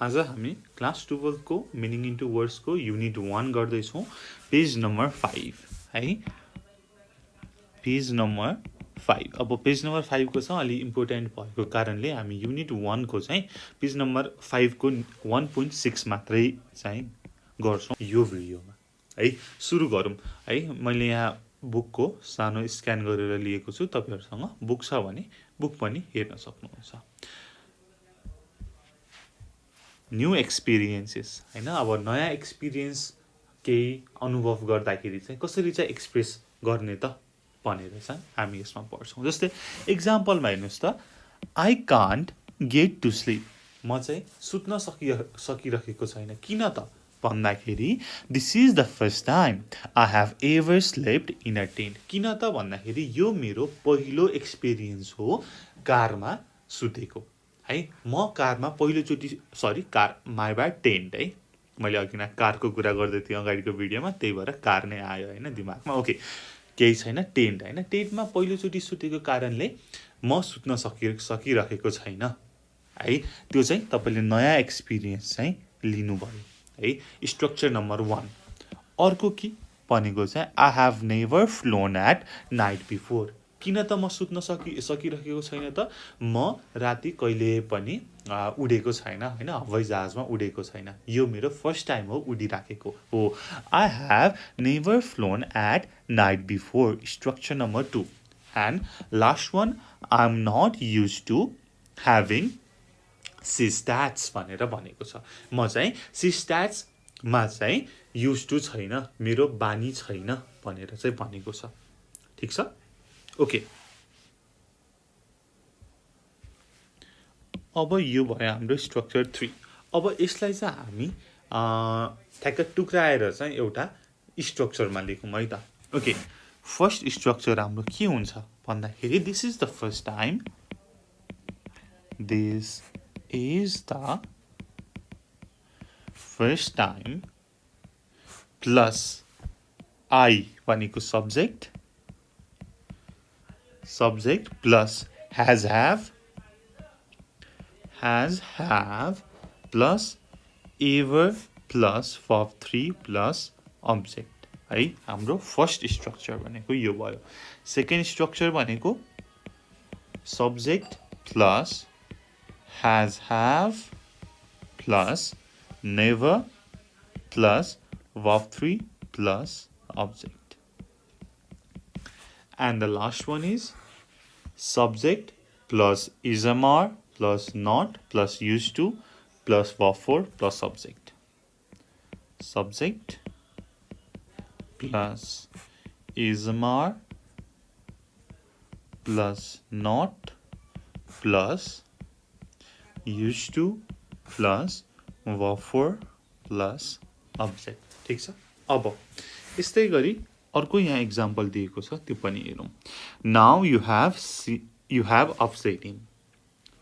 आज हामी क्लास 12 को मिनिङ इन्टु वर्ड्स को युनिट 1 गर्दै छौं पेज नम्बर 5 है पेज नम्बर 5 अब पेज नम्बर 5 को चाहिँ अलि इम्पोर्टेन्ट भएको कारणले हामी युनिट 1 को चाहिँ पेज नम्बर 5 को 1.6 मात्रै चाहिँ गर्छौं यो भिडियोमा है सुरु गरौँ है मैले यहाँ बुक को सानो स्क्यान गरेर लिएको छु तपाईहरुसँग बुक छ भने बुक पनि हेर्न सक्नुहुन्छ न्यू एक्सपिरियन्सेस हैन अब नयाँ एक्सपिरियन्स केही अनुभव गर्दाखेरि चाहिँ कसरी चाहिँ एक्सप्रेस गर्ने त भनेर चाहिँ हामी यसमा पढ्छौं जस्तै एक्जाम्पलमा हेर्नुस् त I can't get to sleep म चाहिँ सुत्न सकिरहेको छैन किन त भन्दाखेरि this is the first time I have ever slept in a tent किन त भन्दाखेरि यो मेरो पहिलो एक्सपिरियन्स हो कारमा सुतेको है म कारमा पहिलोचोटी कार माइ ब्याड टेन्ट है मैले अघि न कारको कुरा गर्दै थिएँ अगाडिको भिडियोमा त्यही भएर कार नै आयो हैन दिमागमा ओके केही छैन टेन्ट हैन टेन्टमा पहिलोचोटी सुतेको कारणले म सुत्न सकिरहेको छैन है त्यो चाहिँ तपाईले नयाँ एक्सपिरियन्स चाहिँ लिनुभयो है स्ट्रक्चर नम्बर 1 अर्को के भनेको चाहिँ I have never flown at night before किन त म सुत्न सकिरहेको छैन त म राति कहिले पनि उडेको छैन हैन हवाई जहाजमा उडेको छैन यो मेरो फर्स्ट टाइम हो उडिराखेको हो I have never flown at night before structure number 2 and last one I am not used to having siestas भनेर भनेको छ म चाहिँ सिस्ट्याट्स मा चाहिँ युज्ड टु छैन मेरो बानी छैन भनेर चाहिँ भनेको छ ठीक छ ओके अब यो भयो हाम्रो स्ट्रक्चर 3 अब यसलाई चाहिँ हामी ठ्याक्क टुक्राएर चाहिँ एउटा स्ट्रक्चरमा लेखौँ है त ओके फर्स्ट स्ट्रक्चर हाम्रो के हुन्छ भन्दाखेरि this is the first time this is the first time plus I भनेको subject plus has have plus ever plus verb3 plus object है हाम्रो फर्स्ट स्ट्रक्चर भनेको यो भयो सेकेन्ड स्ट्रक्चर भनेको subject plus has have plus never plus verb3 plus object and the last one is subject plus is/am plus not plus used to plus verb4 plus subject subject plus is/am plus not plus used to plus verb4 plus object ठीक छ अब यस्तै गरी अर्को यहाँ example दिएको छ त्यो पनि हेरौँ नाउ यु हेभ अपसेट हिम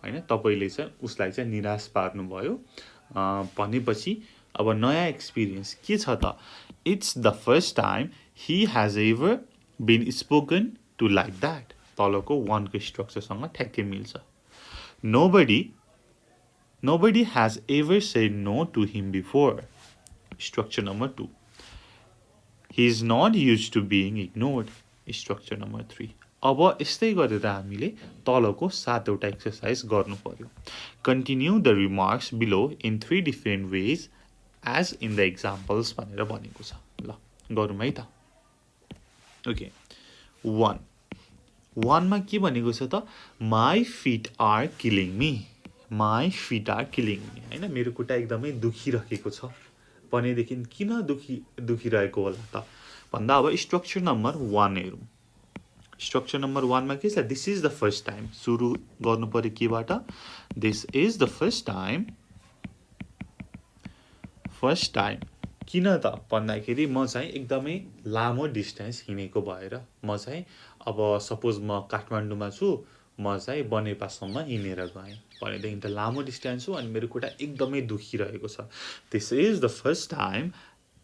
हैन तपाईले चाहिँ उसलाई चाहिँ निराश पार्नुभयो भनेपछि अब नयाँ एक्सपिरियन्स के छ त it's the first time he has ever been spoken to like that तलको 1 को स्ट्रक्चरसँग ठ्याक्कै मिल्छ nobody has ever said no to him before structure number 2 he is not used to being ignored structure number 3 अब यस्तै गरेर हामीले तलको 7 वटा एक्सरसाइज गर्नु पर्यो continue the remarks below in 3 different ways as in the examples भनेर भनेको छ ल गरौँ है त ओके 1 मा के भनेको छ त my feet are killing me हैन मेरो खुट्टा एकदमै दुखिरहेको छ भनेदेखि किन दुखिरहेको होला त भन्दा अब स्ट्रक्चर नम्बर 1 हेरौँ स्ट्रक्चर नम्बर 1 मा के छ this is the first time सुरु गर्नु पर्यो केबाट this is the first time किन त भन्दाखेरि म चाहिँ एकदमै लामो डिस्टेन्स हिँडेको भएर म चाहिँ अब सपोज म काठमाडौँमा छु म चाहिँ बनेपासम्म हिँडेर गएँ भनेदेखि त लामो डिस्टेन्स हो अनि मेरो खुट्टा एकदमै दुखिरहेको छ this is the first time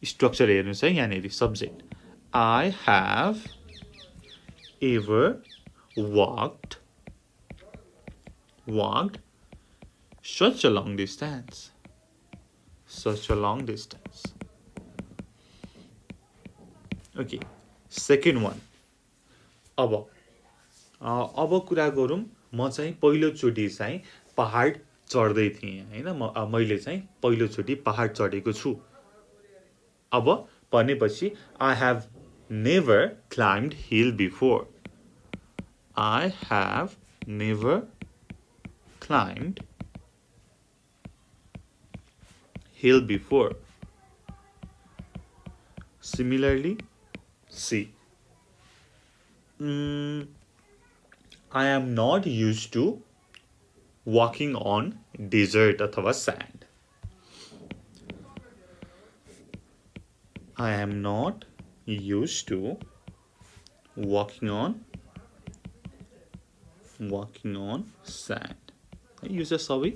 structure हेर्नुस् है यहाँनेरि subject I have ever walked such a long distance such a long distance. Okay, second one. अब कुरा गरौँ म चाहिँ पहिलोचोटि चाहिँ पहाड चढ्दै थिएँ हैन मैले चाहिँ पहिलोचोटि पहाड चढेको छु अब भनेपछि I have never climbed hill before. I have never climbed hill before. Similarly, C. I am not used to walking on desert अथवा sand. I am not used to walking on sand. यो चाहिँ सबै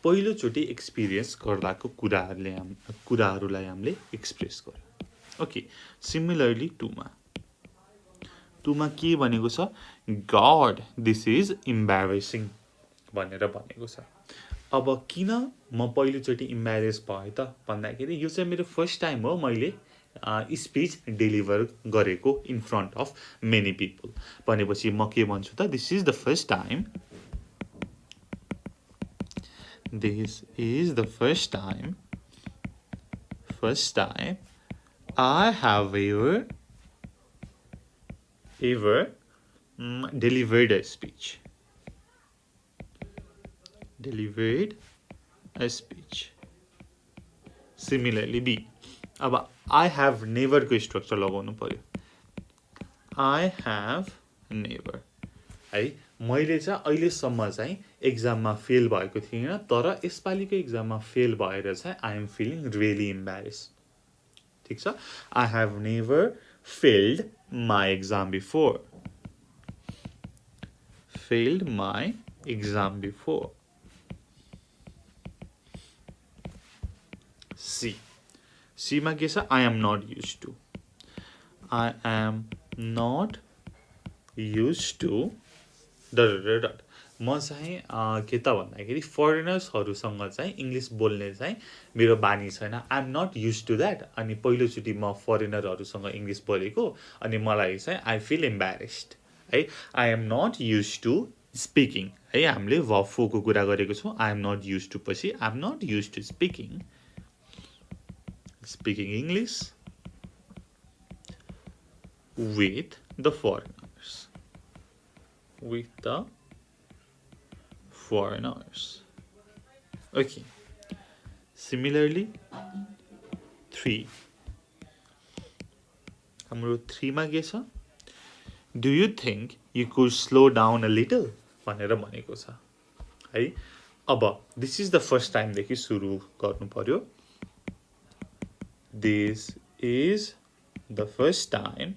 पहिलोचोटि experience गर्दाको कुराहरूलाई हामीले express गर्यौं okay similarly टुमा के भनेको छ गॉड दिस इज इम्बेरेसिङ भनेर भनेको छ अब किन म पहिलोचोटि इम्बेरेस भए त भन्दाखेरि यो चाहिँ मेरो फर्स्ट टाइम हो मैले स्पीच डेलिभर गरेको in front of many people भनेपछि म के भन्छु त this is the first time I have ever delivered a speech. Similarly, B. अब I have never को स्ट्रक्चर लगाउनु पर्यो I have never है मैले चाहिँ अहिलेसम्म चाहिँ एक्जाममा फेल भएको थिएन तर यसपालिको एक्जाममा फेल भएर चाहिँ I am feeling really embarrassed. ठीक छ I have never failed my exam before. C मा के छ I am not used to. I am not used to म चाहिँ के त भन्दाखेरि फरेनर्सहरुसँग चाहिँ इंग्लिश बोल्ने चाहिँ मेरो बानी छैन I am not used to that अनि पहिलोचोटि म फरेनरहरुसँग इंग्लिश बोलेको अनि मलाई चाहिँ आई फिल एम्बेरेस्ड है I am not used to speaking है हामीले वर्ब 4 को कुरा गरेको छौं I am not used to पछि I am not used to speaking English with the foreigners. Okay. Similarly, 3. हाम्रो 3 मा के छ? Do you think you could slow down a little? भनेर भनेको छ है अब this is the first time देखि सुरु गर्नु पर्यो. This is the first time.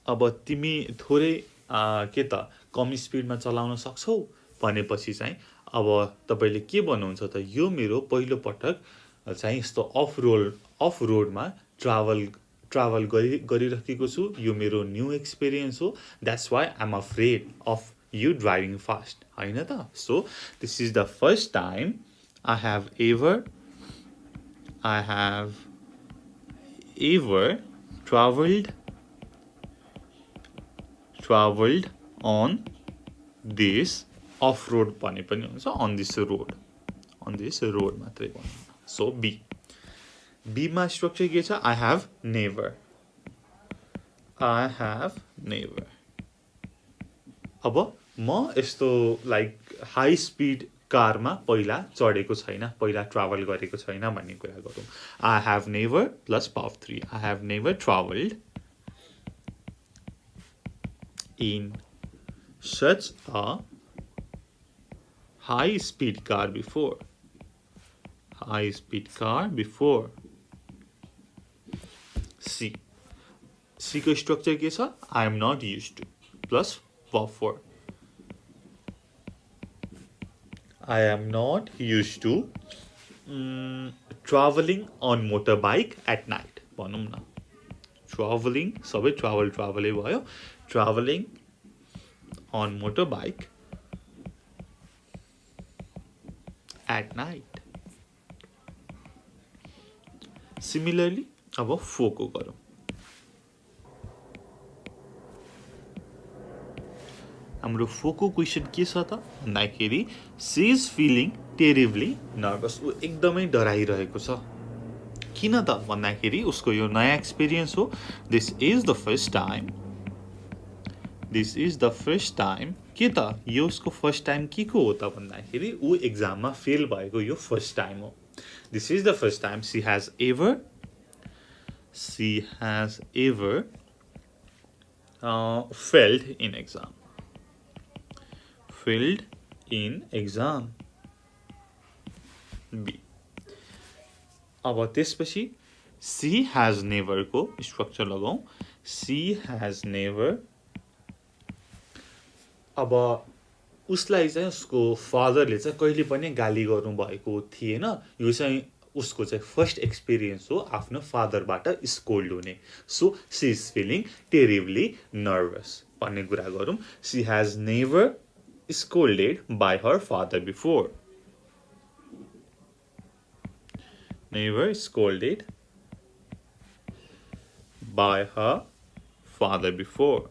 अब तिमी थोरै के त कम स्पिडमा चलाउन सक्छौ भनेपछि चाहिँ अब तपाईले के भन्नुहुन्छ त यो मेरो पहिलो पटक चाहिँ यस्तो अफ रोडमा ट्राभल गरिरहेको छु यो मेरो न्यू एक्सपीरियन्स हो that's why I am afraid of you driving fast हैन त so this is the first time I have ever traveled on this off-road भने पनि हुन्छ on this road मात्रै भन्नु so B मा स्ट्रक्चर के छ I have never अब म यस्तो लाइक हाई स्पीड कारमा पहिला चढेको छैन पहिला ट्राभल गरेको छैन भन्ने कुरा गरौँ I have never plus verb 3 I have never traveled in such a high speed car before. C को स्ट्रक्चर के छ I am not used to plus verb 4 I am not used to traveling on motorbike at night भनौं न traveling सबै travel भयो traveling on motorbike at night. Similarly, अब for को गरौँ. हाम्रो for को क्वेशन के छ त भन्दाखेरि she is feeling terribly nervous. उ एकदमै डराइरहेको छ. किन त भन्दाखेरि उसको यो नयाँ एक्सपिरियन्स हो. This is the first time. This is the first time. के त यो उसको फर्स्ट टाइम के को हो त भन्दाखेरि उ एक्जाममा फेल भएको यो फर्स्ट टाइम हो. This is the first time she has ever failed in exam. Failed in exam. B. अब त्यसपछि she has never को स्ट्रक्चर लगाऊ. She has never. अब उसलाई चाहिँ उसको फादरले चाहिँ कहिले पनि गाली गर्नु भएको थिएन. यो चाहिँ उसको चाहिँ फर्स्ट एक्सपिरियन्स हो आफ्नो फादरबाट स्कोल्ड हुने. So she is feeling terribly nervous भन्ने कुरा गरौँ. She has never scolded by her father before. Never scolded by her father before.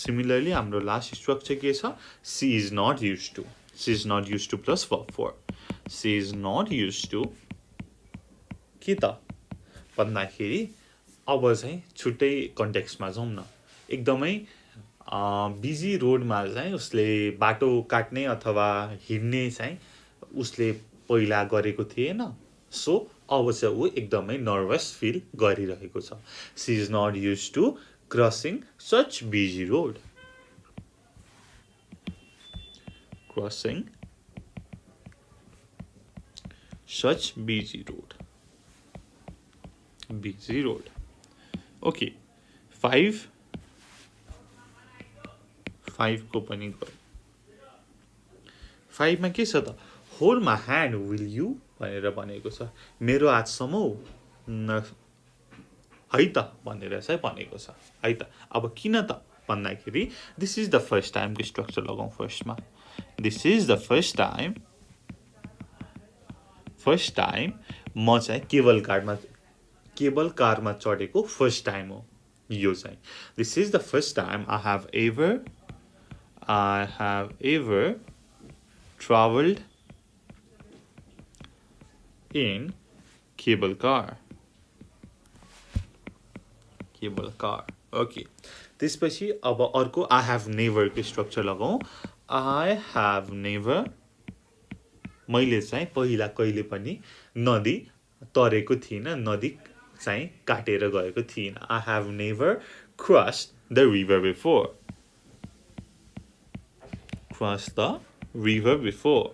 Similarly, हाम्रो लास्ट स्ट्रक्चर के छ? She is not used to. She is not used to plus verb 4. She is not used to. के त भन्दाखेरि अब चाहिँ छुट्टै कन्टेक्स्टमा जाउँ न. एकदमै बिजी रोडमा चाहिँ उसले बाटो काट्ने अथवा हिँड्ने चाहिँ उसले पहिला गरेको थिएन. सो अब चाहिँ ऊ एकदमै नर्भस फिल गरिरहेको छ. She is not use to crossing such busy road. Crossing such busy road. Busy road. Okay. 5 को पनि गरौँ. 5 मा के छ त? Hold my hand will you भनेर भनेको छ. मेरो हात समाऊ है त भनेर चाहिँ भनेको छ है त. अब किन त भन्दाखेरि दिस इज द फर्स्ट टाइमको स्ट्रक्चर लगाउँ फर्स्टमा. This is the first time म चाहिँ केबल कारमा चढेको फर्स्ट टाइम हो यो चाहिँ. This is the first time I have ever traveled in cable car. Okay. त्यसपछि अब अर्को I have never को स्ट्रक्चर लगाऊ. I have never मैले चाहिँ पहिला कहिले पनि नदी तरेको थिइनँ. नदी चाहिँ काटेर गएको थिइनँ. I have never crossed the river before. Cross the river before.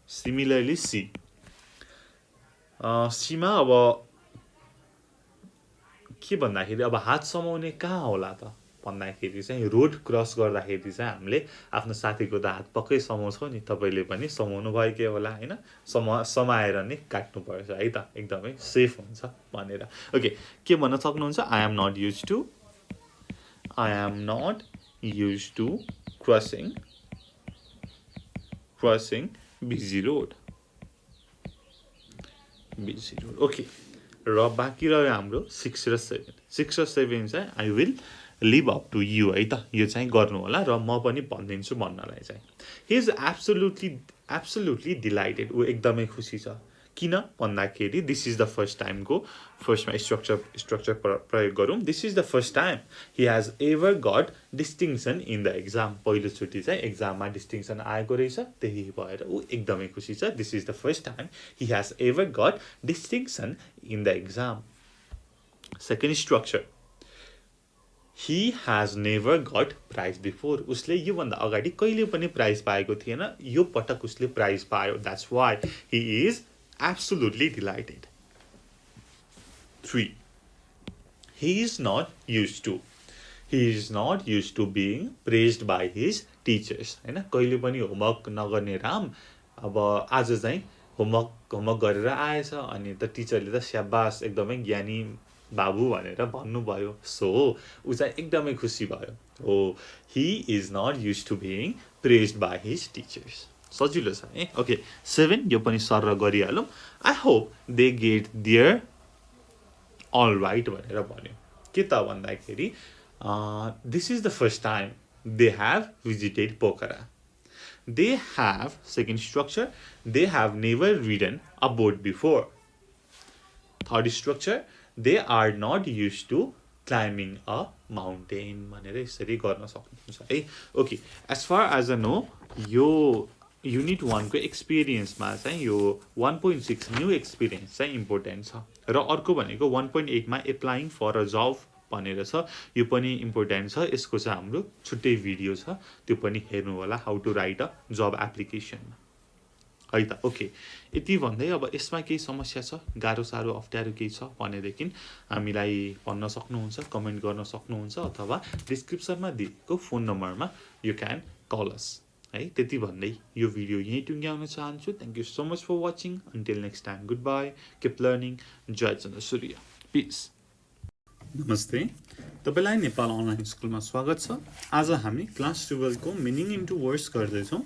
Similarly, C. C मा अब के भन्दाखेरि अब हात समाउने कहाँ होला त भन्दाखेरि चाहिँ रोड क्रस गर्दाखेरि चाहिँ हामीले आफ्नो साथीको त हात पक्कै समाउँछौँ नि. तपाईँले पनि समाउनु भएकै होला हैन. समाएर नै काट्नुपर्छ है त. एकदमै सेफ हुन्छ भनेर. ओके. के भन्न सक्नुहुन्छ? I am not used to crossing busy road. Okay. र बाँकी रह्यो हाम्रो 6 र 7. 6 र 7 चाहिँ I will live up to you है त. यो चाहिँ गर्नु होला र म पनि भनिदिन्छु भन्नलाई चाहिँ. He is absolutely delighted. ऊ एकदमै खुसी छ. किन भन्दाखेरि दिस इज द फर्स्ट टाइमको फर्स्टमा स्ट्रक्चर प्रयोग गरौँ. This is the first time he has ever got distinction in the exam. पहिलोचोटि चाहिँ एक्जाममा डिस्टिङसन आएको रहेछ. त्यही भएर ऊ एकदमै खुसी छ. This is the first time he has ever got distinction in the exam. Second structure he has never got prize before. उसले योभन्दा अगाडि कहिले पनि प्राइज पाएको थिएन. यो पटक उसले प्राइज पायो. That's why he is absolutely delighted. 3. He is not used to being praised by his teachers. हैन. कहिले पनि होमवर्क नगर्ने राम अब आज चाहिँ होमवर्क गरेर आएछ अनि त टिचरले त स्याबास एकदमै ज्ञानी बाबु भनेर भन्नुभयो. सो ऊ चाहिँ एकदमै खुसी भयो So he is not used to being praised by his teachers. सजिलो छ है. ओके 7 यो पनि sir गरिहालौँ. I hope they get their all right भनेर भन्यो. के त भन्दाखेरि this is the first time they have visited Pokhara. They have, second structure, they have never ridden a boat before. Third structure, they are not used to climbing a mountain भनेर यसरी गर्न सक्नुहुन्छ है. Okay as far as I know यो unit 1 को एक्सपिरियन्समा चाहिँ यो 1.6 new experience चाहिँ इम्पोर्टेन्ट छ र अर्को भनेको 1.8 मा एप्लाइङ फर अ जब भनेर छ. यो पनि इम्पोर्टेन्ट छ. यसको चाहिँ हाम्रो छुट्टै भिडियो छ, त्यो पनि हेर्नु होला, how to write a job application है त. ओके यति भन्दै अब यसमा केही समस्या छ, गाह्रो साह्रो अप्ठ्यारो केही छ भनेदेखि हामीलाई भन्न सक्नुहुन्छ, कमेन्ट गर्न सक्नुहुन्छ अथवा डिस्क्रिप्सनमा दिएको फोन नम्बरमा यु क्यान कल अस है. त्यति भन्दै यो भिडियो यहीँ टुङ्ग्याउन चाहन्छु. Thank you so much for watching. Until next time, good by, keep learning. जय चन्द्र सूर्य, पिस. नमस्ते, तपाईलाई नेपाल अनलाइन स्कुलमा स्वागत छ. आज हामी क्लास 12 को मिनिङ इन्टु वर्ड्स गर्दैछौँ,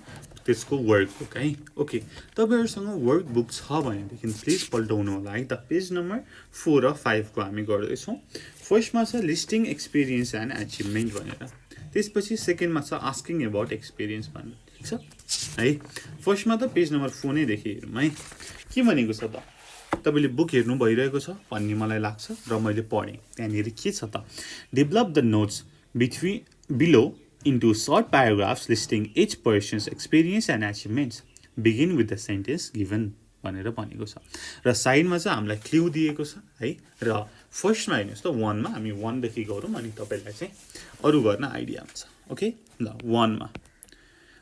त्यसको वर्कबुक है. ओके तपाईहरुसँग वर्कबुक छ भनेदेखि प्लिज पल्टाउनु होला है त. पेज नम्बर 4 र 5 को हामी गर्दैछौँ. फर्स्टमा छ लिस्टिङ एक्सपिरियन्स एन्ड अचिभमेन्ट भनेर. त्यसपछि सेकेन्डमा छ आस्किङ अबाउट एक्सपिरियन्स भनेर. ठिक छ है. फर्स्टमा त पेज नम्बर 4 नै देखि हेरौँ है. के भनेको छ त, तपाईले बुक हेर्नु भइरहेको छ भन्ने मलाई लाग्छ र मैले पढेँ. त्यहाँनिर के छ त, develop the notes below into short paragraphs listing each person's experience and achievements. Begin with the sentence given भनेर भनेको छ र साइडमा चाहिँ हामीलाई क्लु दिएको छ है. र फर्स्टमा हेर्नुहोस् त 1 मा हामी 1 देखि गरौँ अनि तपाईलाई चाहिँ अरु गर्न आइडिया हुन्छ. ओके ल 1 मा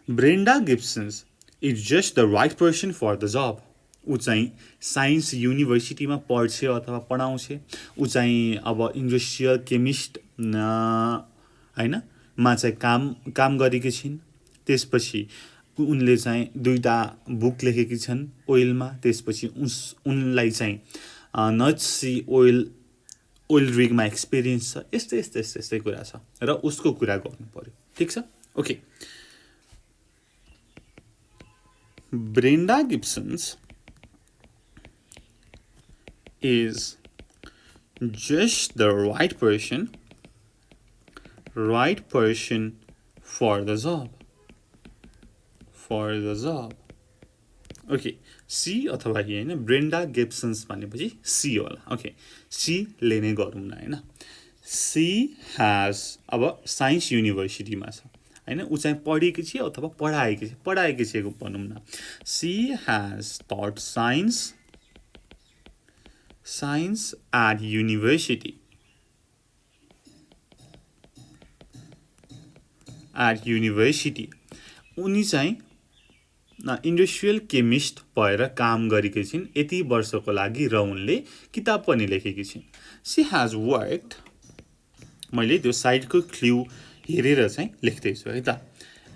Brenda Gibsons is just the right person for the job. ऊ चाहिँ साइन्स युनिभर्सिटीमा पढ्छ अथवा पढाउँछ. ऊ चाहिँ अब इन्डस्ट्रियल केमिस्ट हैन मा चाहिँ काम गरेकी छिन्. त्यसपछि उनले चाहिँ 2टा बुक लेखेकी छन् ओइलमा. त्यसपछि उनलाई चाहिँ नट्सी ओइल रिगमा एक्सपिरियन्स छ. यस्तै कुरा छ र उसको कुरा गर्नु पर्यो. ठिक छ. Okay Brenda Gibsons is just the right person for the job. Okay, C अथवा ये हैन ब्रेन्डा गिब्सन्स भनेपछि C होला. ओके C ले नै गरौँ न हैन. C has अब साइन्स युनिभर्सिटीमा छ हैन. उ चाहिँ पढेकी छ अथवा पढाएकी छ भनौँ न. C has taught science at university. उनी चाहिँ इन्डस्ट्रियल केमिस्ट भएर काम गरेकी छिन् यति वर्षको लागि र उनले किताब पनि लेखेकी छिन्. सी हैज वर्कड, मैले त्यो साइडको क्लु हेरेर चाहिँ लेख्दै छु है त.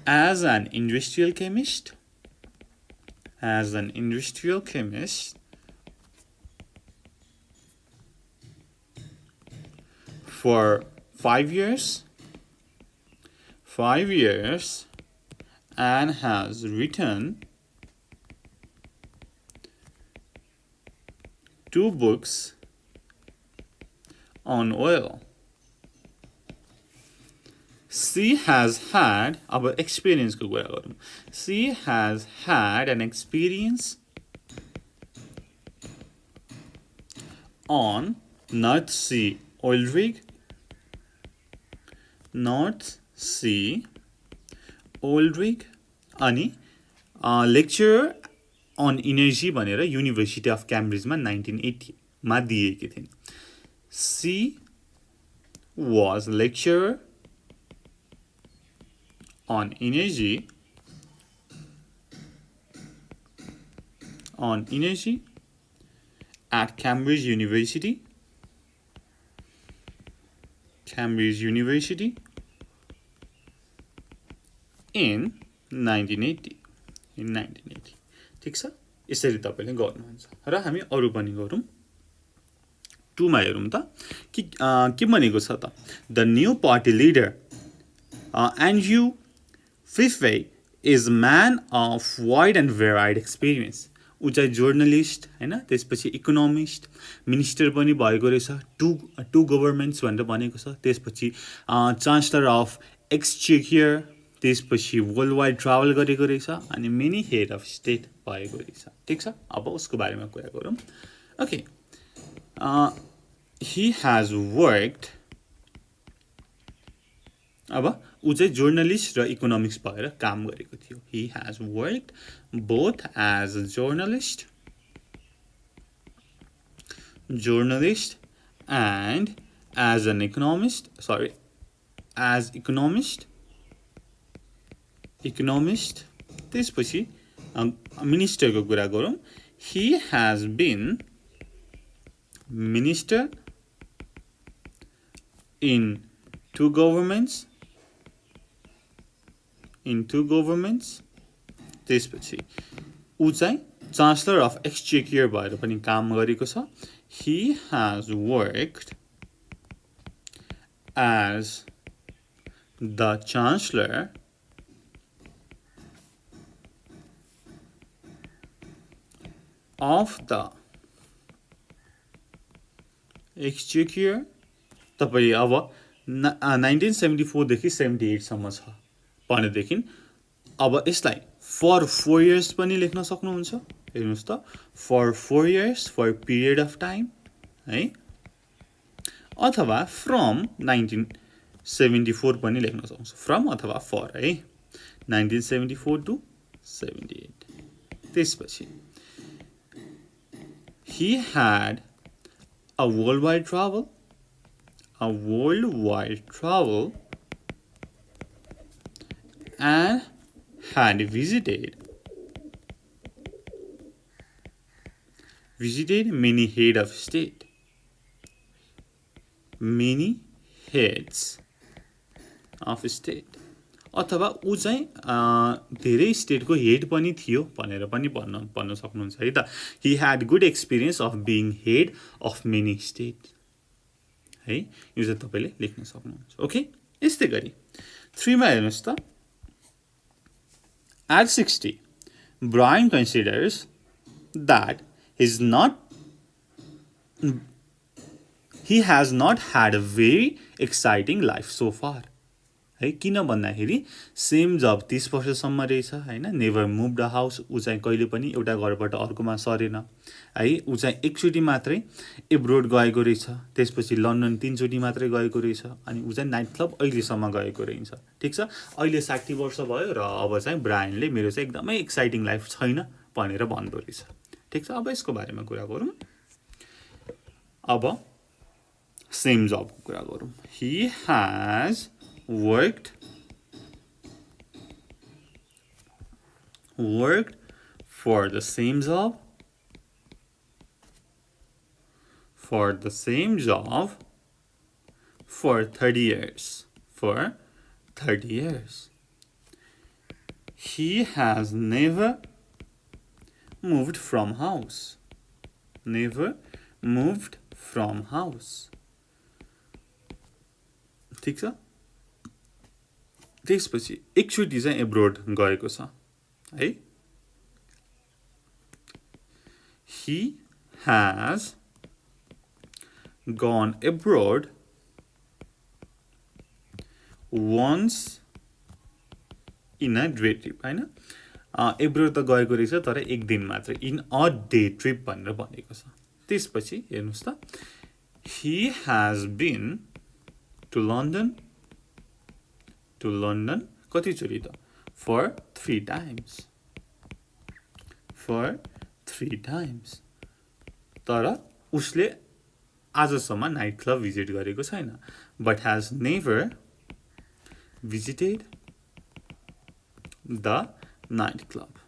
As an industrial chemist for 5 years and has written 2 books on oil. She has had our experience को कुरा गरौँ. She has had an experience on North Sea oil rig अनि लेक्चर अन इनर्जी भनेर युनिभर्सिटी अफ क्याम्ब्रिजमा 1980 मा दिएकी थिइन्. She was lecturer on energy at Cambridge University in 1980. ठिक छ. यसरी तपाईले गर्नुहुन्छ र हामी अरु पनि गरौँ. 2 मा हेरौँ त के भनेको छ त. The new party leader N.U. Pvt is a man of wide and varied experience. ऊ चाहिँ जर्नलिस्ट हैन, त्यसपछि इकोनोमिस्ट, मिनिस्टर पनि भएको रहेछ, टु गभर्नमेन्ट्स भनेर भनेको छ, त्यसपछि चान्सलर अफ एक्सचेकियर, त्यसपछि वर्ल्ड वाइड ट्राभल गरेको रहेछ अनि मेनी हेड अफ स्टेट भएको रहेछ। ठिक छ, अब उसको बारेमा कुरा गरौँ। ओके, ही हैज वर्कड, अब ऊ चाहिँ जर्नलिस्ट र इकोनोमिक्स भएर काम गरेको थियो। He has worked both as a journalist and as an economist, as economist. त्यसपछि मिनिस्टरको कुरा गरौँ। He has been minister in two governments, त्यसपछि ऊ चाहिँ चान्सलर अफ एक्सचेकियर भएर पनि काम गरेको छ। He has worked as the chancellor of the exchequer. तपाईँ अब 1974 देखि 78 सम्म छ भनेदेखि अब यसलाई फर 4 इयर्स पनि लेख्न सक्नुहुन्छ। हेर्नुहोस् त, for 4 years, for period of time है, अथवा फ्रम 1974 पनि लेख्न सक्नुहुन्छ, फ्रम अथवा फर है, 1974 टु 78। त्यसपछि he had a worldwide travel and had visited many head of state, many heads of state, अथवा ऊ चाहिँ धेरै स्टेटको हेड पनि थियो भनेर पनि भन्न सक्नुहुन्छ है त। He had good experience of being head of many state है, यो चाहिँ तपाईँले लेख्न सक्नुहुन्छ। ओके, यस्तै गरी 3 मा हेर्नुहोस् त। At 60, Brian considers that he has not had a very exciting life so far है, किन भन्दाखेरि सेम जब 30 वर्षसम्म रहेछ हैन, नेभर मुभ्ड अ हाउस, ऊ चाहिँ कहिले पनि एउटा घरबाट अर्कोमा सरेन है, ऊ चाहिँ एकचोटि मात्रै एब्रोड गएको रहेछ, त्यसपछि लन्डन 3 चोटि मात्रै गएको रहेछ, अनि ऊ चाहिँ नाइट क्लब अहिलेसम्म गएको रहेछ। ठिक छ, अहिले 60 वर्ष भयो र अब चाहिँ ब्रायनले मेरो चाहिँ एकदमै एक्साइटिङ लाइफ छैन भनेर भन्दो रहेछ। ठिक छ, अब यसको बारेमा कुरा गरौँ। अब सेम जबको कुरा गरौँ। He has worked for the same job for 30 years. He has never moved from house. ठिक छ, त्यसपछि एकचोटि चाहिँ एब्रोड गएको छ है। He has gone abroad once in a day trip हैन, एब्रोड त गएको रहेछ तर एक दिन मात्र, इन अ डे ट्रिप भनेर भनेको छ। त्यसपछि हेर्नुहोस् त, he has been to London कतिचोटि त, for 3 times, तर उसले आजसम्म नाइट क्लब भिजिट गरेको छैन, but has never visited the night club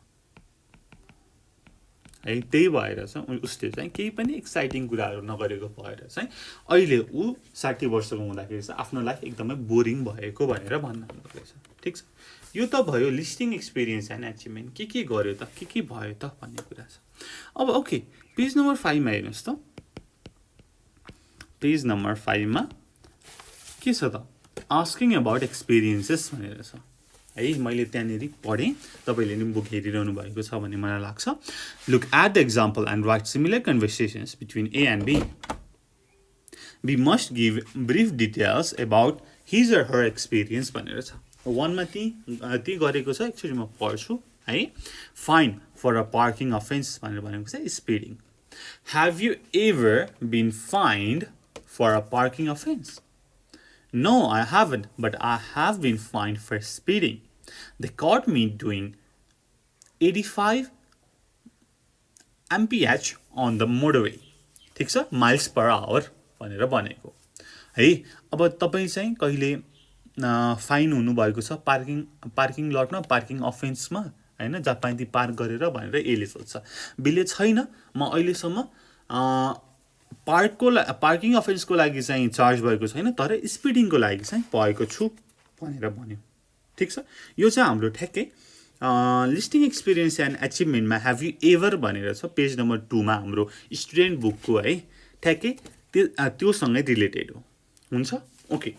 है। त्यही भएर चाहिँ उसले चाहिँ केही पनि एक्साइटिङ कुराहरू नगरेको भएर चाहिँ अहिले ऊ 60 वर्षको हुँदाखेरि चाहिँ आफ्नो लाइफ एकदमै बोरिङ भएको भनेर भन्न खोजेको छ। ठिक छ, यो त भयो लिस्टिङ एक्सपिरियन्स एन्ड अचिभमेन्ट, के गर्यो त, के भयो त भन्ने कुरा छ। अब ओके, पेज नम्बर 5 मा हेर्नुहोस् त। पेज नम्बर 5 मा के छ त, आस्किङ अबाउट एक्सपिरियन्सेस भनेर छ है। मैले त्यहाँनिर पढेँ, तपाईँले नि बुक हेरिरहनु भएको छ भन्ने मलाई लाग्छ। Look at the example and write similar conversations between A and B. We must give brief details about his or her experience भनेर छ। 1 मा ती गरेको छ, एक्चुअली म पढ्छु है। Fine for a parking offence भनेर भनेको छ speeding. Have you ever been fined for a parking offense? No, I haven't, but I have been fined for speeding. They caught me doing 85 mph on the motorway. ठिक छ, miles per hour भनेर भनेको है। अब तपाईँ चाहिँ कहिले fine हुनुभएको छ पार्किङ लटमा, पार्किङ अफेन्समा होइन, जहाँ पाइती पार्क गरेर भनेर यसले सोध्छ। बिले छैन, म अहिलेसम्म पार्किङ अफेन्सको लागि चाहिँ चार्ज भएको छैन, तर स्पिडिङको लागि चाहिँ भएको छु भनेर भन्यो। ठिक छ, यो चाहिँ हाम्रो ठ्याक्कै लिस्टिङ एक्सपिरियन्स एन्ड एचिभमेन्टमा हेभ यु एभर भनेर छ, पेज नम्बर 2 मा हाम्रो स्टुडेन्ट बुकको है। ठ्याक्कै त्योसँगै रिलेटेड हो, हुन्छ। ओके,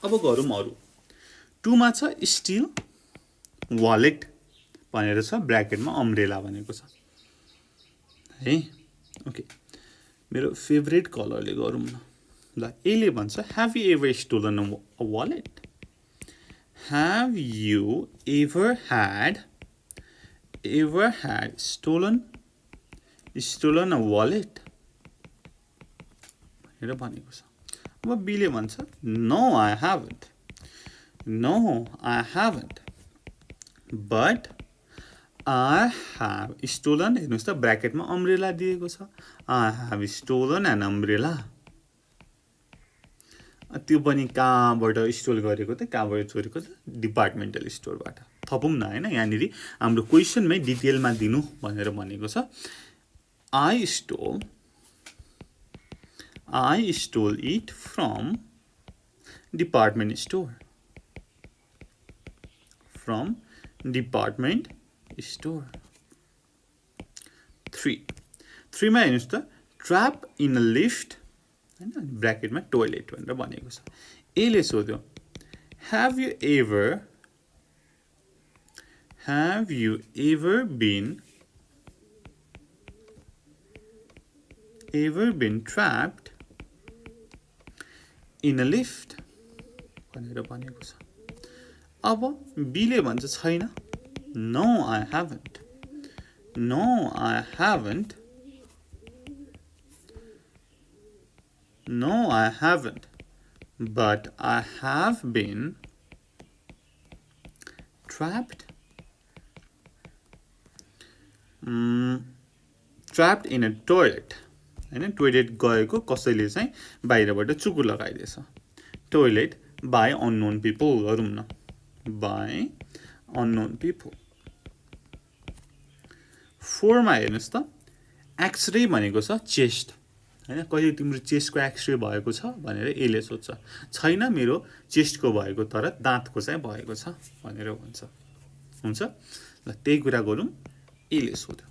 अब गरौँ अरू। 2 मा छ स्टिल वालेट भनेर छ, ब्र्याकेटमा अम्ब्रेला भनेको छ है। ओके, मेरो फेभरेट कलरले गरौँ न ल। यसले भन्छ have you ever stolen a wallet? Have you ever had stolen a wallet? भनेर भनेको छ। अब बीले भन्छ no I haven't, but I have stolen, हेर्नुहोस् त ब्र्याकेटमा अम्ब्रेला दिएको छ, I have stolen an umbrella। त्यो पनि कहाँबाट स्टोर गरेको त, कहाँबाट चोरेको त? डिपार्टमेन्टल स्टोरबाट। थपौँ न होइन, यहाँनिर हाम्रो क्वेसनमै डिटेलमा दिनु भनेर भनेको छ। I stole it from department store, from department store। 3 मा हेर्नुहोस् त, ट्र्याप इन अ लिफ्ट हैन, ब्र्याकेटमा टोयलेट भनेर भनेको छ। यसले सोध्यो have you ever been trapped in a lift भनेर भनेको छ। अब बीले भन्छ छैन, no I haven't, but I have been trapped in a toilet हैन। टोयलेट गएको कसैले चाहिँ बाहिरबाट चुकु लगाइदिएछ। टोयलेट बाई अननोन पिपल गरौँ न, बाई अननोन पिपल। 4 मा हेर्नुहोस् त, एक्सरे भनेको छ चेस्ट हैन। कहिले तिम्रो चेस्टको एक्सरे भएको छ भनेर यसले सोध्छ। छैन, मेरो चेस्टको भएको तर दाँतको चाहिँ भएको छ भनेर भन्छ, हुन्छ ल। त्यही कुरा गरौँ, यसले सोध्यो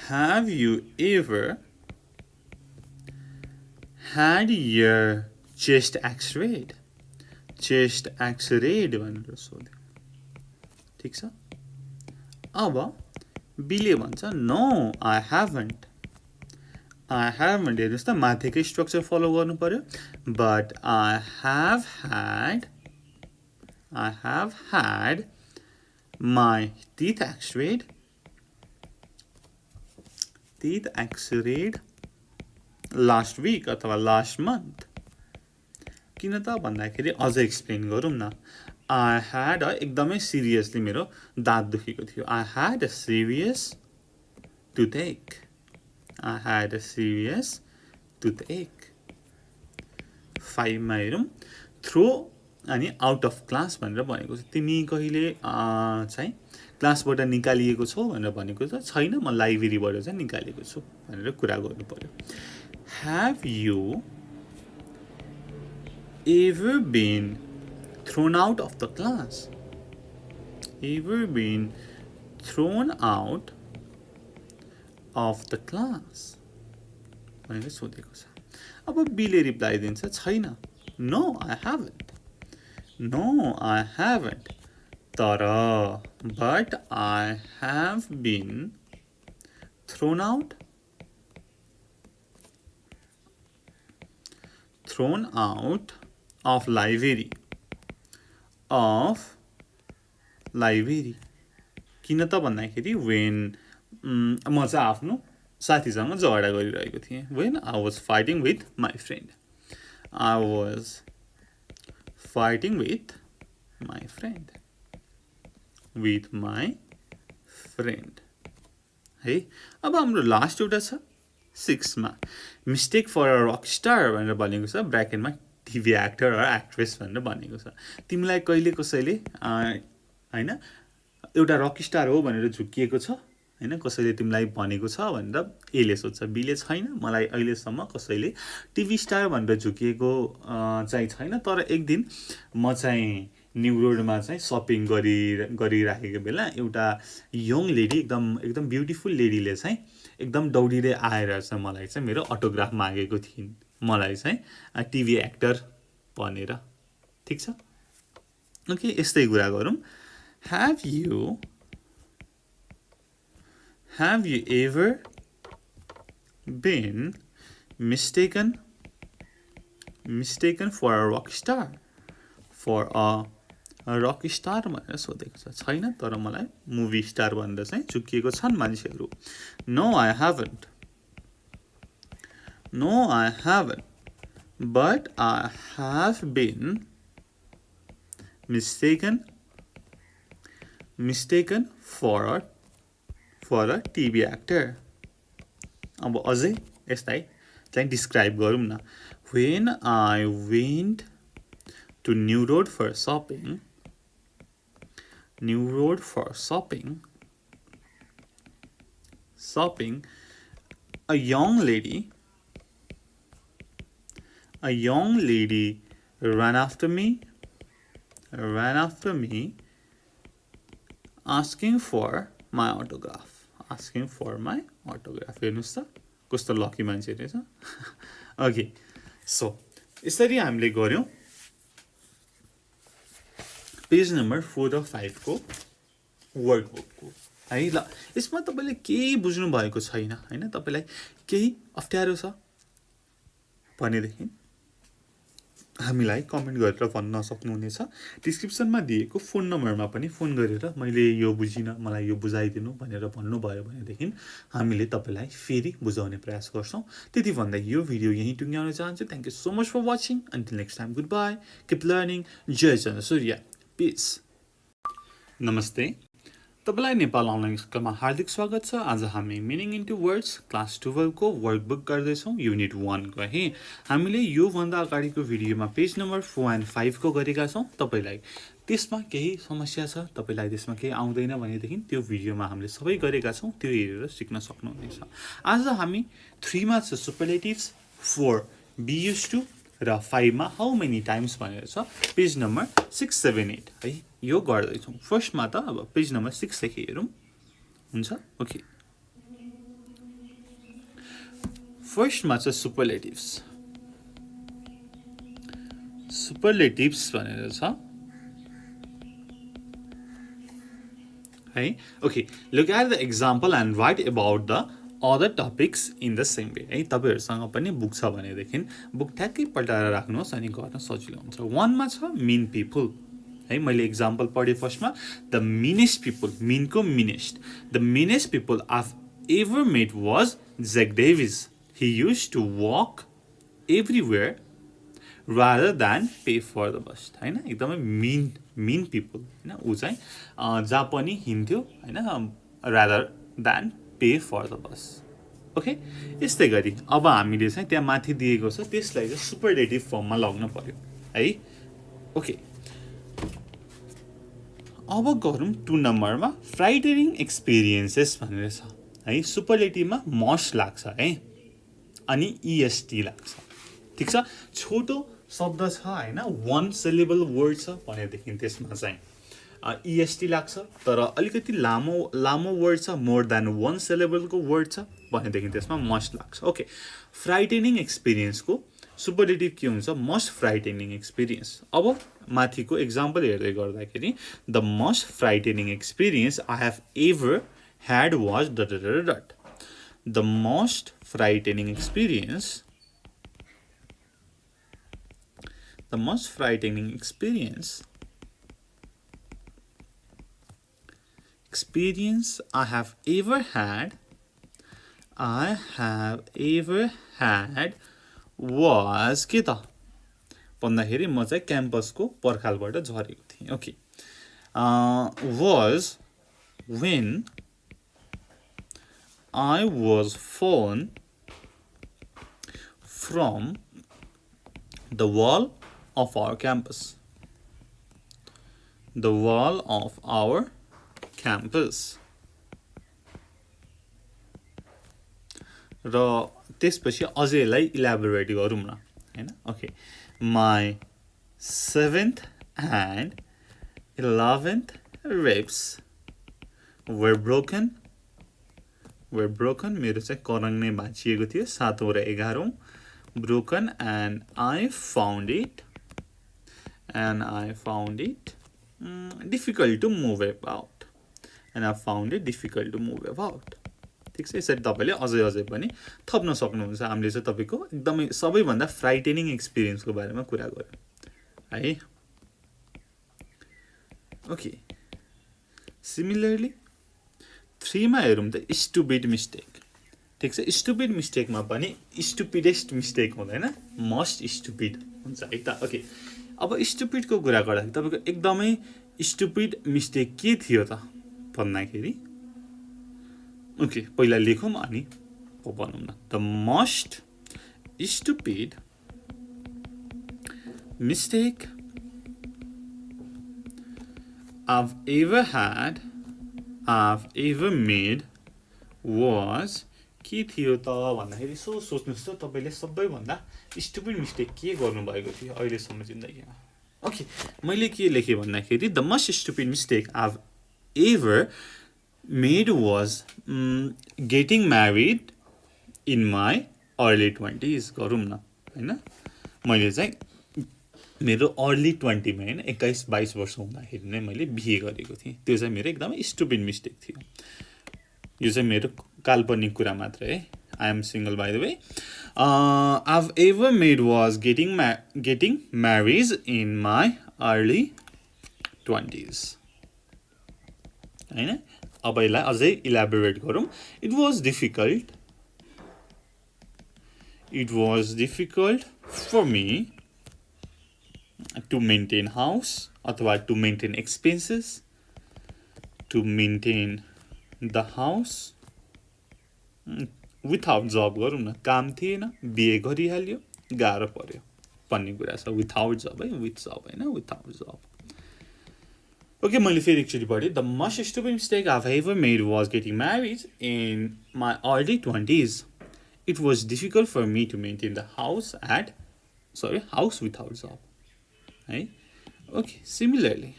have you ever had your chest x-rayed भनेर सोध्यो। ठिक छ, अब बीले भन्छ no I haven't, हेर्नुहोस् त माथिकै स्ट्रक्चर फलो गर्नु पर्यो। but I have had my teeth x-rayed last week अथवा last month। किन त भन्दाखेरि अझ एक्सप्लेन गरौँ न। I had एकदमै सिरियसली मेरो दाँत दुखेको थियो। I had a serious toothache। 5 मा हेरौँ, थ्रो अनि आउट अफ क्लास भनेर भनेको छ। तिमी कहिले चाहिँ क्लासबाट निकालिएको छौ भनेर भनेको छ। छैन, म लाइब्रेरीबाट चाहिँ निकालेको छु भनेर कुरा गर्नु पर्यो। Have you ever been thrown out of the class? भनेर सोधेको छ। अब बीले रिप्लाई दिन्छ छैन, No, I haven't. No, I haven't. Tara, but I have been thrown out of library. किन त भन्दाखेरि when म चाहिँ आफ्नो साथीसँग झगडा गरिरहेको थिएँ. When I was fighting with my friend. I was fighting with my friend. है. अब हाम्रो लास्ट एउटा छ 6 मा. Mistake for a rock star भनेर भनेको छ. ब्र्याकेटमा टिभी एक्टर र एक्ट्रेस भनेर भनेको छ. तिमीलाई कहिले कसैले हैन एउटा रक स्टार हो भनेर झुकिएको छ हैन, कसैले तिमीलाई भनेको छ भनेर एले सोध्छ. बीले छैन, मलाई अहिलेसम्म कसैले टिभी स्टार भनेर झुकिएको चाहिँ छैन. तर एक दिन म चाहिँ न्यू रोडमा चाहिँ सपिङ गरिराखेको बेला एउटा यङ लेडी, एकदम ब्युटिफुल लेडीले चाहिँ एकदम दौडिँदै आएर चाहिँ मलाई चाहिँ मेरो अटोग्राफ मागेको थिइन्. मलाई चाहिँ टिभी एक्टर भनेर. ठिक छ. ओके, यस्तै कुरा गरौँ. Have you ever been mistaken for a rock star? For a rock star भनेर सोधेको छ. छैन, तर मलाई मुभी स्टार भनेर चाहिँ झुकिएको छन् मान्छेहरू. No, I haven't. But I have been mistaken for a TV actor. अब अझै यसलाई चाहिँ डिस्क्राइब गरौँ न. When I went to New Road for shopping, a young lady ran after me asking for my autograph. हेर्नुस् त कस्तो lucky मान्छे रहेछ. ओके, सो यसरी हामीले गर्यौं पेज नम्बर 4 र 5 को वर्कबुकको. है ल, यसमा तपाईले केही बुझ्नु भएको छैन हैन, तपाईलाई केही अप्ठ्यारो छ भनेदेखि हामीलाई कमेन्ट गरेर भन्न सक्नुहुनेछ. डिस्क्रिप्सनमा दिएको फोन नम्बरमा पनि फोन गरेर मैले यो बुझिन, मलाई यो बुझाइदिनु भनेर भन्नुभयो भनेदेखि हामीले तपाईलाई फेरि बुझाउने प्रयास गर्छौं. त्यति भन्दै यो भिडियो यही टुङ्ग्याउन चाहन्छु. Thank you so much for watching. Until next time, good bye. Keep learning. जय चन्द्रसूर्य. पीस. नमस्ते. तपाईलाई नेपाल अनलाइन स्कुलमा हार्दिक स्वागत छ. आज हामी मिनिङ इन्टु वर्ड्स क्लास 12 को वर्कबुक गर्दैछौं, युनिट 1 को. है हामीले यो भन्दा अगाडिको भिडियोमा पेज नम्बर 4 एन्ड 5 को गरेका छौं. तपाईलाई त्यसमा केही समस्या छ, तपाईलाई त्यसमा केही आउँदैन भनेदेखि त्यो भिडियोमा हामीले सबै गरेका छौं, त्यो हेरेर सिक्न सक्नुहुनेछ. आज हामी 3 मा छ सुपरलेटिभ्स, 4 बी युज्ड टु र 5 मा हाउ मेनी टाइम्स भनेर छ. पेज नम्बर 6, 7, 8 है यो गर्दैछौं. फर्स्टमा त अब पेज नम्बर 6 देखि हेरौं. हुन्छ. ओके, फर्स्टमा छ सुपरलेटिभ्स भनेर छ. है okay, look at the example and write about the other topics in the same way. है तपाईहरुसँग पनि बुक छ भनेदेखि बुक ठ्याक्कै पल्टाएर राख्नुहोस् अनि गर्न सजिलो हुन्छ. 1 मा छ मीन पीपल. है मैले एक्जाम्पल पढे फर्स्टमा. द मीनेस्ट पीपल, मीनको meanest. The meanest people I've ever met was Jack Davis. He used to walk everywhere rather than pay for the bus. हैन, एकदमै मीन पीपल हैन. उ चाहिँ जहाँ पनि हिँड्थ्यो हैन, rather than pay for the bus. Okay, यस्तै गरी अब हामीले चाहिँ त्यहाँ माथि दिएको छ त्यसलाई चाहिँ सुपरलेटिभ फर्ममा लग्न पर्यो. है ओके, अब गरौँ 2 नम्बरमा फ्राइटनिङ एक्सपिरियन्सेस भनेर छ. है सुपरलेटिभमा मस्ट लाग्छ है अनि EST लाग्छ. ठिक छ. छोटो शब्द छ हैन, 1 सिलेबल वर्ड छ भनेदेखि त्यसमा चाहिँ EST लाग्छ. तर अलिकति लामो वर्ड छ, मोर देन 1 सिलेबलको वर्ड छ भनेदेखि त्यसमा मस्ट लाग्छ. ओके, फ्राइटनिङ एक्सपिरियन्सको सुपरलेटिभ के हुन्छ मोस्ट फ्राइटेनिङ एक्सपिरियन्स अब माथिको एक्जाम्पल हेर्दै गर्दाखेरि the most frightening experience I have ever had was dot dot dot the most frightening experience the most frightening experience I have ever had was के त भन्दाखेरि म चाहिँ क्याम्पसको पर्खालबाट झरेको थिएँ okay was when I was fallen from the wall of our campus. The wall of our campus. र त्यसपछि अझै यसलाई इलाबोरेट गरौँ न हैन okay my 7th and 11th ribs were broken मेरो चाहिँ करङ नै भाँचिएको थियो 7औं र 11औं broken and I found it difficult to move about ठीक छ यसरी तपाईले अझै पनि थप्न सक्नुहुन्छ हामीले चाहिँ तपाईको एकदमै सबैभन्दा फ्राइटेनिङ एक्सपिरियन्सको बारेमा कुरा गर्यौं है ओके सिमिलरली 3 मा हेरौं त स्टुपिड मिस्टेक ठीक छ स्टुपिड मिस्टेकमा पनि स्टुपिडेस्ट मिस्टेक हुँदैन मोस्ट स्टुपिड हुन्छ है त ओके अब स्टुपिडको कुरा गर्दाखेरि तपाईको एकदमै स्टुपिड मिस्टेक के थियो त भन्दाखेरि ओके पहिला लेखौं अनि भनौं न the most stupid mistake I've ever made was के थियो त भन्दाखेरि सो सोच्नुस् त तपाईले सबैभन्दा स्टुपिड मिस्टेक के गर्नु भएको थियो अहिले सम्म जिन्दगीमा ओके मैले के लेखे भन्दाखेरि the most stupid mistake I have ever made was getting married in my early 20s गरौँ न हैन मैले चाहिँ मेरो अर्ली 20 मा हैन 21-22 वर्ष हुँदाखेरि नै मैले बिहे गरेको थिएँ त्यो चाहिँ मेरो एकदमै स्टुपिड मिस्टेक थियो यो चाहिँ मेरो काल्पनिक कुरा मात्र है I am single by the way I have ever made was getting marriage in my early 20s हैन अब यसलाई अझै इलाबोरेट गरौँ it was difficult for me to maintain house अथवा to maintain expenses to maintain the house without job गरौँ न काम थिएन बिहे गरिहाल्यो गाह्रो पर्यो भन्ने कुरा छ without job है with job हैन without job ओके मैले फेरि एकचोटि पढेँ the most stupid mistake I've ever made was getting married in my early 20s it was difficult for me to maintain the house without job है okay similarly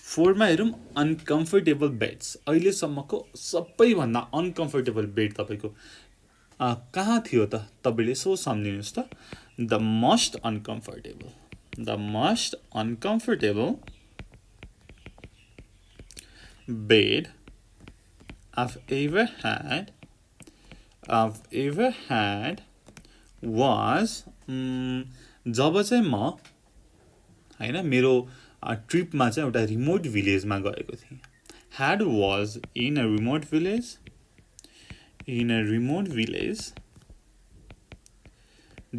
4 मा हेरौं uncomfortable beds अहिले सम्मको सबैभन्दा अनकम्फर्टेबल बेड तपाईको कहाँ थियो त तपाईले सो सम्झिनुस् त the most uncomfortable bed I've ever had was जब चाहिँ म हैन मेरो ट्रिपमा चाहिँ एउटा रिमोट भिलेजमा गएको थिएँ had was in a remote village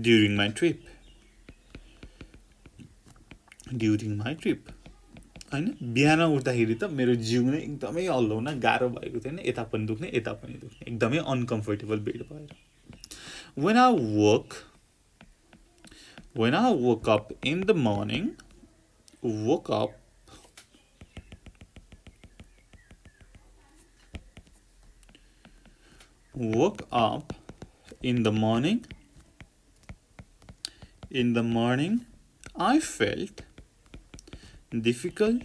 during my trip हैन बिहान उठ्दाखेरि त मेरो जिउ नै एकदमै हल्लाउन गाह्रो भएको थियो हैन यता पनि दुख्ने एकदमै अनकम्फर्टेबल बेड भएर when I woke up in the morning woke up in the morning I felt difficult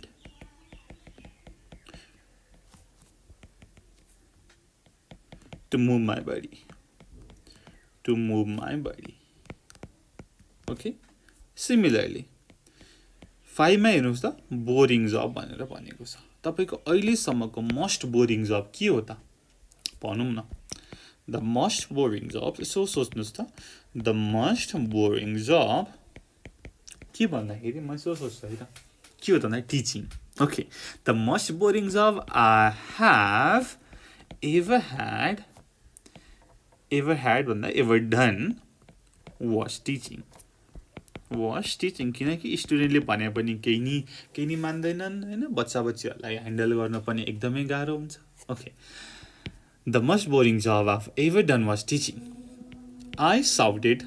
to move my body okay similarly 5 मा हेर्नुस् त बोरिङ जब भनेर भनेको छ तपाईको अहिलेसम्मको मोस्ट बोरिङ जब के हो त भनौं न द मोस्ट बोरिङ जब यसो सोच्नुस् त द मोस्ट बोरिङ जब के भन्दाखेरि म यसो सोच्छु है त के हो त भन्दा teaching okay the most boring job I have ever had भन्दा ever done was teaching किनकि स्टुडेन्टले भने पनि केही नि मान्दैनन् हैन बच्चाबच्चीहरुलाई ह्यान्डल गर्न पनि एकदमै गाह्रो हुन्छ okay the most boring job I've ever done was teaching I shouted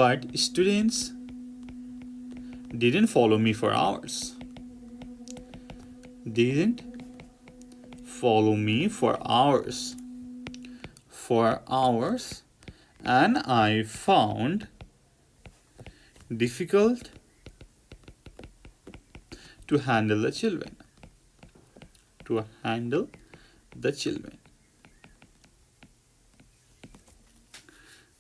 but students didn't follow me for hours and I found difficult to handle the children.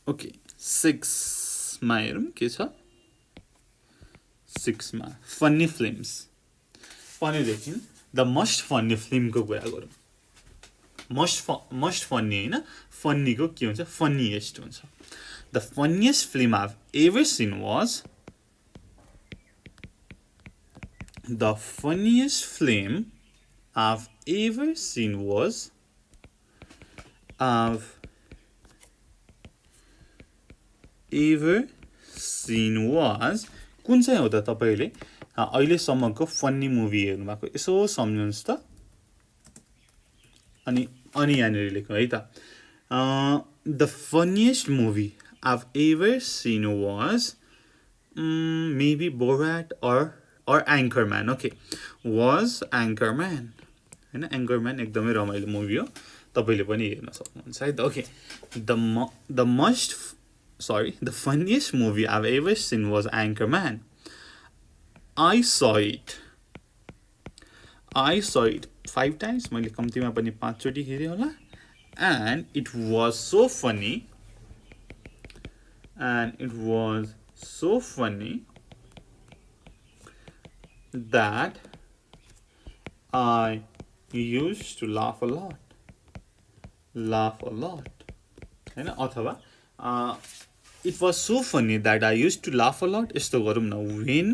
Okay, 6 मा हेरौं के छ 6 मा funny films भनेदेखि द मोस्ट फन्नी फिल्म को कुरा गरौं most funny हैन फन्नी को के हुन्छ फन्नीएस्ट हुन्छ the funniest film I've ever seen was कुन चाहिँ हो त तपाईले अहिले सम्मको फन्नी मुभी हेर्नु भएको यसो सम्झनुस् त अनि यहाँनिर लेख्नु है त the funniest movie I've ever seen was maybe Borat or Anchorman okay was Anchorman हैन Anchorman एकदमै रमाइलो मुभी हो तपाईले पनि हेर्न सक्नुहुन्छ है त okay the funniest movie I've ever seen was Anchorman I saw it 5 times मैले कम्तिमा पनि 5 चोटी हेरे होला and it was so funny that I used to laugh a lot हैन अथवा it was so funny that I used to laugh a lot यस्तो गरौँ न when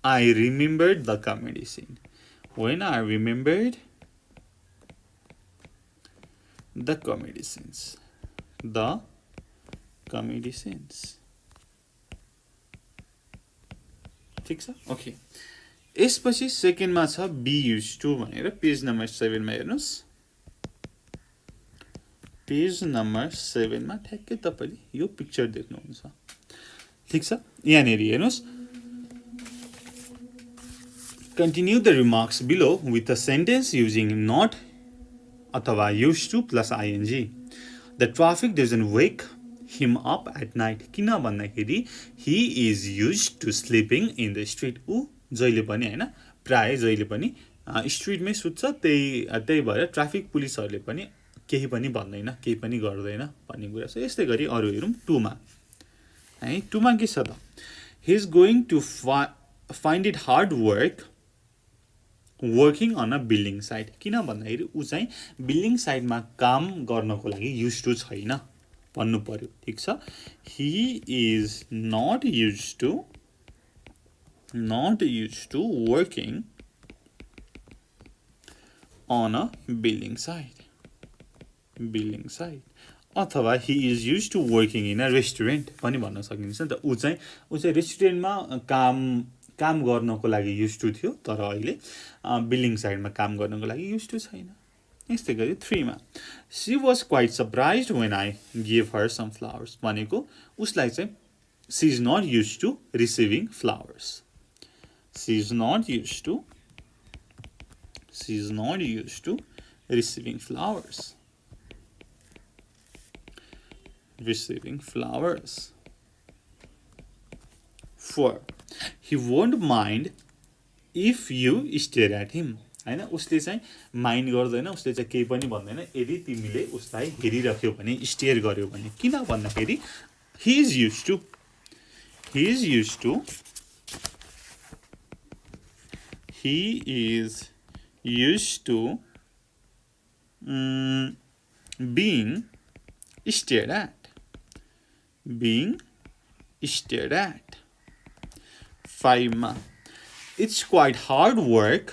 I remembered the comedy scene the comedy scenes ठीक छ okay यसपछि सेकेन्डमा छ be used to भनेर पेज नम्बर 7 मा हेर्नुस् पेज नम्बर 7 मा ठ्याक्कै तपाईले यो पिक्चर देख्नुहुन्छ ठीक छ यहाँनेर हेर्नुस् Continue the remarks below with a sentence using not अथवा used to plus ing. The traffic doesn't wake him up at night. किन भन्दाखेरि he is used to sleeping in the street. उ जहिले पनि हैन प्राय जहिले पनि स्ट्रीटमै सुत्छ त्यही भएर ट्राफिक पुलिसहरुले पनि केही पनि भन्दैन केही पनि गर्दैन भन्ने कुरा छ यस्तै गरी अरु हेरौं 2 मा है 2 मा के छ त he is going to find it hard working on a building site किन भन्दाखेरि उ चाहिँ बिल्डिङ साइटमा काम गर्नको लागि used to छैन भन्नु पर्यो ठीक छ he is not used to working on a building site अथवा he is used to working in a restaurant पनि भन्न सकिन्छ नि त उ चाहिँ रेस्टुरेन्टमा काम गर्नको लागि used to थियो तर अहिले बिल्डिङ साइडमा काम गर्नको लागि used to छैन यस्तै गरी 3 मा she was quite surprised when I gave her some flowers भनेको उसलाई चाहिँ she is not used to receiving flowers receiving flowers 4 he won't mind if you stare at him हैन उसले चाहिँ माइन्ड गर्दैन उसले चाहिँ केही पनि भन्दैन यदि तिमीले उसलाई हेरिराख्यौ भने स्टेयर गर्यौ भने किन भन्दाखेरि he is used to he is used to being stared at 5 मा it's quite hard work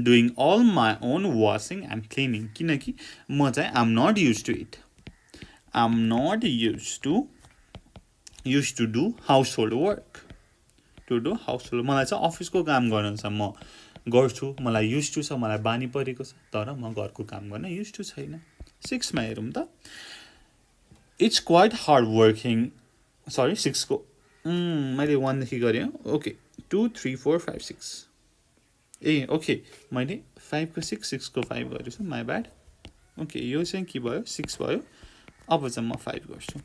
doing all my own washing and cleaning किनकि म चाहिँ I'm not used to do household work मलाई चाहिँ अफिसको काम गर्न छ म गर्छु मलाई युज टु छ मलाई बानी परेको छ तर म घरको काम गर्न युज टु छैन 6 मा हेरौँ त it's quite hard working sorry 6 को मैले 1 देखि गरे ओके 2 3 4 5 6 ए ओके मैले 5 को 6 6 को 5 गरेछु माइ ब्याड ओके यो चाहिँ के भयो 6 भयो अब चाहिँ म 5 गर्छु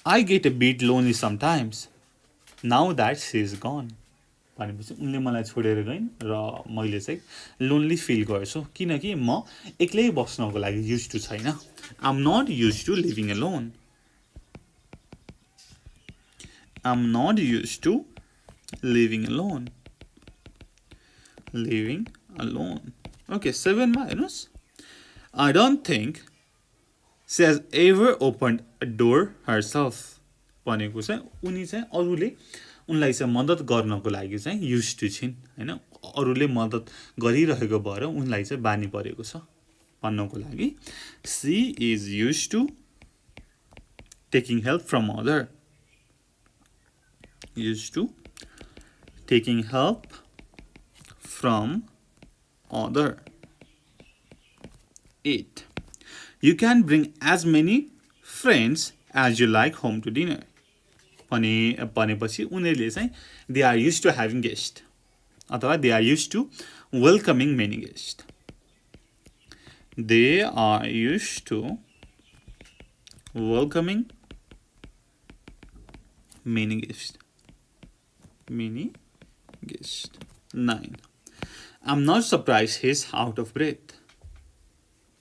I get a bit lonely sometimes now that she is gone भनेपछि उनले मलाई छोडेर गइन् र मैले चाहिँ लोनली फिल गर्छु किनकि म एक्लै बस्नको लागि युज टु छैन I'm not used to living alone Okay 7 मा हेर्नुस् I don't think she has ever opened a door herself भनेको चाहिँ उनी चाहिँ अरूले उनलाई चाहिँ मद्दत गर्नको लागि चाहिँ युज टु छिन् हैन अरूले मद्दत गरिरहेको भएर उनलाई चाहिँ बानी परेको छ भन्नको लागि she is used to taking help from other 8 you can bring as many friends as you like home to dinner भनेपछि उनीहरूले चाहिँ they are used to having guest अथवा they are used to welcoming many guest they are used to welcoming many guest 9 I'm not surprised he's out of breath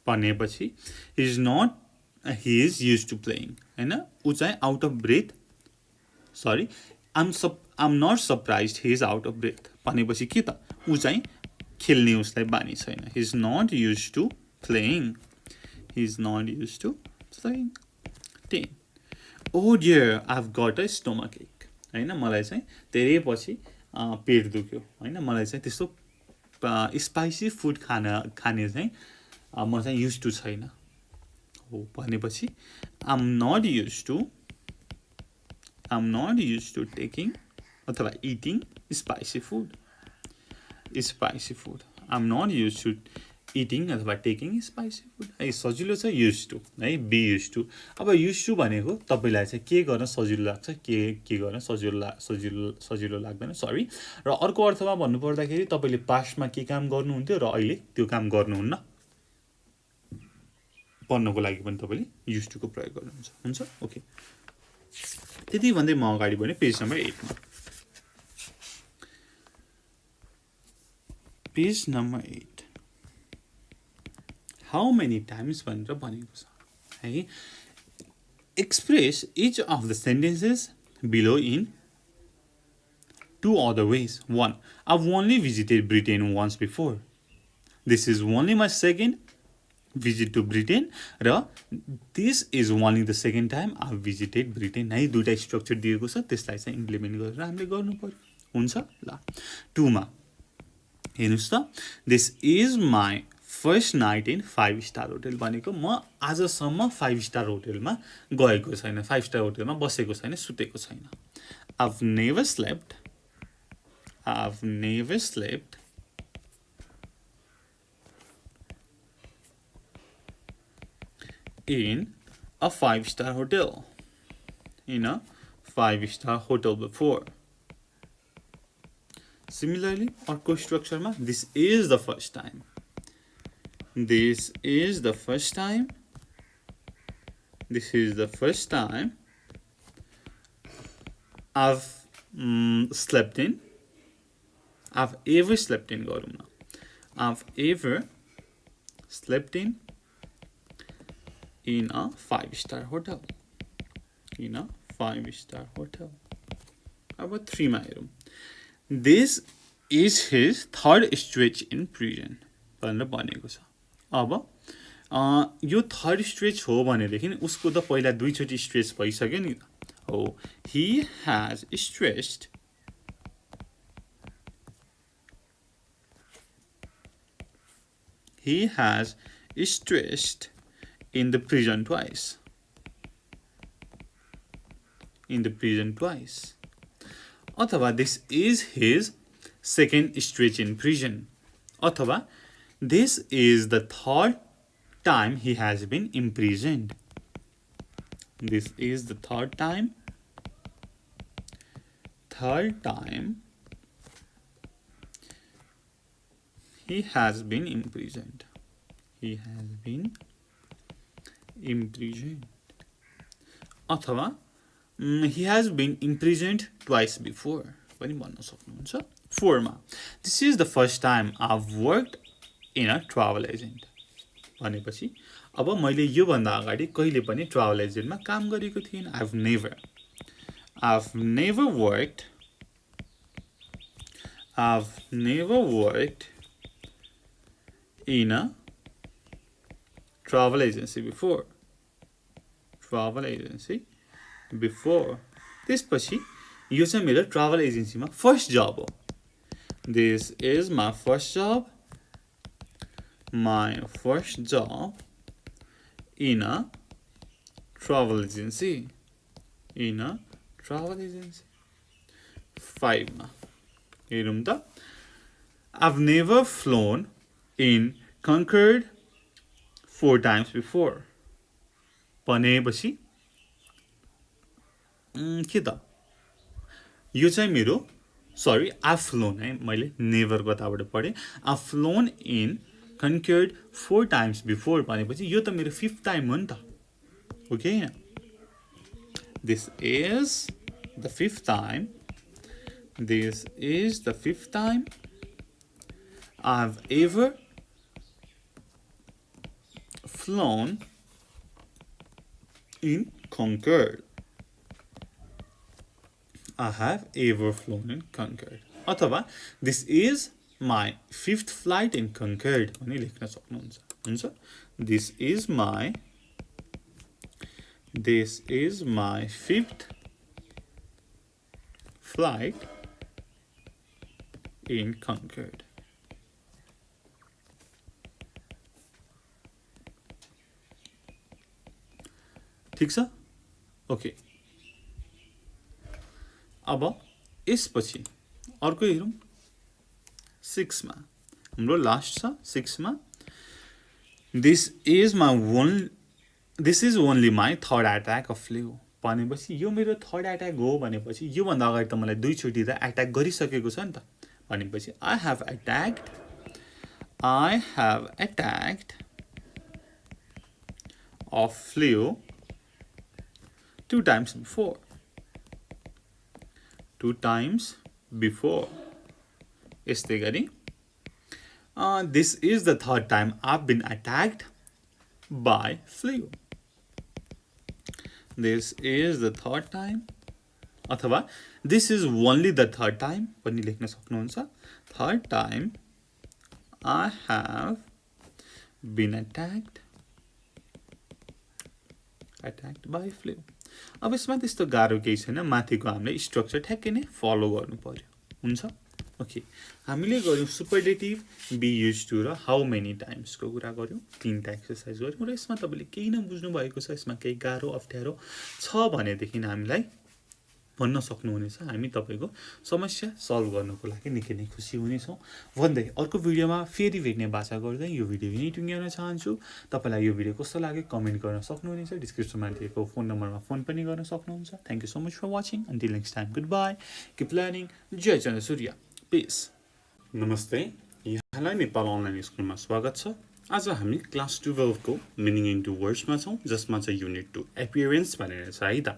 भनेपछि he is used to playing हैन उ चाहिँ out of breath sorry I'm not surprised he is out of breath भनेपछि के त उ चाहिँ खेल्ने उसलाई बानी छैन he is not used to playing 10 oh dear I've got a stomach ache हैन मलाई चाहिँ धेरै पछि पेट दुख्यो हैन मलाई चाहिँ त्यस्तो स्पाइसी फुड खाने चाहिँ म चाहिँ युज टु छैन हो भनेपछि I'm not used to taking अथवा eating spicy food I'm not used to eating अथवा taking spicy food है सजिलो छ used to है be used to अब used to भनेको तपाईलाई चाहिँ के गर्न सजिलो लाग्छ के गर्न सजिलो लाग्दैन सरी र अर्को अर्थमा भन्नु पर्दाखेरि तपाईले पास्टमा के काम गर्नुहुन्थ्यो र अहिले त्यो काम गर्नुहुन्न भन्नको लागि पनि तपाईले used to को प्रयोग गर्नुहुन्छ ओके त्यति भन्दै म अगाडि बढ्ने पेज नम्बर 8 मा page number 8 how many times भनेर भनेको छ है express each of the sentences below in two other ways 1 I've only visited Britain once before this is only my second visit to Britain र this is only the second time I've visited Britain है दुईटा structure दिएको छ त्यसलाई चाहिँ implement गरेर हामीले गर्नु पर्यो हुन्छ ल 2 मा हेर्नुस् त this is my first night in 5-star hotel भनेको म आजसम्म 5-star होटलमा गएको छैन 5-star होटलमा बसेको छैन सुतेको छैन I've never slept in a 5-star hotel before similarly अर्को स्ट्रक्चरमा this is the first time I've ever slept in गरौँ न I've ever slept in a 5-star hotel. In a 5-star hotel. अब 3 मा हेरौँ. This is his 3rd stretch in prison भनेर भनेको छ. अब यो 3rd stretch हो भनेदेखि उसको त पहिला 2 चोटी स्ट्रेच भइसक्यो नि. हो, he has stretched in the prison twice. अथवा this is his 2nd stretch in prison. अथवा this is the 3rd time he has been imprisoned. This is the 3rd time he has been imprisoned. अथवा he has been imprisoned twice before पनि भन्न सक्नुहुन्छ. 4 मा this is the first time I've worked in a travel agent भनेपछि अब मैले यो भन्दा अगाडि कहिले पनि ट्राभल एजेन्टमा काम गरेको थिएन. I've never worked in a travel agency before. त्यसपछि यो चाहिँ मेरो ट्राभल एजेन्सीमा फर्स्ट जब हो. This is my first job in a travel agency. 5 मा हेरौँ त. I've never flown in Concorde 4 times before भनेपछि के त यो चाहिँ मेरो I've flown है, मैले नेभर कताबाट पढेँ. I've flown in Concorde 4 times before भनेपछि यो त मेरो 5th टाइम हो नि त. Okay, this is the 5th time I've ever flown in Concorde. अथवा this is my 5th flight in Concorde पनि लेख्न सक्नुहुन्छ. हुन्छ, this is my 5th flight in Concorde. ठीक छ. ओके, अब यसपछि अर्को हेरौँ. 6 मा हाम्रो लास्ट छ. 6 मा this is only my 3rd attack of flu भनेपछि यो मेरो 3rd attack हो भनेपछि यो भन्दा अगाडि त मलाई 2 चोटी त अट्याक गरिसकेको छ नि त. भनेपछि I have attacked of flu 2 times before. यस्तै गरी this is the 3rd time I've been attacked by flu. This is the 3rd time अथवा this is only the 3rd time पनि लेख्न सक्नुहुन्छ. 3rd time I have been attacked by flu. अब यसमा त्यस्तो गाह्रो केही छैन. माथिको हामीले स्ट्रक्चर ठ्याक्कै नै फलो गर्नु पर्यो. हुन्छ, ओके. हामीले गर्यौँ सुपरलेटिभ, बी युज टु र हाउ मेनी टाइम्सको कुरा गर्यौँ. 3टा एक्सर्साइज गर्यौँ र यसमा तपाईँले केही नबुझ्नु भएको छ, यसमा केही गाह्रो अप्ठ्यारो छ भनेदेखि हामीलाई भन्न सक्नुहुनेछ. हामी तपाईँको समस्या सल्भ गर्नको लागि निकै नै खुसी हुनेछौँ भन्दै अर्को भिडियोमा फेरि भेट्ने बाचा गर्दै यो भिडियो यहीँ टुङ्ग्याउन चाहन्छु. तपाईँलाई यो भिडियो कस्तो लाग्यो कमेन्ट गर्न सक्नुहुनेछ. डिस्क्रिप्सनमा दिएको फोन नम्बरमा फोन पनि गर्न सक्नुहुन्छ. Thank you so much for watching. Until next time, good by, keep learning. जय चन्द्रसूर्य, पिस. नमस्ते, यहाँलाई नेपाल अनलाइन स्कुलमा स्वागत छ. आज हामी क्लास 12 को मिनिङ इन्टु वर्ड्समा छौँ, जसमा चाहिँ युनिट 2 एपियरेन्स भनेर छ है त.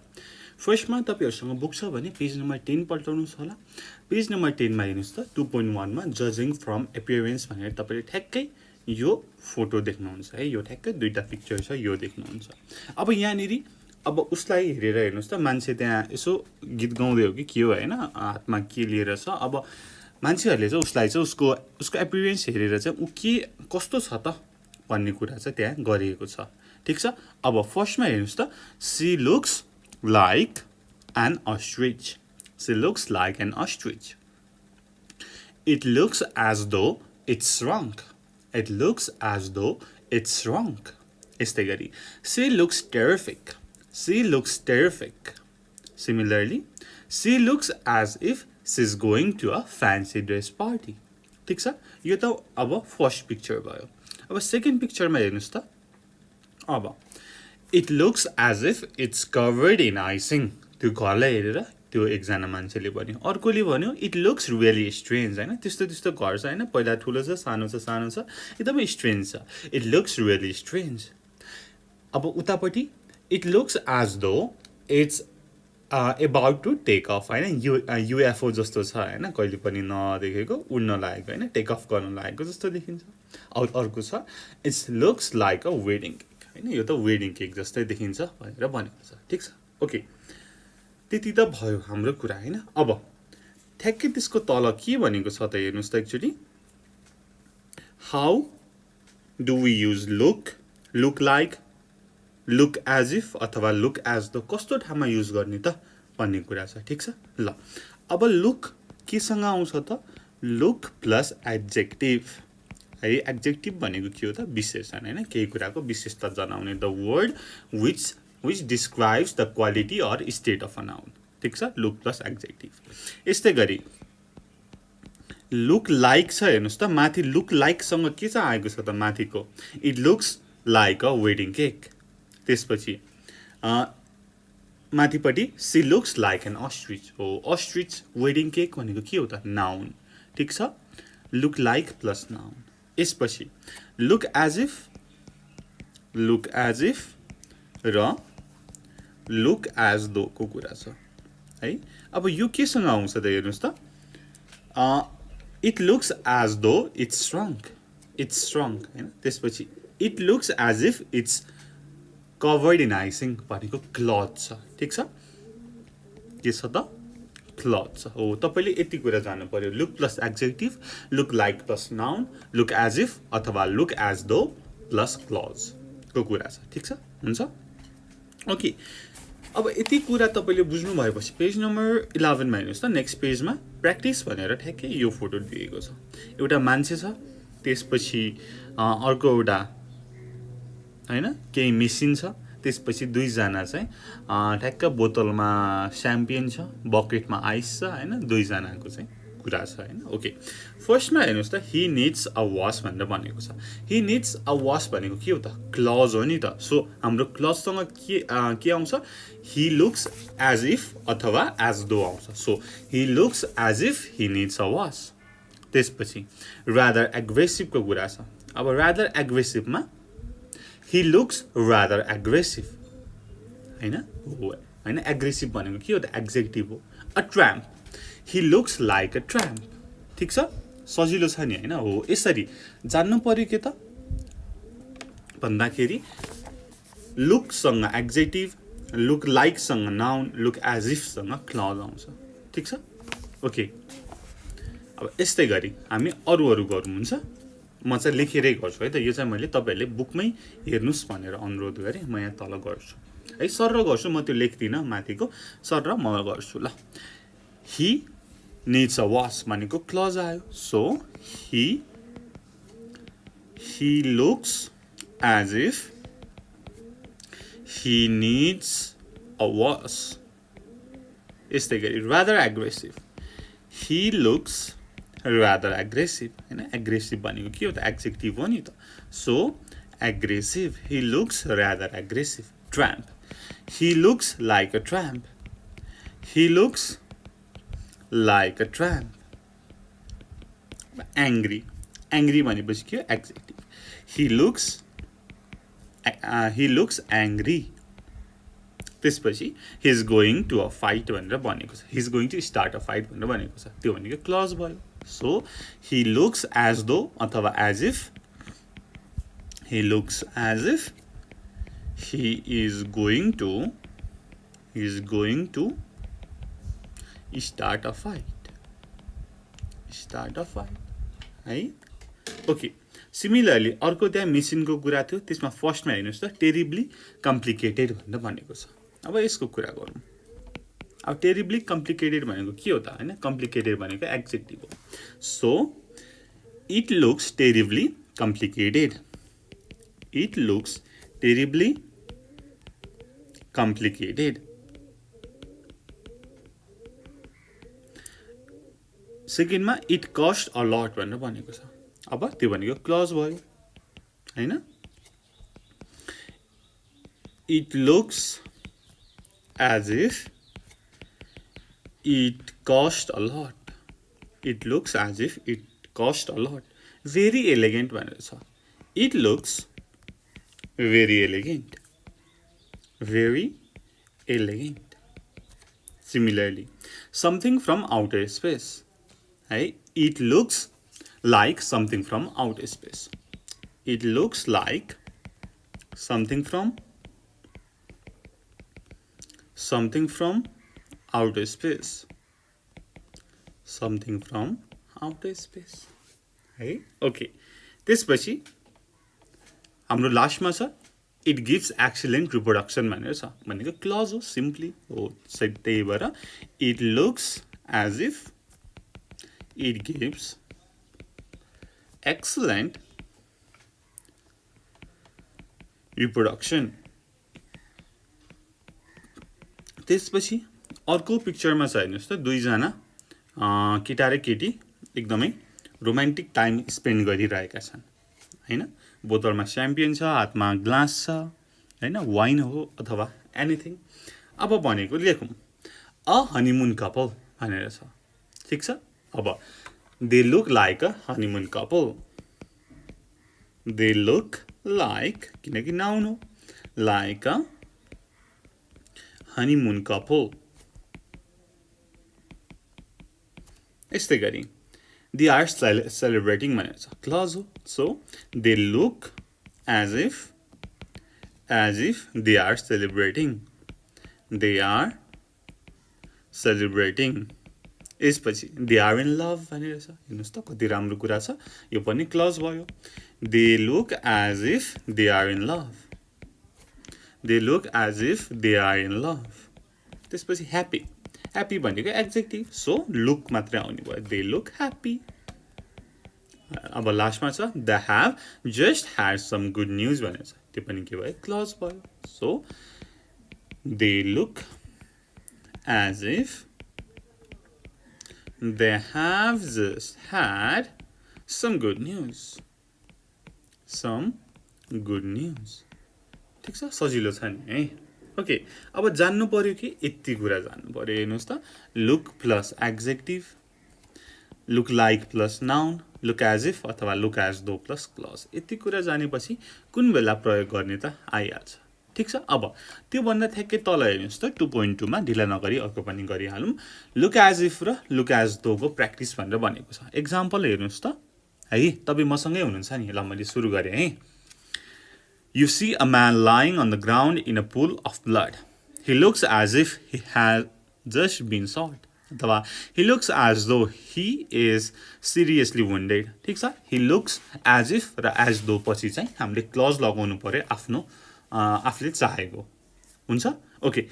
फर्स्टमा तपाईहरुसँग बुक छ भने पेज नम्बर 10 पल्टाउनुस् होला। पेज नम्बर 10 मा हेर्नुस् त 2.1 मा जजिङ फ्रम एपियरेन्स भनेर तपाईले ठ्याक्कै यो फोटो देख्नुहुन्छ है। यो ठ्याक्कै दुईटा पिक्चर छ, यो देख्नुहुन्छ। अब यहाँनेरि अब उसलाई हेरेर हेर्नुस् त, मान्छे त्यहाँ यसो गीत गाउँदै हो कि के हो हैन, हातमा के लिएर छ। अब मान्छेहरुले चाहिँ उसलाई चाहिँ उसको एपियरेन्स हेरेर चाहिँ उ के कस्तो छ त भन्ने कुरा चाहिँ त्यहाँ गरिएको छ। ठीक छ। अब फर्स्टमा हेर्नुस् त, she looks like an ostrich. She looks like an ostrich. It looks as though it's shrunk. It looks as though it's shrunk. यस्तै गरी she looks terrific. She looks terrific. Similarly, she looks as if she's going to a fancy dress party. ठीक छ। यो त अब first picture भयो। अब second पिक्चरमा हेर्नुस् त। अब it looks as if it's covered in icing. त्यो घरलाई हेरेर त्यो एकजना मान्छेले भन्यो। अर्कोले भन्यो it looks really strange हैन, त्यस्तो त्यस्तो घर छ हैन, पहिला ठुलो छ, सानो छ, सानो छ, एकदमै स्ट्रेन्ज छ। it looks really strange. अब उतापटि it looks as though it's about to take off हैन, UFO जस्तो छ हैन, कहिले पनि नदेखेको, उड्न लागेको हैन, टेक अफ गर्न लागेको जस्तो देखिन्छ। अर्को छ it looks like a wedding cake हैन, यो त वेडिङ केक जस्तै देखिन्छ भनेर भनेको छ। ठीक छ। ओके, त्यति त भयो हाम्रो कुरा हैन। अब ठ्याक्कै त्यसको तल के भनेको छ त हेर्नुस् त। Actually how do we use look like, look as if अथवा लुक एज द कस्तो ठाउँमा युज गर्ने त भन्ने कुरा छ। ठीक छ। ल अब लुक केसँग आउँछ त, लुक प्लस एडजेक्टिभ है। एडजेक्टिभ भनेको के हो त, विशेषण हैन, केही कुराको विशेषता जनाउने। The word which describes the quality or state of a noun. ठीक छ। Look plus adjective. यस्तै गरी लुक लाइक छ हेर्नुस् त, माथि लुक लाइक सँग के चाहिँ आएको छ त माथिको, it looks like a wedding cake. त्यसपछि माथिपट्टि she looks like an ostrich हो। ostrich वेडिङ केक भनेको के हो त, नाउन। ठीक छ। Look like plus noun. यसपछि लुक एज इफ र लुक एज दो को कुरा छ है। अब यो केसँग आउँछ त हेर्नुस् त, it looks as though it's shrunk हैन। त्यसपछि it looks as if it's covered in icing भनेको क्लथ छ। ठीक छ। के छ त, क्लथ छ हो। तपाईले यति कुरा जान्नु पर्यो, look plus adjective, look like plus noun, look as if अथवा look as though plus clause को कुरा छ। ठीक छ, हुन्छ। ओके, अब यति कुरा तपाईले बुझ्नु भएपछि पेज नम्बर 11 मा हेर्नुस् त। नेक्स्ट पेजमा प्र्याक्टिस भनेर ठ्याक्कै यो फोटो दिएको छ। एउटा मान्छे छ, त्यसपछि अर्को एउटा हैन केही मेसिन छ, त्यसपछि दुईजना चाहिँ ठ्याक्क बोतलमा स्याम्पेन छ, बकेटमा आइस छ हैन, दुईजनाको चाहिँ कुरा छ हैन। ओके, फर्स्टमा हेर्नुस् त, ही निड्स अ वास भनेर भनेको छ। ही निड्स अ वास भनेको के हो त, क्लज हो नि त। सो हाम्रो क्लजसँग के आउँछ, ही लुक्स एज इफ अथवा एज दो आउँछ। So he looks as if he needs a wash. त्यसपछि रादर एग्रेसिभ को कुरा छ। अब रादर एग्रेसिभमा he looks rather aggressive हैन, एग्रेसिभ भनेको के हो त, एड्जेक्टिभ हो। a tramp, he looks like a tramp। ठीक छ, सजिलो छ नि हैन। हो, यसरी जान्नु पर्यो के त भन्दाखेरि लुक सँग एड्जेक्टिभ, लुक लाइक सँग नाउन, लुक एज इफ सँग क्लज आउँछ। ठीक छ। ओके, अब यस्तै गरी हामी अरु गरौँ, हुन्छ। म चाहिँ लेखेरै गर्छु है त। यो चाहिँ मैले तपाईहरुले बुकमै हेर्नुस् भनेर अनुरोध गरेँ। म यहाँ तल गर्छु है, सर र गर्छु, म त्यो लेख्दिनँ माथिको, सर र म गर्छु। ल, ही निड्स अ वास भनेको क्लज आयो। So he looks as if he needs a wash। यस्तै गरी rather aggressive, he looks rather aggressive हैन। एग्रेसिभ भनेको के हो त, एड्जेक्टिभ हो नि त। So aggressive, he looks rather aggressive। tramp, he looks like a tramp। he looks like a tramp। angry भनेपछि के हो, एड्जेक्टिभ। he looks angry। त्यसपछि he is going to a fight भनेर भनेको छ he is going to start a fight भनेर भनेको छ त्यो भनेको क्लज भयो so he looks as though अथवा as if he looks as if he is going to start a fight है ओके सिमिलरली अर्को त्यहाँ मेसिनको कुरा थियो त्यसमा फर्स्टमा हेर्नुस् त टेरिबली कम्प्लिकेटेड भनेर भनेको छ अब यसको कुरा गरौँ अब टेरिबली कम्प्लिकेटेड भनेको के हो त हैन कम्प्लिकेटेड भनेको एडजेक्टिभ हो so it looks terribly complicated it looks terribly complicated सेकेन्डमा इट कस्ट अ लट भनेर भनेको छ अब त्यो भनेको क्लज भयो हैन it looks as if it cost a lot it looks as if it cost a lot very elegant भनेर छ it looks very elegant similarly something from outer space है it looks like something from outer space it looks like something from outer space है okay त्यसपछि हाम्रो लास्टमा छ it gives excellent reproduction भनेर छ भनेको क्लज हो सिम्पली हो त्यही भएर it looks as if it gives excellent reproduction त्यसपछि अर्को पिक्चरमा छ हेर्नुस् त दुईजना केटा र केटी एकदमै रोमान्टिक टाइम स्पेन्ड गरिरहेका छन् हैन बोतलमा स्याम्पियन छ हातमा ग्लास छ हैन वाइन हो अथवा एनीथिङ अब भनेको लेखौँ अ हनीमुन कपल भनेर छ ठीक छ अब they look like a honeymoon couple they look like किनकि नाउन हो लाइक अ honeymoon couple यस्तै गरी they are celebrating भनेर छ क्लज हो so they look as if they are celebrating यसपछि they are in love भनेर छ हेर्नुस् त कति राम्रो कुरा छ यो पनि क्लज भयो they look as if they are in love त्यसपछि ह्याप्पी भनेको एडजेक्टिभ सो लुक मात्रै आउने भयो दे लुक ह्याप्पी अब लास्टमा छ they have just had some good news भनेर छ त्यो पनि के भयो क्लज भयो so they look as if they have just had some good news ठीक छ सजिलो छ नि है ओके अब जान्नु पर्यो कि यति कुरा जान्नु पर्यो हेर्नुस् त look plus adjective look like plus noun look as if अथवा look as though plus clause यति कुरा जानेपछि कुन बेला प्रयोग गर्ने त आइहाल्छ ठीक छ अब त्यो भन्दा ठ्याक्कै तल हेर्नुस् त 2.2 मा ढिला नगरी अर्को पनि गरिहालौँ लुक एज इफ र लुक एज दो को प्र्याक्टिस भनेर भनेको छ एक्जाम्पल हेर्नुस् त है तपाईँ मसँगै हुनुहुन्छ नि ल मैले सुरु गरेँ है You see a man lying on the ground in a pool of blood. He looks as if he has just been shot. अथवा he looks as though he is seriously wounded. ठीक छ he looks as if र as though पछि चाहिँ हामीले clause लगाउनु पर्यो आफ्नो आफूले चाहेको हुन्छ ओके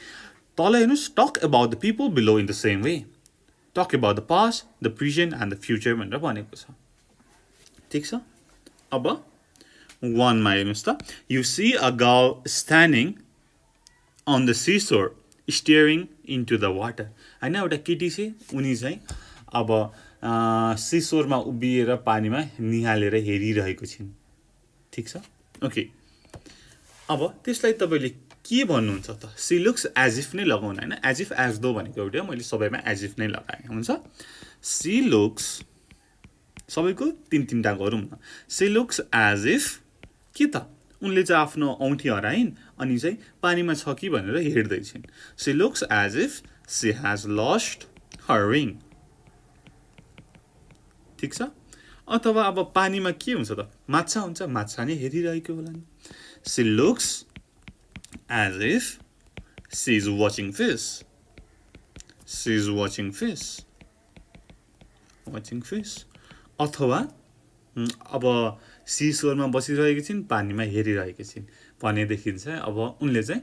तल हेर्नुस् talk about the people below in the same way. Talk about the past, the present and the future भनेर भनेको छ ठीक छ अब 1 मा हेर्नुस् त you see a girl standing on the seashore staring into the water हैन एउटा केटी चाहिँ उनी चाहिँ अब सीशोरमा उभिएर पानीमा निहालेर हेरिरहेको छिन् ठीक छ ओके अब त्यसलाई तपाईले के भन्नुहुन्छ त सी लुक्स एज इफ नै लगाउनु हैन एज इफ एज दो भनेको एउटा हो मैले सबैमा एज इफ नै लगाएँ हुन्छ सी लुक्स सबैको तीन तीनटा गरौँ न सी लुक्स एज इफ के त उनले चाहिँ आफ्नो औँठी हराइन् अनि चाहिँ पानीमा छ कि भनेर हेर्दै छिन् she looks as if she has lost her ring ठीक छ अथवा अब पानीमा के हुन्छ त माछा हुन्छ माछा नै हेरिरहेको होला नि she looks as if she is watching fish she is watching fish अथवा अब सिसोरमा बसिरहेकी छिन् पानीमा हेरिरहेकी छिन् भनेदेखि चाहिँ अब उनले चाहिँ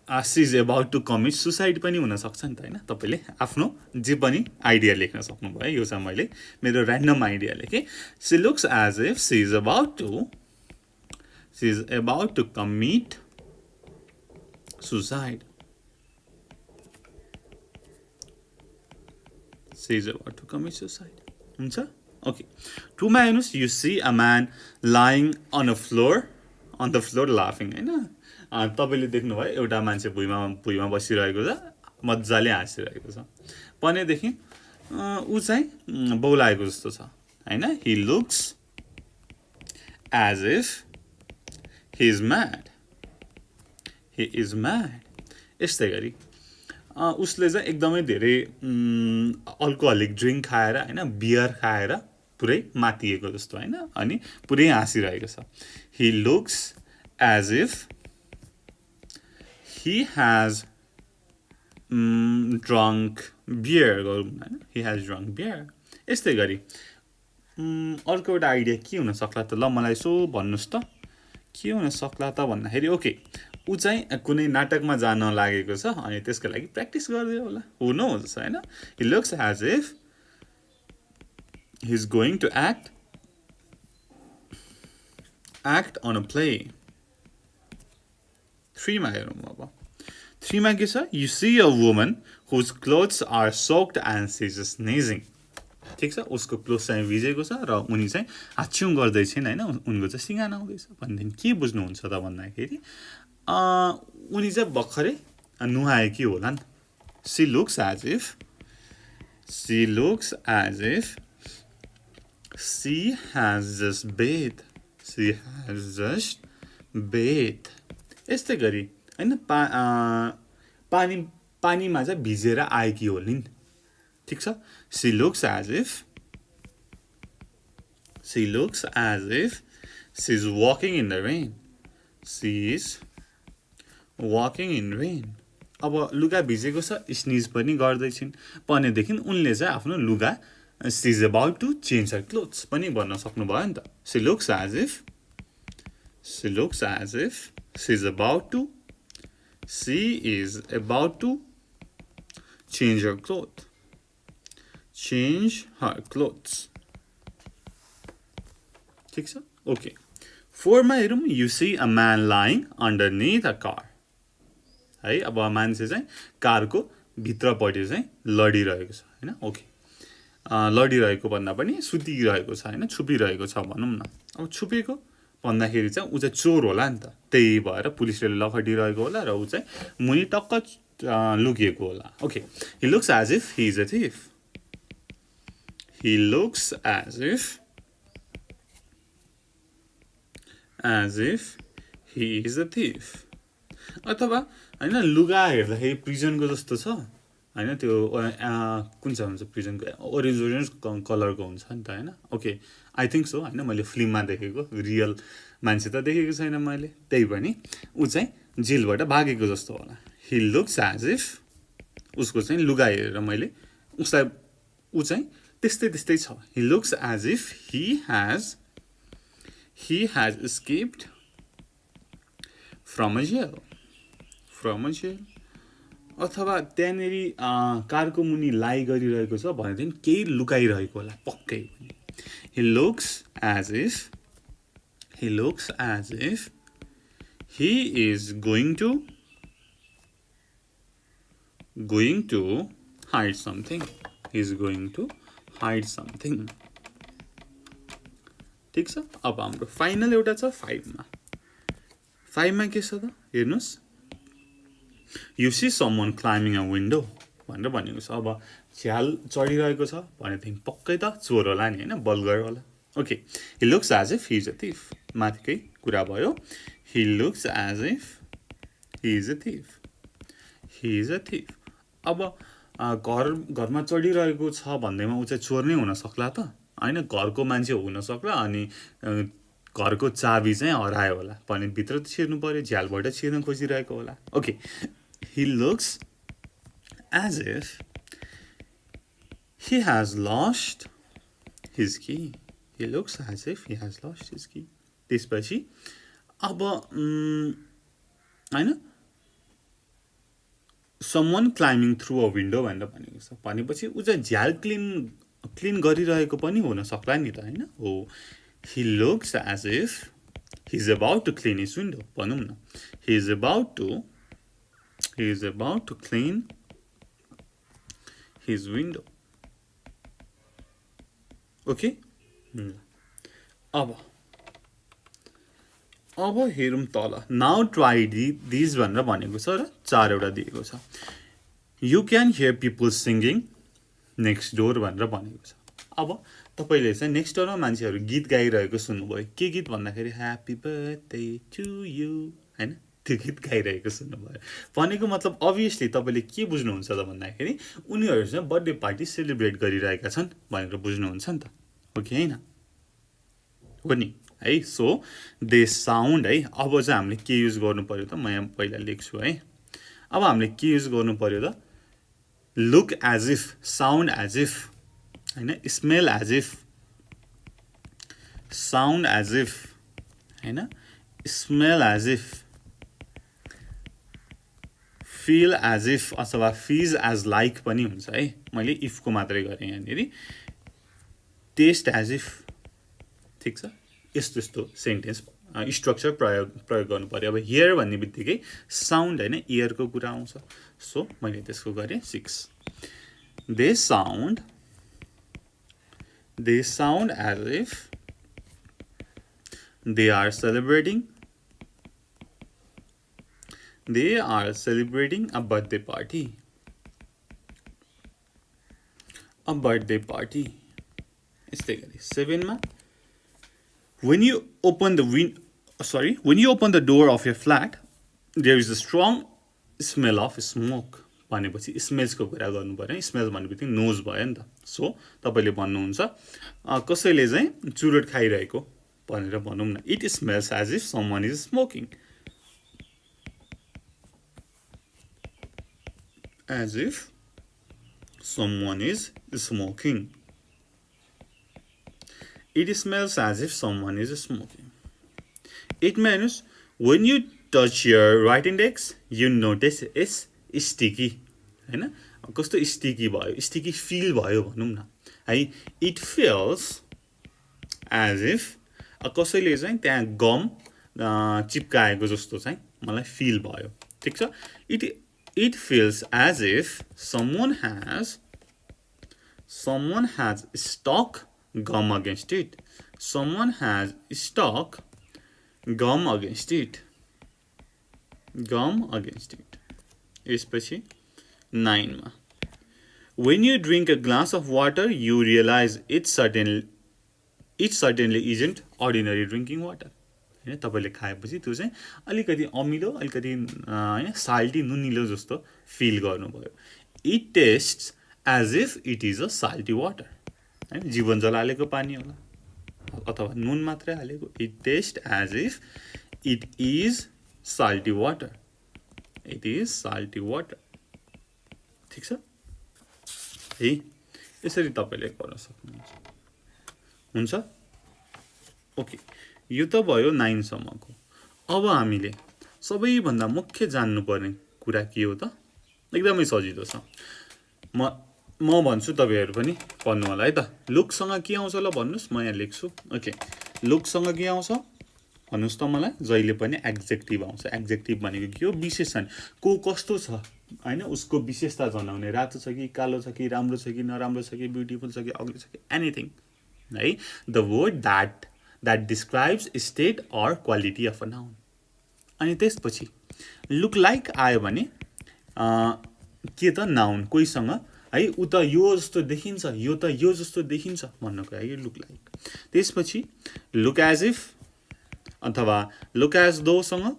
she is about to commit suicide पनि हुन सक्छ नि त हैन तपाईले आफ्नो जे पनि आइडिया लेख्न सक्नुभयो यो चाहिँ मैले मेरो र्यान्डम आइडिया लेखे she looks as if she is about to commit suicide she is about to commit suicide हुन्छ ओके टुमा हेर्नुस् you see a man lying on the floor लाफिङ हैन तपाईले देख्नुभयो एउटा मान्छे भुइँमा बसिरहेको छ मजाले हाँसिरहेको छ भनेदेखि ऊ चाहिँ बौलाएको जस्तो छ हैन he looks as if he is mad यस्तै गरी उसले चाहिँ एकदमै धेरै अल्कोहलिक ड्रिङ्क खाएर हैन बियर खाएर पुरै मातिएको जस्तो हैन अनि पुरै हाँसिरहेको छ he looks as if he has drunk beer he has drunk beer यस्तै गरी अर्को एउटा आइडिया के हुन सक्ला त ल मलाई यसो भन्नुस् त के हुन सक्ला त भन्दाखेरि ओके उ चाहिँ कुनै नाटकमा जान लागेको छ अनि त्यसको लागि प्र्याक्टिस गर्दै होला हु नोज हैन he looks as if he is going to act on a play 3 मा हेरौँ अब 3 मा के छ you see a woman whose clothes are soaked and she is sneezing ठीक छ उसको क्लोथ चाहिँ भिजेको छ र उनी चाहिँ हाच्छ्युङ गर्दै छिन् हैन उनको चाहिँ सिंगान आउँदैछ भनेदेखि के बुझ्नुहुन्छ त भन्दाखेरि उनी चाहिँ भर्खरै नुहाएकी होला नि she looks as if she has just bathed यस्तै गरी हैन पानीमा चाहिँ भिजेर आएकी होलिन् ठीक छ she looks as if she is walking in the rain अब लुगा भिजेको छ स्निज पनि गर्दै छिन् भनेदेखि उनले चाहिँ आफ्नो लुगा she is about to change her clothes पनि भन्न सक्नुभयो नि त she looks as if she is about to change her clothes ठीक छ ओके 4 मा हेरौँ you see a man lying underneath a car है अब मान्छे चाहिँ कारको भित्रपट्टि चाहिँ लडिरहेको छ हैन ओके लडिरहेको भन्दा पनि सुतिरहेको छ हैन छुपिरहेको छ भनौँ न अब छुपेको भन्दाखेरि चाहिँ उ चाहिँ चोर होला नि त त्यही भएर पुलिसले लखटिरहेको होला र उ चाहिँ मुनि टक्क लुकिएको होला okay he looks as if he is a thief अथवा हैन लुगा हेर्दाखेरि प्रिजनको जस्तो छ हैन त्यो कुन चाहिँ हुन्छ प्रिजनको ओरेन्ज कलरको हुन्छ नि त हैन ओके आई थिंक सो हैन मैले फिल्ममा देखेको रियल मान्छे त देखेको छैन मैले त्यही पनि उ चाहिँ जेलबाट भागेको जस्तो होला he looks as if उसको चाहिँ लुगा हेरेर मैले उसलाई उ चाहिँ त्यस्तै छ he looks as if he has escaped from a jail अथवा त्यहाँनेरि कारको मुनि लाई गरिरहेको छ भनेदेखि केही लुकाइरहेको होला पक्कै पनि he looks as if he is going to hide something ठीक छ अब हाम्रो फाइनल एउटा छ 5 मा के छ त हेर्नुस् you see someone climbing a window भनेर भनेको छ अब झ्याल चढिरहेको छ भनेदेखि पक्कै त चोर होला नि हैन बलगर होला okay he looks as if he is a thief माथिकै कुरा भयो he looks as if he is a thief. He is a thief. अब घरमा चढिरहेको छ भन्दैमा उ चाहिँ चोर नै हुन सक्ला त हैन घरको मान्छे हुन सक्ला अनि घरको चाबी चाहिँ हरायो होला भने भित्र त छिर्नु पर्यो झ्यालबाट छिर्न खोजिरहेको होला okay he looks as if he has lost his key. He looks as if he has lost his key. त्यसपछि अब हैन someone climbing through a window भनेर भनेको छ भनेपछि उ चाहिँ झ्याल क्लिन गरिरहेको पनि हुन सक्ला नि त हैन हो he looks as if he's about to clean his window भनौं न he is about to clean his window okay अब हेरौं तल नाउ ट्राई दिस भनेर भनेको छ र चारवटा दिएको छ you can hear people singing next door भनेर भनेको छ अब तपाईले चाहिँ नेक्स्ट डोरमा मान्छेहरु गीत गाइरहेको सुन्नुभयो के गीत भन्दाखेरि ह्यापी बर्थडे टु यु हैन त्यो गीत गाइरहेको सुन्नुभयो भनेको मतलब obviously तपाईले के बुझ्नुहुन्छ त भन्दाखेरि उनीहरु चाहिँ बर्थडे पार्टी सेलिब्रेट गरिरहेका छन् भनेर बुझ्नुहुन्छ नि त हो कि हैन हो नि है सो दे साउन्ड है अब चाहिँ हामीले के युज गर्नु पर्यो त म यहाँ पहिला लेख्छु है अब हामीले के युज गर्नु पर्यो त look as if sound as if हैन smell as if sound as if हैन smell as if feel as if अथवा फीज एज लाइक पनि हुन्छ है मैले इफ को मात्रै गरे यहाँनेरि टेस्ट एज इफ ठीक छ यस्तो सेन्टेन्स स्ट्रक्चर प्रयोग गर्नु पर्यो अब हियर भन्ने बित्तिकै साउन्ड हैन इयर को कुरा आउँछ सो मैले त्यसको गरे 6 they sound as if they are celebrating a birthday party यस्तै गरी 7 मा when you open the door of your flat there is a strong smell of smoke भनेपछि स्मेल्स को कुरा गर्नु पर्यो स्मेल भनेपछि नोज भयो नि त सो तपाईले भन्नुहुन्छ कसैले चाहिँ चुरोट खाइरहेको भनेर भनौं न it smells as if someone is smoking as if someone is smoking it smells as if someone is smoking it means when you touch your right index you notice it's sticky हैन कस्तो sticky भयो sticky feel भयो भनौं न है it feels as if कसैले चाहिँ त्यहाँ गम चिपकाएको जस्तो चाहिँ मलाई फिल भयो ठीक छ it feels as if someone has stuck gum against it someone has stuck gum against it यसपछि 9 मा when you drink a glass of water you realize it certainly isn't ordinary drinking water हैन तपाईले खाएपछि त्यो चाहिँ अलिकति अमिलो अलिकति हैन साल्टी नुनिलो जस्तो फिल गर्नुभयो it tastes as if it is a salty water हैन जीवन जल हालेको पानी होला अथवा नुन मात्रै हालेको it tastes as if it is salty water ठीक छ है यसरी तपाईले गर्न सक्नुहुन्छ हुन्छ ओके यो त भयो 9 सम्मको अब हामीले सबैभन्दा मुख्य जान्नु पर्ने कुरा के हो त एकदमै सजिलो छ म भन्छु तपाईहरु पनि पढ्नु होला है त लुक सँग के आउँछ ल भन्नुस् म यहाँ लेख्छु ओके लुक सँग के आउँछ भन्नुस् त मलाई जहिले पनि एडजेक्टिभ आउँछ एडजेक्टिभ भनेको के हो विशेषण को कस्तो छ हैन उसको विशेषता जनाउने रातो छ कि कालो छ कि राम्रो छ कि नराम्रो छ कि ब्युटीफुल छ कि अग्ली छ कि एनीथिङ है the word that describes state or quality of a noun अनि त्यसपछि look like आयो भने के त नाउन कोहीसँग है उ त यो जस्तो देखिन्छ यो त यो जस्तो देखिन्छ भन्नको लागि लुक लाइक त्यसपछि लुक एज इफ अथवा लुक एज दो सँग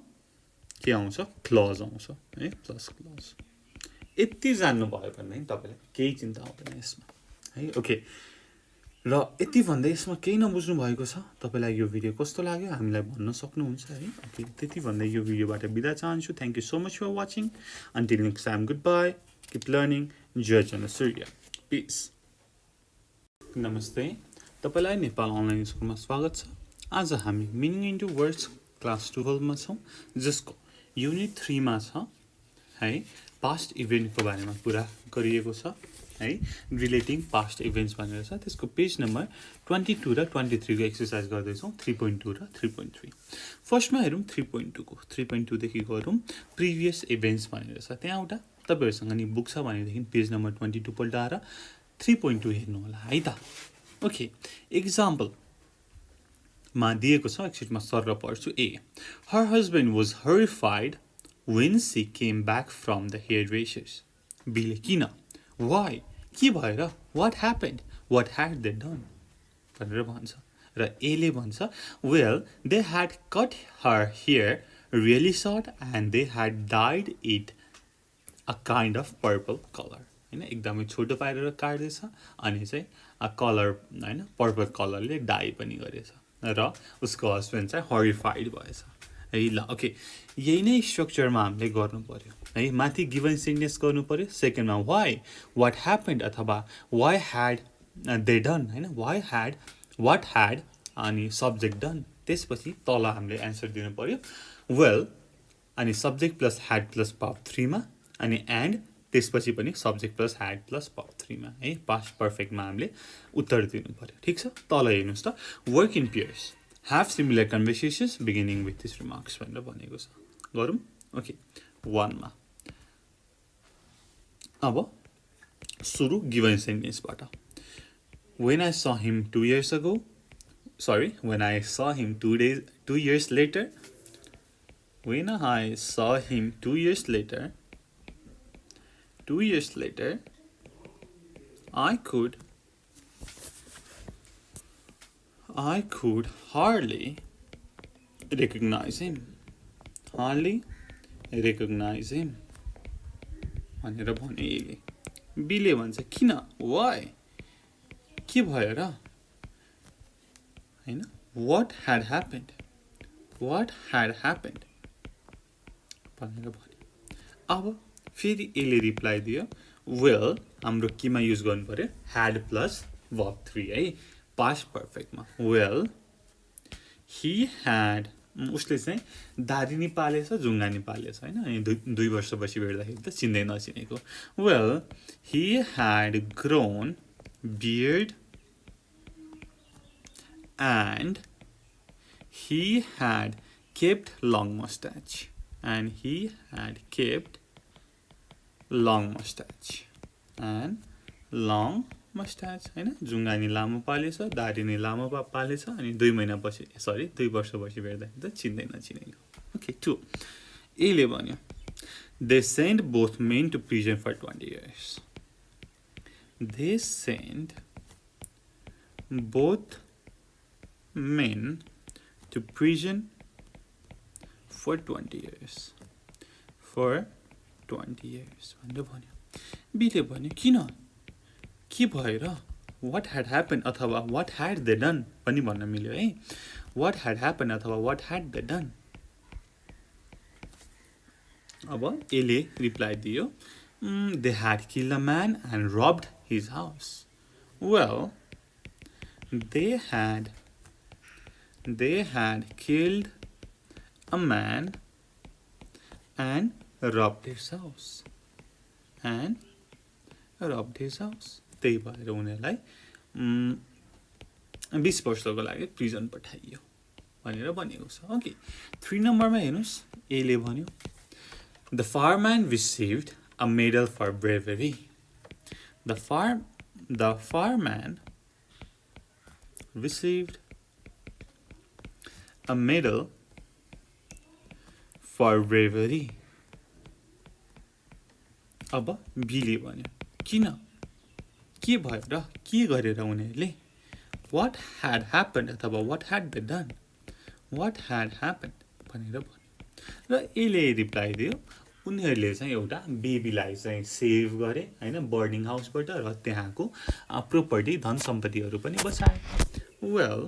के आउँछ क्लज आउँछ है प्लस क्लज यति जान्नु भयो भने तपाईलाई केही चिन्ता हुँदैन यसमा है ओके र यति भन्दै यसमा केही नबुझ्नु भएको छ तपाईलाई यो भिडियो कस्तो लाग्यो हामीलाई भन्न सक्नुहुन्छ है ओके त्यति भन्दै यो भिडियोबाट बिदा चाहन्छु thank you so much for watching until next time good bye keep learning 𝘄𝗁𝘂𝗀 peace नमस्ते तपाईलाई नेपाल अनलाइन स्कुलमा स्वागत छ आज हामी मिनिङ इन्टु वर्ड्स क्लास 12 मा छौं जसको युनिट 3 मा छ है पास्ट इभेन्टको बारेमा कुरा गरिएको छ है रिलेटिङ पास्ट इभेन्ट्स भनेर छ त्यसको पेज नम्बर 22 र 23 को एक्सरसाइज गर्दै छौं 3.2 र 3.3 फर्स्टमा हेरौं 3.2 को 3.2 देखि गरौं प्रिभियस इभेन्ट्स भनेर छ त्यहाँ एउटा तपाईहरुसँग नि बुक छ भनेदेखि पेज नम्बर 22 पल्टाएर 3.2 हेर्नु होला है त ओके एक्जाम्पल मा दिएको छ एकछिनमा सर र पढ्छु A her husband was horrified when she came back from the hairdressers बिले किन why के भएर what happened what had they done भनेर भन्छ र ए ले भन्छ well they had cut her hair really short and they had dyed it a kind of purple color हैन एकदमै छोटो पारेर काट्दैछ अनि चाहिँ a कलर हैन पर्पल कलरले डाई पनि गरेछ र उसको हस्बेन्ड चाहिँ हरिफाइड भएछ है ल ओके यही नै स्ट्रक्चरमा हामीले गर्नु पर्यो है माथि गिवन सेन्टेन्स गर्नु पर्यो सेकेन्डमा व्हाई व्हाट ह्यापेन्ड अथवा व्हाई ह्याड दे डन हैन व्हाई ह्याड व्हाट ह्याड अनि सब्जेक्ट डन त्यसपछि तल हामीले आन्सर दिनु पर्यो वेल अनि subject plus had plus verb 3 मा अनि एन्ड त्यसपछि पनि subject plus had plus verb 3 मा है पास्ट पर्फेक्टमा हामीले उत्तर दिनु पर्यो ठीक छ तल हेर्नुस् त work in pairs have similar conversations beginning with these remarks भनेर भनेको छ गरौँ ओके 1 मा अब सुरु गिवन सेन्टेन्स बाट when I saw him 2 years ago when I saw him 2 years later when I saw him 2 years later I could hardly recognize him. भनेर भने बीले भन्छ किन why के भएर हैन what had happened भनेर भने अब फेरि एले रिप्लाई दियो well हाम्रो केमा युज गर्नु पर्यो had plus verb 3 है past perfect मा well he had उसले चाहिँ दारी नि पालेछ जुङ्गा नि पालेछ हैन अनि 2 वर्षपछि भेट्दाखेरि त चिन्दै नचिनेको well he had grown beard and he had kept long mustache mustache हैन जुङ्गा नि लामो पालेछ दाढी नि लामो पालेछ अनि 2 वर्षपछि भेट्दाखेरि त चिन्दै नचिनेको ओके 2 ए ले भन्यो they sent both men to prison for 20 years भनेर भन्यो बीले भन्यो किन के भएर what had happened अथवा what had they done पनि भन्न मिल्यो है what had happened अथवा what had they done अब एले रिप्लाई दियो they had killed a man and robbed his house well they had killed a man and robbed his house त्यही भएर उनीहरुलाई 20 वर्षको लागि प्रिजन पठाइयो भनेर भनेको छ ओके 3 नम्बरमा हेर्नुस् ए ले भन्यो the fireman received a medal for bravery the fireman received a medal for bravery अब बीले भन्यो किन के भयो र के गरेर उनीहरुले what had happened अथवा what had they done What had happened भनेर भन्यो र यसले रिप्लाई दियो उनीहरूले चाहिँ एउटा बेबीलाई चाहिँ सेभ गरे हैन बर्निङ हाउसबाट र त्यहाँको प्रोपर्टी धन सम्पत्तिहरू पनि बचाए वेल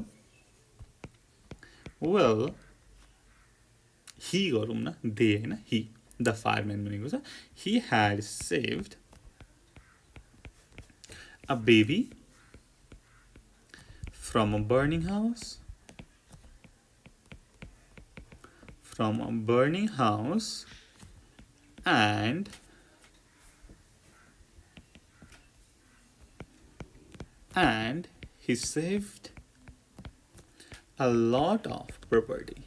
ही गरौँ न दे हैन ही द फायरम्यान भनेको छ he had saved a baby from a burning house and he saved a lot of property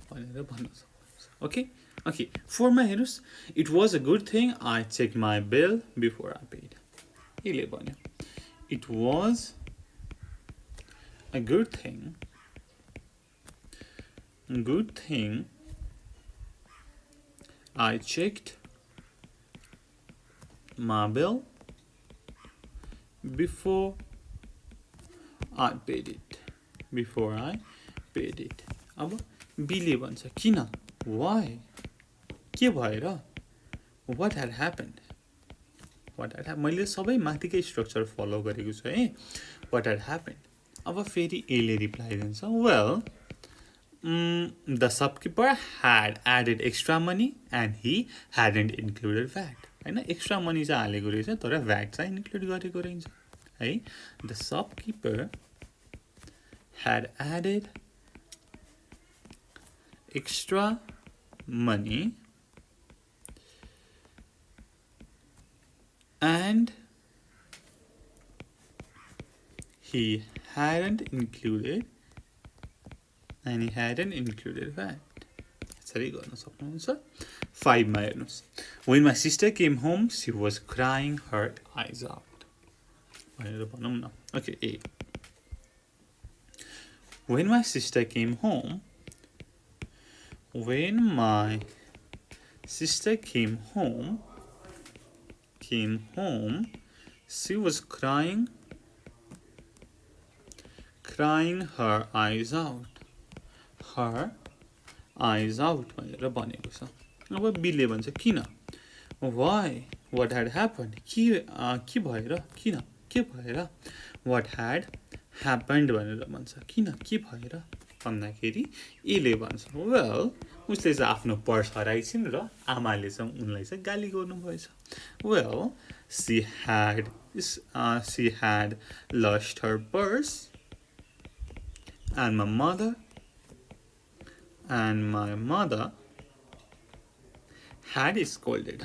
भनेर भन्न सक्नुहुन्छ okay for my heroes it was a good thing I checked my bill before I paid यसले भन्यो it was a good thing I checked my bill before I paid it अब बीले भन्छ किन why के भएर what had happened मैले सबै माथिकै structure follow गरेको छु है what had happened अब फेरि एले रिप्लाई दिन्छ well the shopkeeper had added extra money and he hadn't included VAT हैन एक्स्ट्रा मनी चाहिँ हालेको रहेछ तर VAT चाहिँ इन्क्लुड गरेको रहेछ है the shopkeeper had added extra money and he hadn't included VAT. यसरी गर्न सक्नुहुन्छ 5 मा हेर्नुस् When my sister came home she was crying her eyes out भनेर भनौं न okay A When my sister came home she was crying her eyes out भनेर भनेको छ अब बीले भन्छ किन why what had happened के भएर what had happened भनेर भन्छ किन के भएर भन्दाखेरि एले भन्छ well उसले चाहिँ आफ्नो पर्स हराइछिन् र आमाले चाहिँ उनलाई चाहिँ गाली गर्नु भएछ well she had lost her purse and my mother had scolded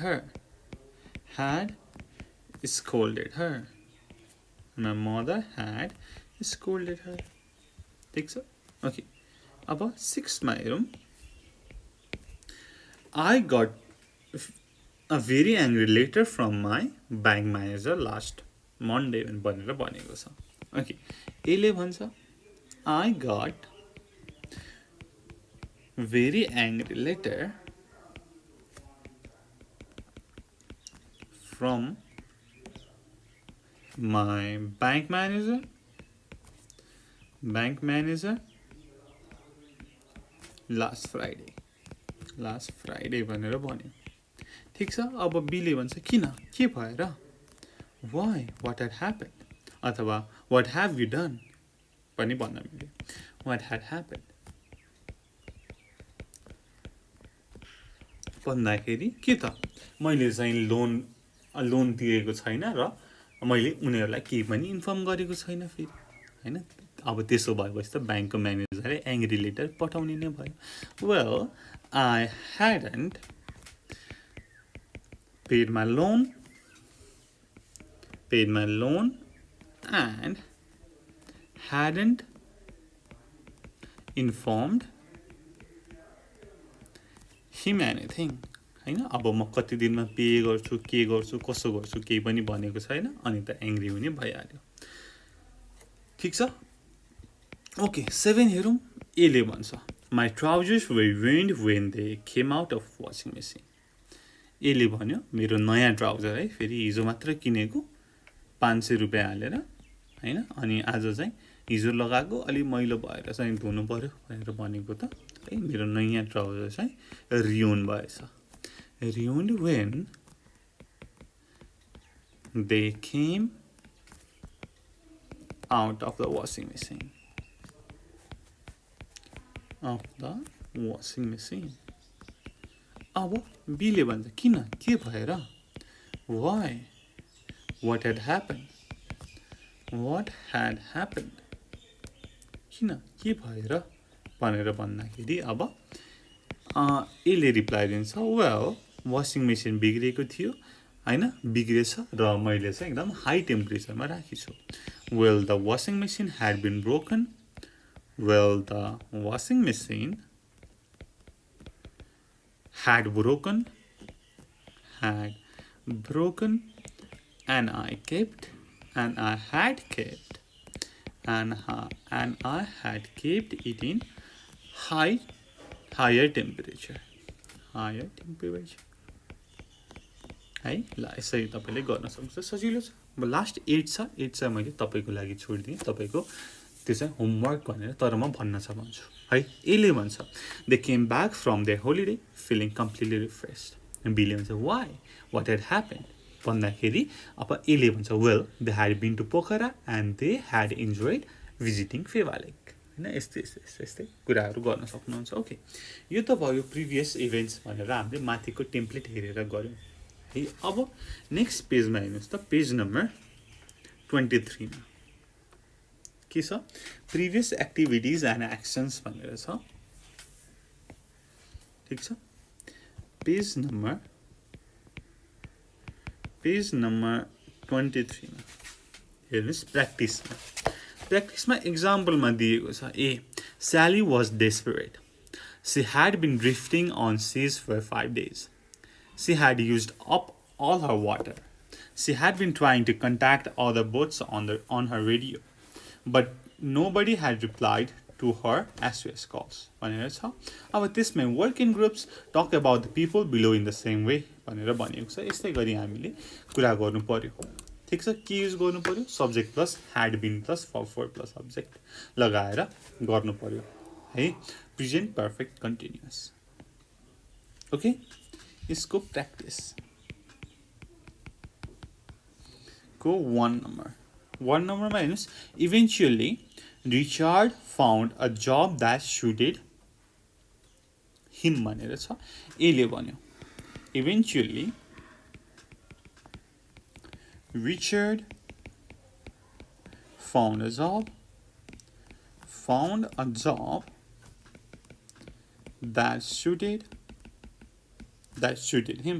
her my mother had scolded her ठीक छ okay अब 6 मा हेरौं I got a very angry letter from my bank manager last Monday भनेर भनेको छ okay यसले भन्छ I got very angry letter from my bank manager last Friday भनेर भन्यो ठीक छ अब बीले भन्छ किन के भएर why what had happened अथवा what have you done पनि भन्न मिल्यो what had happened भन्दाखेरि के त मैले चाहिँ लोन तिरेको छैन र मैले उनीहरुलाई केही पनि इन्फर्म गरेको छैन फेरि हैन अब त्यसो भएपछि त ब्याङ्कको म्यानेजरले एङ्ग्री लेटर पठाउने नै भयो well I hadn't paid my loan and hadn't informed him anything हैन अब म कति दिनमा पे गर्छु के गर्छु कसो गर्छु केही पनि भनेको छैन अनि त एङ्ग्री हुने भइहाल्यो ठीक छ ओके 7 हेरौं एले भन्छ my trousers were ruined when they came out of washing machine एले भन्यो मेरो नयाँ ट्राउजर है फेरि हिजो मात्र किनेको 500 रुपैयाँ हालेर हैन अनि आज चाहिँ हिजो लगाएको अलि मैलो भएर चाहिँ धुनु पर्यो भनेर भनेको त है मेरो नयाँ ट्राउजर चाहिँ रियुन भएछ ruined when they came out of the washing machine. अब बीले भन्छ किन के भएर why what had happened किन के भएर भनेर भन्दाखेरि अब एले रिप्लाई दिन्छ well washing machine बिग्रेको थियो हैन बिग्रेछ र मैले चाहिँ एकदम high टेम्परेचरमा राखेछु well the washing machine had been broken had broken and I had kept it in higher temperature है ल यसरी तपाईले गर्न सक्नुहुन्छ सजिलो छ लास्ट 8 छ 8 चाहिँ मैले तपाईको लागि छोड्दिए तपाईको त्यो चाहिँ होमवर्क भनेर तर म भन्न छ भन्छु है एले भन्छ they came back from their holiday feeling completely refreshed बीले भन्छ why what had happened भन्दाखेरि अब एले भन्छ well they had been to Pokhara and they had enjoyed visiting Fevalek हैन यस्तै कुराहरु गर्न सक्नुहुन्छ ओके यो त भयो प्रिभियस इभेन्ट्स भनेर हामीले माथिको टेम्प्लेट हेरेर गर्यौं है अब नेक्स्ट पेजमा हेर्नुस् त पेज नम्बर 23 मा के छ प्रिभियस एक्टिभिटीज एन्ड एक्सन्स भनेर छ ठीक छ पेज नम्बर 23 मा हेर्नुस् प्र्याक्टिसमा एक्जाम्पलमा दिएको छ ए Sally was desperate. She had been drifting on seas for 5 days. She had used up all her water. She had been trying to contact other boats on her radio, but nobody had replied to her SOS calls. भनेर छ अब त्यसमै work in groups talk about the people below in the same way भनेर भनेको छ यस्तै गरी हामीले कुरा गर्नु पर्यो ठीक छ के युज गर्नु पर्यो subject plus had been plus for plus subject लगाएर गर्नु पर्यो है प्रेजेन्ट पर्फेक्ट कन्टिन्युअस ओके यसको प्र्याक्टिस को 1 नम्बरमा हेर्नुस् eventually Richard found a job that suited him भनेर छ एले भन्यो eventually Richard found a job that suited him.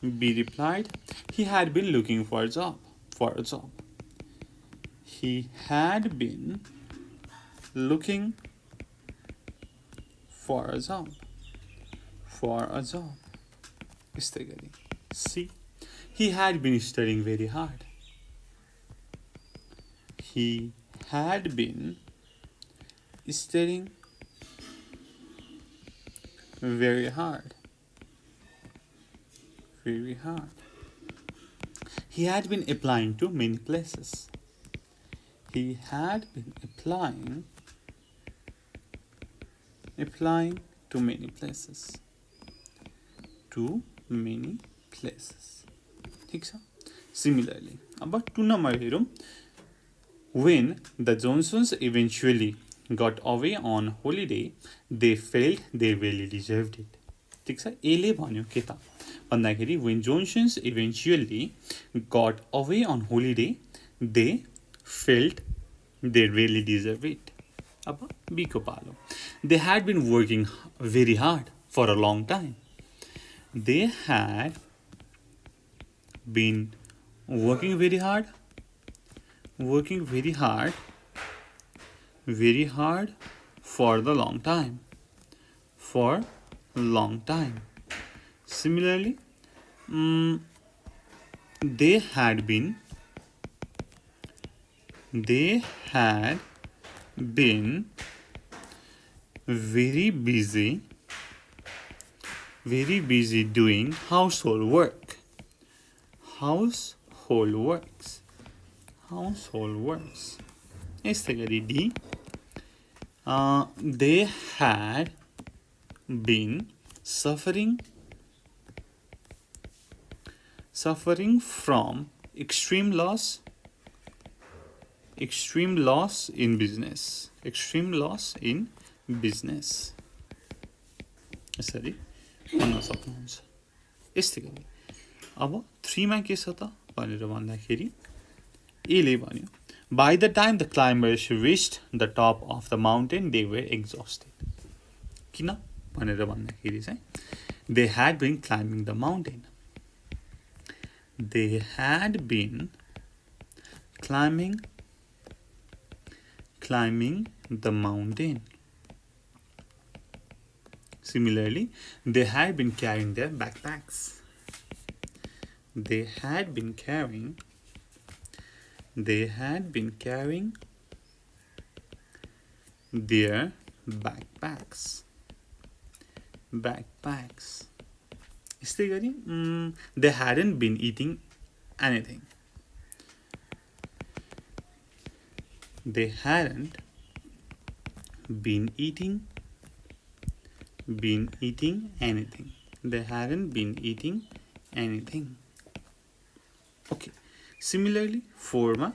B replied, he had been looking for a job. He had been looking for a job. यस्तै गरी C He had been studying very hard. He had been studying very hard. He had been applying to many places. ठीक छ Similarly, about 2 number हेरौं when the Johnsons eventually got away on holiday, they felt they really deserved it. ठीक छ एले भन्यो के त भन्दाखेरि when Johnsons eventually got away on holiday, they felt they really deserved it. अब B को पालो they had been working very hard for a long time. They had been working very hard for the long time. Similarly, they had been very busy doing household works. यस्तै गरी D they had been suffering from extreme loss in business यसरी भन्न सक्नुहुन्छ यस्तै गरी अब 3 मा के छ त भनेर भन्दाखेरि ए ले भन्यो by the time the climbers reached the top of the mountain they were exhausted किन भनेर भन्दाखेरि चाहिँ they had been climbing the mountain they had been climbing the mountain. Similarly, they had been carrying their backpacks. They had been carrying their backpacks. यस्तै गरी they hadn't been eating anything. They hadn't been eating anything. They hadn't been eating anything. Okay. Similarly, 4 ma,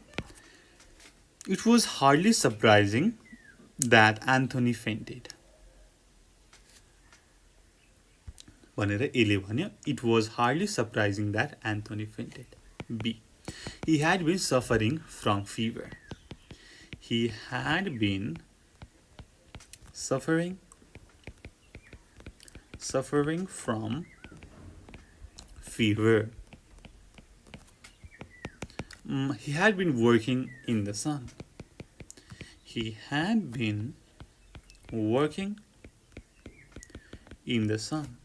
it was hardly surprising that Anthony fainted. भनेर एले भन्यो it was hardly surprising that Anthony fainted. B, he had been suffering from fever. He had been suffering from fever. He had been working in the sun. He had been working in the sun.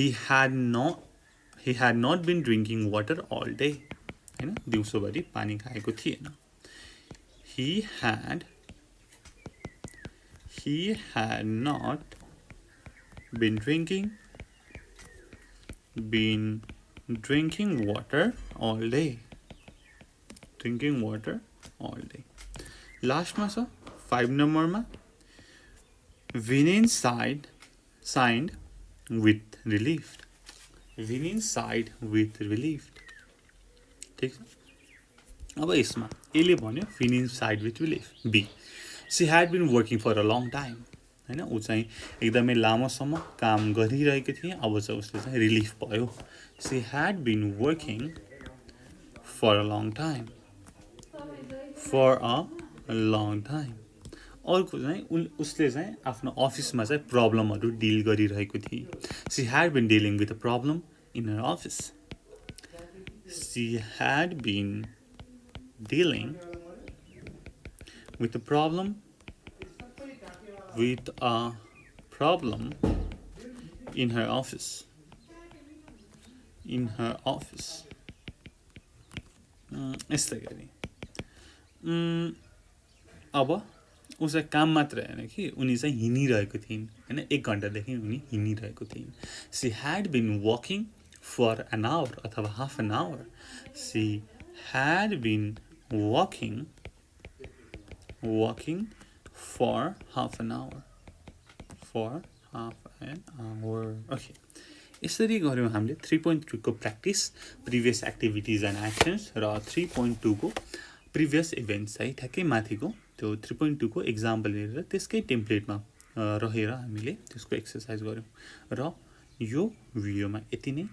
He had not been drinking water all day. हैन दिउँसोभरि पानी खाएको थिएन. He had not been drinking water all day. Last ma छ 5 number ma, Vinin signed with relief. ठीक छ. अब यसमा एले भन्यो Vinin sighed with relief. B, she had been working for a long time. हैन उ चाहिँ एकदमै लामोसम्म काम गरिरहेको थिए. अब चाहिँ उसले चाहिँ रिलिफ भयो. She had been working for a long time. अर्को चाहिँ उसले चाहिँ आफ्नो अफिसमा चाहिँ प्रब्लमहरु डिल गरिरहेको थिए. She had been dealing with a problem in her office. She had been dealing with a problem in her office. यस्तै गरी अब उसले काम मात्र हैन कि उनी चाहिँ हिँडिरहेको थिइन् हैन 1 घण्टादेखि उनी हिँडिरहेको थिइन्. She had been walking for an hour अथवा half an hour. She had been walking for half an hour. Okay. यसरी गर्यौं हामीले 3.3 को practice, previous activities and actions र 3.2 को प्रिभियस इभेन्ट्स है ठ्याक्कै माथिको त्यो 3.2 को एक्जाम्पल हेरेर त्यसकै टेम्प्लेटमा रहेर हामीले त्यसको एक्सरसाइज गर्यौं र यो भिडियोमा यति नै.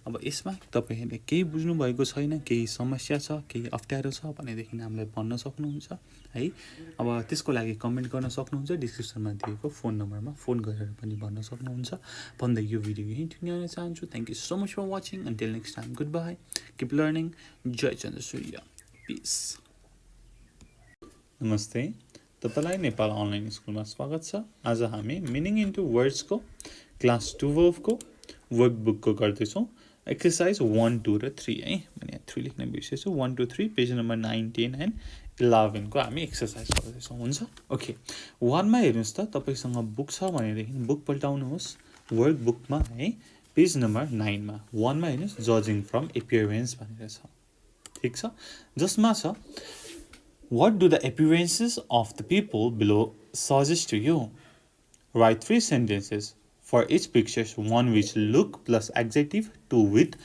अब यसमा तपाईहरुले केही बुझ्नु भएको छैन, केही समस्या छ, केही अप्ठ्यारो छ भनेदेखि हामीलाई भन्न सक्नुहुन्छ है. अब त्यसको लागि कमेन्ट गर्न सक्नुहुन्छ. डिस्क्रिप्सनमा दिएको फोन नम्बरमा फोन गरेर पनि भन्न सक्नुहुन्छ. भन्दै यो भिडियो यही टुङ्ग्याउन चाहन्छु. Thank you so much for watching. Until next time, good by, keep learning. जय चन्द्रसूर्य, पीस. नमस्ते, तपाईलाई नेपाल अनलाइन स्कुलमा स्वागत छ. आज हामी मिनिङ इन्टु वर्ड्स को क्लास 12 को वर्कबुक को गर्दैछौं. एक्सरसाइज 1, 2 र 3 है. मैले 3 लेख्न बिर्सेछु. 1, 2, 3 पेज नम्बर 9, 10 एन्ड 11 को हामी एक्सरसाइज गर्दैछौं. हुन्छ. ओके. 1 मा हेर्नुस् त, तपाईसँग बुक छ भनेदेखि बुक पल्टाउनुहोस्. वर्कबुकमा है पेज नम्बर 9 मा 1 मा हेर्नुस् जजिङ फ्रम एपियरेन्स भनेर छ. ठिक छ जसमा छ what do the appearances of the people below suggest to you write 3 sentences for each pictures one which look plus adjective two with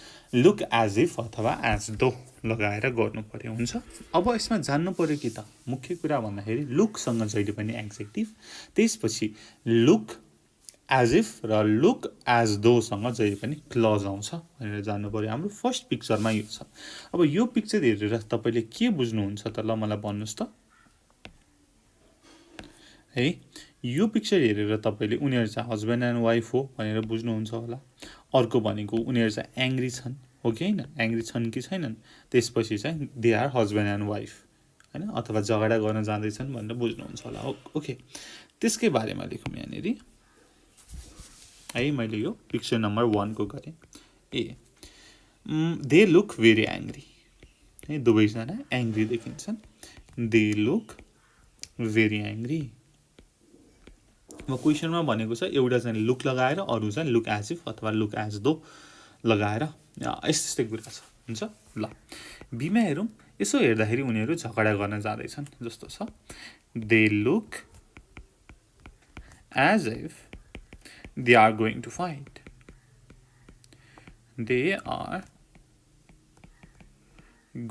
look as if अथवा as though लगाएर गर्नु पर्यो हुन्छ अब यसमा जान्नु पर्यो कि त मुख्य कुरा भन्दाखेरि लुक सँग जहिले पनि एडजेक्टिभ त्यसपछि लुक as if र look as though सँग जहिले पनि क्लज आउँछ भनेर जान्नु पर्यो हाम्रो फर्स्ट पिक्चरमा यो छ अब यो पिक्चर हेरेर तपाईले के बुझ्नुहुन्छ त ल मलाई भन्नुस् त है यो पिक्चर हेरेर तपाईले उनीहरु चाहिँ हस्बैन्ड एन्ड वाइफ हो भनेर बुझ्नुहुन्छ होला अर्को भनेको उनीहरु चाहिँ एंग्री छन् हो कि हैन एंग्री छन् कि छैनन् त्यसपछि चाहिँ they are husband and wife हैन अथवा झगडा गर्न जाँदैछन् भनेर बुझ्नुहुन्छ होला ओके त्यसकै बारेमा लेखौँ यहाँनेरि है मैले यो पिक्चर नम्बर 1 को गरे ए दे लुक भेरी एंग्री है दुवैजना एंग्री देखिन्छन् दे लुक भेरी एंग्री अब क्वेशनमा भनेको छ एउटा चाहिँ लुक लगाएर अरु चाहिँ लुक एज इफ अथवा लुक एज दो लगाएर यस्तै कुरा छ हुन्छ ल बीमा हेरौं यसो हेर्दाखेरि उनीहरु झगडा गर्न जाँदैछन् जस्तो छ they look as if they are going to fight they are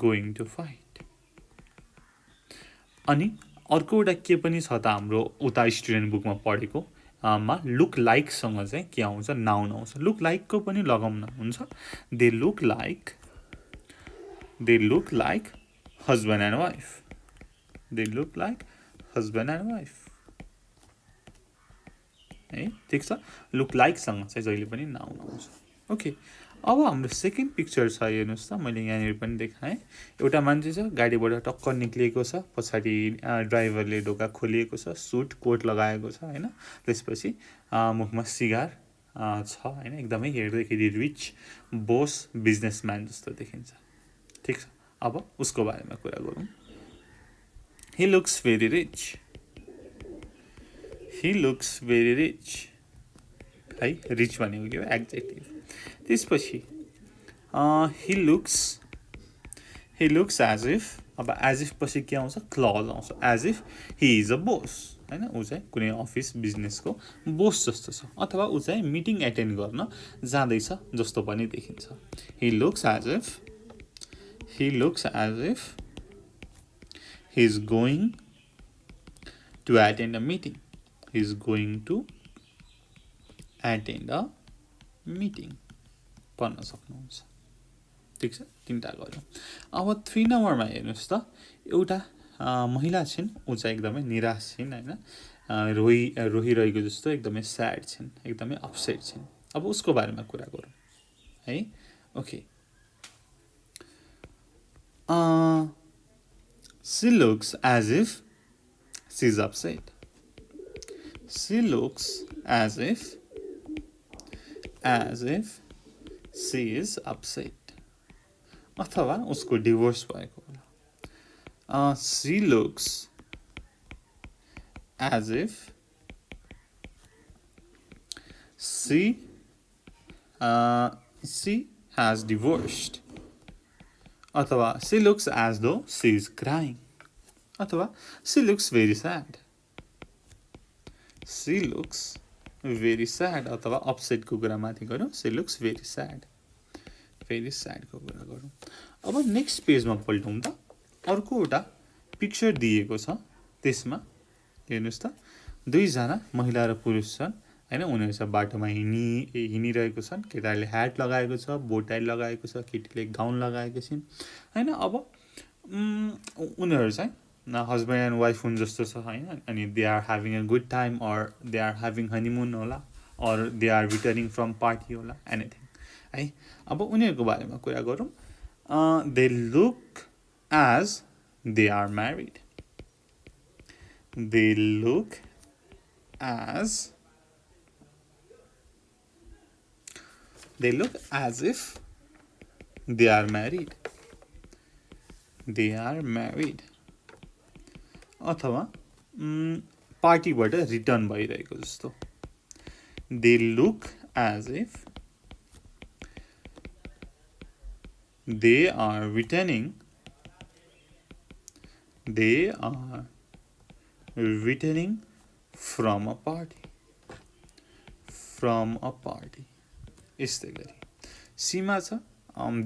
going to fight अनि अर्को एउटा के पनि छ त हाम्रो उता स्टुडेन्ट बुकमा पढेको मा लुक लाइक सँग चाहिँ के आउँछ नाउन आउँछ लुक लाइक को पनि लगाउन हुन्छ they look like husband and wife they look like husband and wife है ठीक छ लुक लाइक सँग चाहिँ जहिले पनि नाउन आउँछ ओके अब हाम्रो सेकेन्ड पिक्चर छ हेर्नुस् त मैले यहाँनिर पनि देखाएँ एउटा मान्छे छ गाडीबाट टक्क निक्लिएको छ पछाडी ड्राइभरले ढोका खोलिएको छ सुट कोट लगाएको छ हैन त्यसपछि मुखमा सिगार छ हैन एकदमै हेर्दाखेरि रिच बोस बिजनेसम्यान जस्तो देखिन्छ ठीक छ अब उसको बारेमा कुरा गरौँ he looks very rich he looks very rich है रिच भनेको के हो एडजेक्टिभ त्यसपछि he looks as if अब as if पछि के आउँछ क्लज आउँछ as if he is a boss हैन उ चाहिँ कुनै अफिस बिजनेसको बोस जस्तो छ अथवा उ चाहिँ मिटिङ एटेन्ड गर्न जाँदैछ जस्तो पनि देखिन्छ he looks as if he is going to attend a meeting he is going to attend a meeting पढ्न सक्नुहुन्छ ठीक छ तीनटा गर्यौं अब 3 नम्बरमा हेर्नुस् त एउटा महिला छिन् उ चाहिँ एकदमै निराश छिन् हैन रोहिरहेको जस्तो एकदमै स्याड छिन् एकदमै अपसेट छिन् अब उसको बारेमा कुरा गरौँ है okay she looks as if she is upset she looks as if she is upset अथवा उसको डिभोर्स भएको होला she looks as if she has divorced अथवा she looks as though she is crying अथवा she looks very sad she looks very sad अथवा upset को कुरा माथि गरौँ she looks very sad को कुरा गरौँ अब नेक्स्ट पेजमा पल्टौँ त अर्को एउटा पिक्चर दिएको छ त्यसमा हेर्नुस् त दुई जना महिला र पुरुष छन् हैन उनीहरु चाहिँ बाटोमा हिँडिरहेको छन् केटाले ह्याट लगाएको छ बोटाई लगाएको छ केटीले गाउन लगाएको छिन् हैन अब उनीहरु चाहिँ husband and wife हुन् जस्तो छ हैन अनि they are having a good time or they are having honeymoon होला or they are returning from party होला anything है अब उनीहरुको बारेमा कुरा गरौँ they look as they are married they look as if they are married अथवा पार्टीबाट रिटर्न भइरहेको जस्तो they look as if they are returning They are returning from a party. From a party. यस्तै गरी सीमा छ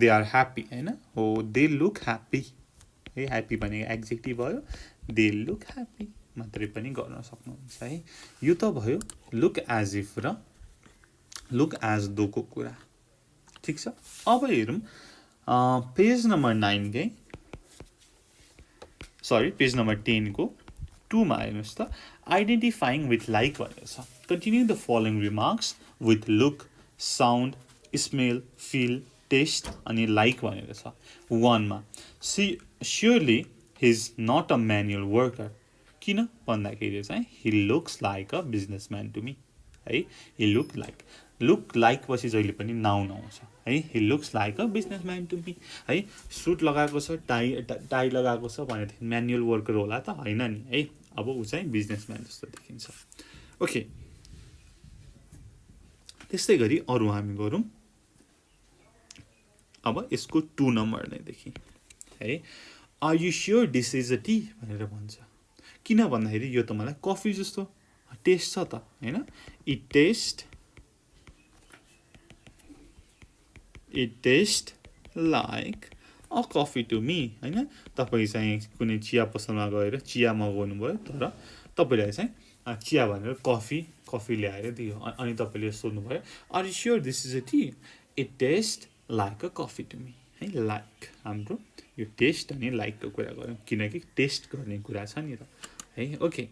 दे आर ह्याप्पी हैन हो they look happy है ह्याप्पी भनेको एड्जेक्टिभ भयो दे लुक ह्याप्पी मात्रै पनि गर्न सक्नुहुन्छ है यो त भयो लुक एज इफ र लुक एज दो को कुरा ठीक छ अब हेरौँ पेज नम्बर 9 के सरी पेज नम्बर 10 को 2 मा हेर्नुस् त आइडेन्टिफाइङ विथ लाइक भनेको छ continue the following remarks with look sound smell feel taste अनि लाइक भनेको छ 1 मा surely he is not a manual worker किन भन्दाखेरि चाहिँ he looks like a businessman to me है he look like पछि जहिले पनि नाउन आउँछ है he looks like a businessman to me है सुट लगाएको छ टाई लगाएको छ भनेदेखि म्यानुअल वर्कर होला त हैन नि है अब उ चाहिँ बिजनेसम्यान जस्तो देखिन्छ ओके त्यस्तै गरी अरु हामी गरौँ अब यसको 2 नम्बर नै देखि है are you sure this is a tea भनेर भन्छ किन भन्दाखेरि यो त मलाई कफी जस्तो टेस्ट छ त हैन it taste like a coffee to me हैन तपाई चाहिँ कुनै चिया पसलमा गएर चिया मगाउनु भयो तर तपाईलाई चाहिँ चिया भनेर कफी ल्याएर दियो अनि तपाईले सोध्नु भयो are you sure this is a tea it taste like a coffee to me है लाइक हाम्रो यो टेस्ट अनि लाइकको कुरा गरौँ किनकि टेस्ट गर्ने कुरा छ नि त है ओके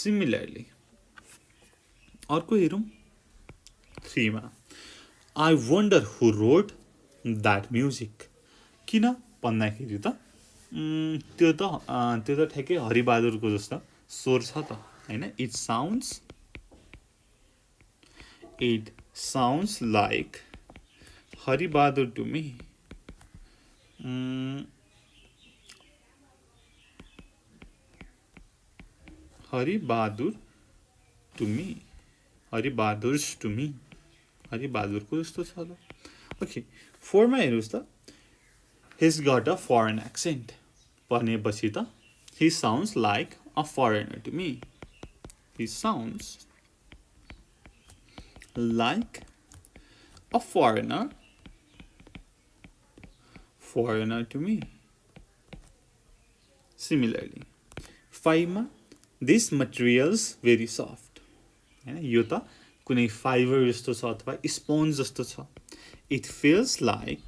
सिमिलरली अर्को हेरौँ 3 मा I wonder who wrote that music किन भन्दाखेरि त त्यो त ठ्याक्कै हरिबहादुरको जस्तो स्वर छ त हैन it sounds like Haribahadur to me हरिबहादुरको जस्तो छ त ओके 4 मा हेर्नुस् त he's got a foreign accent भनेपछि त he sounds like a foreigner to me he sounds like a foreigner to me similarly 5 मा this materials very soft हैन यो त कुनै फाइबर जस्तो छ अथवा स्पोन्ज जस्तो छ it feels like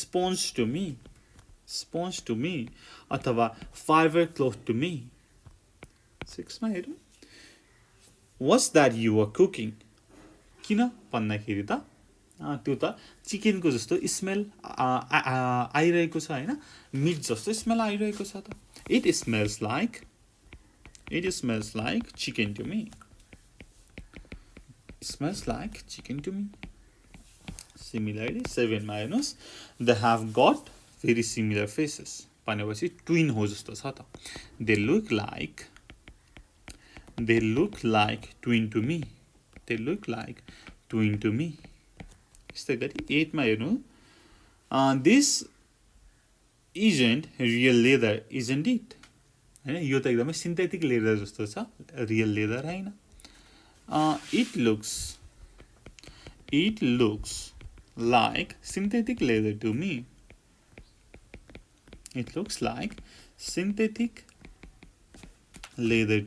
sponge to me अथवा fiber cloth to me 6 मा हेरौँ what's that you are cooking किन भन्दाखेरि त त्यो त चिकनको जस्तो स्मेल आइरहेको छ हैन मिट जस्तो स्मेल आइरहेको छ त it smells like chicken to me similarly 7 मा हेर्नुस् they have got very similar faces भनेपछि ट्विन हो जस्तो छ त they look like twin to me यस्तै गरी 8 मा हेर्नु this isn't real leather isn't it हैन यो त एकदमै सिन्थेटिक लेदर जस्तो छ रियल लेदर हैन it looks like synthetic leather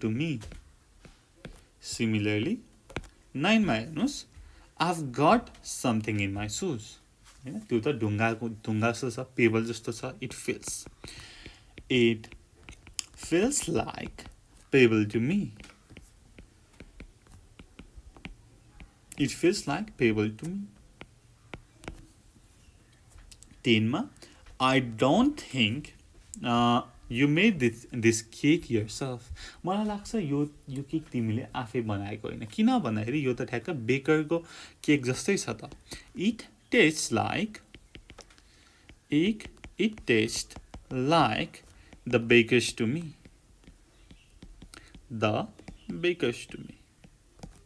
to me similarly 9 मा हेर्नुस् I've got something in my shoes हैन त्यो त ढुङ्गा जस्तो छ पेबल जस्तो छ it feels like pebble to me it feels like pebble to me 10 मा I don't think you made this cake yourself मलाई लाग्छ यो केक तिमीले आफै बनाएको हैन किन भन्दाखेरि यो त ठ्याक्क बेकरको केक जस्तै छ त it tastes like the bakers to me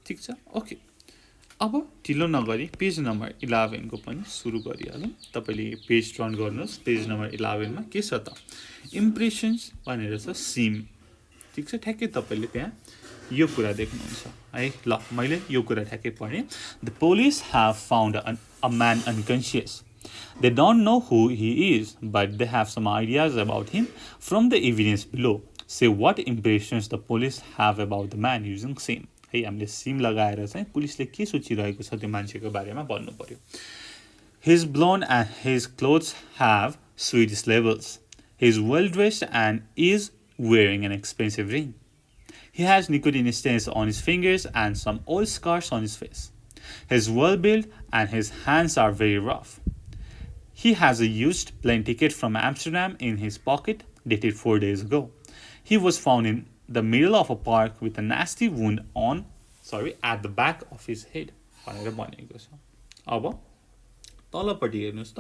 ठीक छ ओके अब ढिलो नगरी पेज नम्बर 11 को पनि सुरु गरिहालौँ। तपाईले पेज टर्न गर्नुहोस्। पेज नम्बर 11 मा के छ त इम्प्रेसन्स भनेर छ सिम। ठीक छ, ठ्याक्कै तपाईले त्यहाँ यो कुरा देख्नुहुन्छ है। ल मैले यो कुरा ठ्याक्कै पढेँ। The police have found a man unconscious. They don't know who he is, but they have some ideas about him from the evidence below. Say what impressions the police have about the man using SIM. है हामीले SIM लगाएर चाहिँ पुलिसले के सोचिरहेको छ त्यो मान्छेको बारेमा भन्नु पर्यो। He is blonde and his clothes have Swedish labels. He is well dressed and is wearing an expensive ring. He has nicotine stains on his fingers and some old scars on his face. He is well built and his hands are very rough. He has a used plane ticket from Amsterdam in his pocket, dated 4 days ago. He was found in the middle of a park with a nasty wound at the back of his head. भनेर भनेको छ। अब तलपट्टि हेर्नुस् त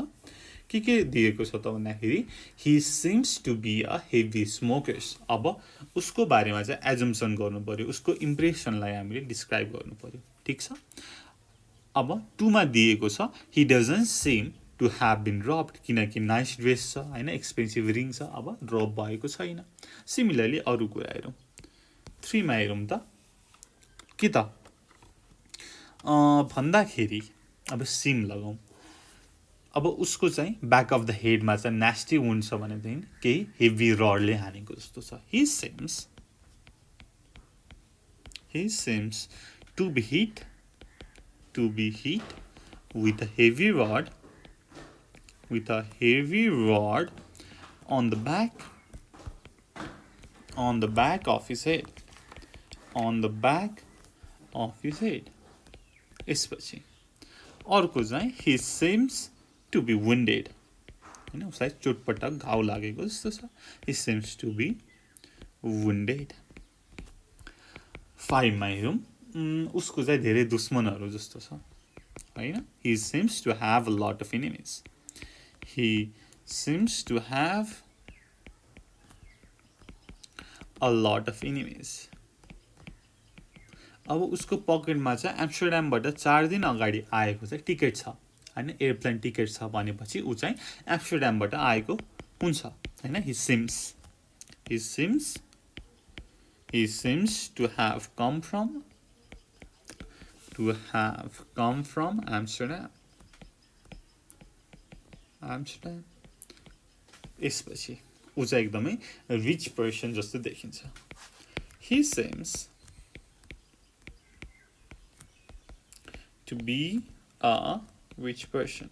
के दिएको छ त भन्दाखेरि he seems to be a heavy smoker. अब उसको बारेमा चाहिँ एजम्पसन गर्नु पर्यो, उसको इम्प्रेसनलाई हामीले डिस्क्राइब गर्नु पर्यो। ठीक छ। अब 2 मा दिएको छ he doesn't seem to have been robbed, किनकि नाइस ड्रेस छ हैन, एक्सपेन्सिभ रिङ छ। अब ड्रप भएको छैन। सिमिलरली अरु कुरा हेरौँ। 3 मा हेरौँ त के त भन्दाखेरि अब सिम लगाउँ। अब उसको चाहिँ ब्याक अफ द हेडमा चाहिँ नास्टी वुन्ड छ भने चाहिँ केही हेभी रडले हानेको जस्तो छ। he seems to be hit with a heavy rod on the back of his head. यसपछि अर्को चाहिँ he seems to be wounded. हैन, उसलाई चोटपटक घाउ लागेको जस्तो छ। he seems to be wounded. 5 मा हेरौँ। उसको चाहिँ धेरै दुश्मनहरू जस्तो छ हैन। he seems to have a lot of enemies. अब उसको पकेटमा चाहिँ एम्स्टर्डमबाट 4 दिन अगाडि आएको चाहिँ टिकट छ हैन, एयरप्लेन टिकट छ भनेपछि ऊ चाहिँ एम्स्टर्डमबाट आएको हुन्छ हैन। he seems to have come from Amsterdam. यसपछि ऊ चाहिँ एकदमै रिच पर्सन जस्तो देखिन्छ। he seems to be a rich person.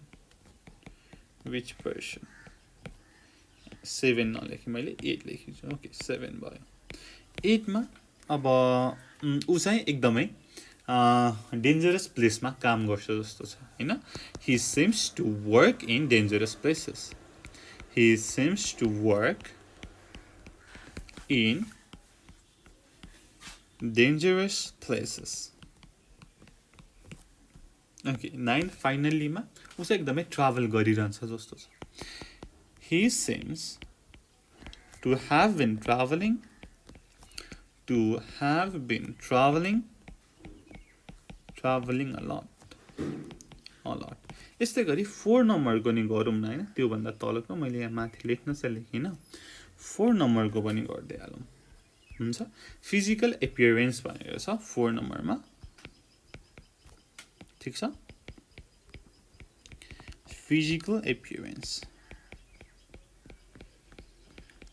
7 नलेखी मैले 8 लेखिछु। ओके 7 भयो। 8 मा अब ऊ चाहिँ एकदमै डेन्जरस प्लेसमा काम गर्छ जस्तो छ हैन। he seems to work in dangerous places. Okay 9 finally मा ऊ चाहिँ एकदमै ट्राभल गरिरहन्छ जस्तो छ। he seems to have been traveling a lot. यस्तै गरी 4 नम्बरको नि गरौँ न हैन। त्यो भन्दा तलको मैले यहाँ माथि लेख्न चाहिँ लेखिन। 4 नम्बरको पनि गर्दै हालौँ हुन्छ। फिजिकल एपियरेन्स भनेर छ 4 नम्बरमा। ठीक छ। Physical appearance.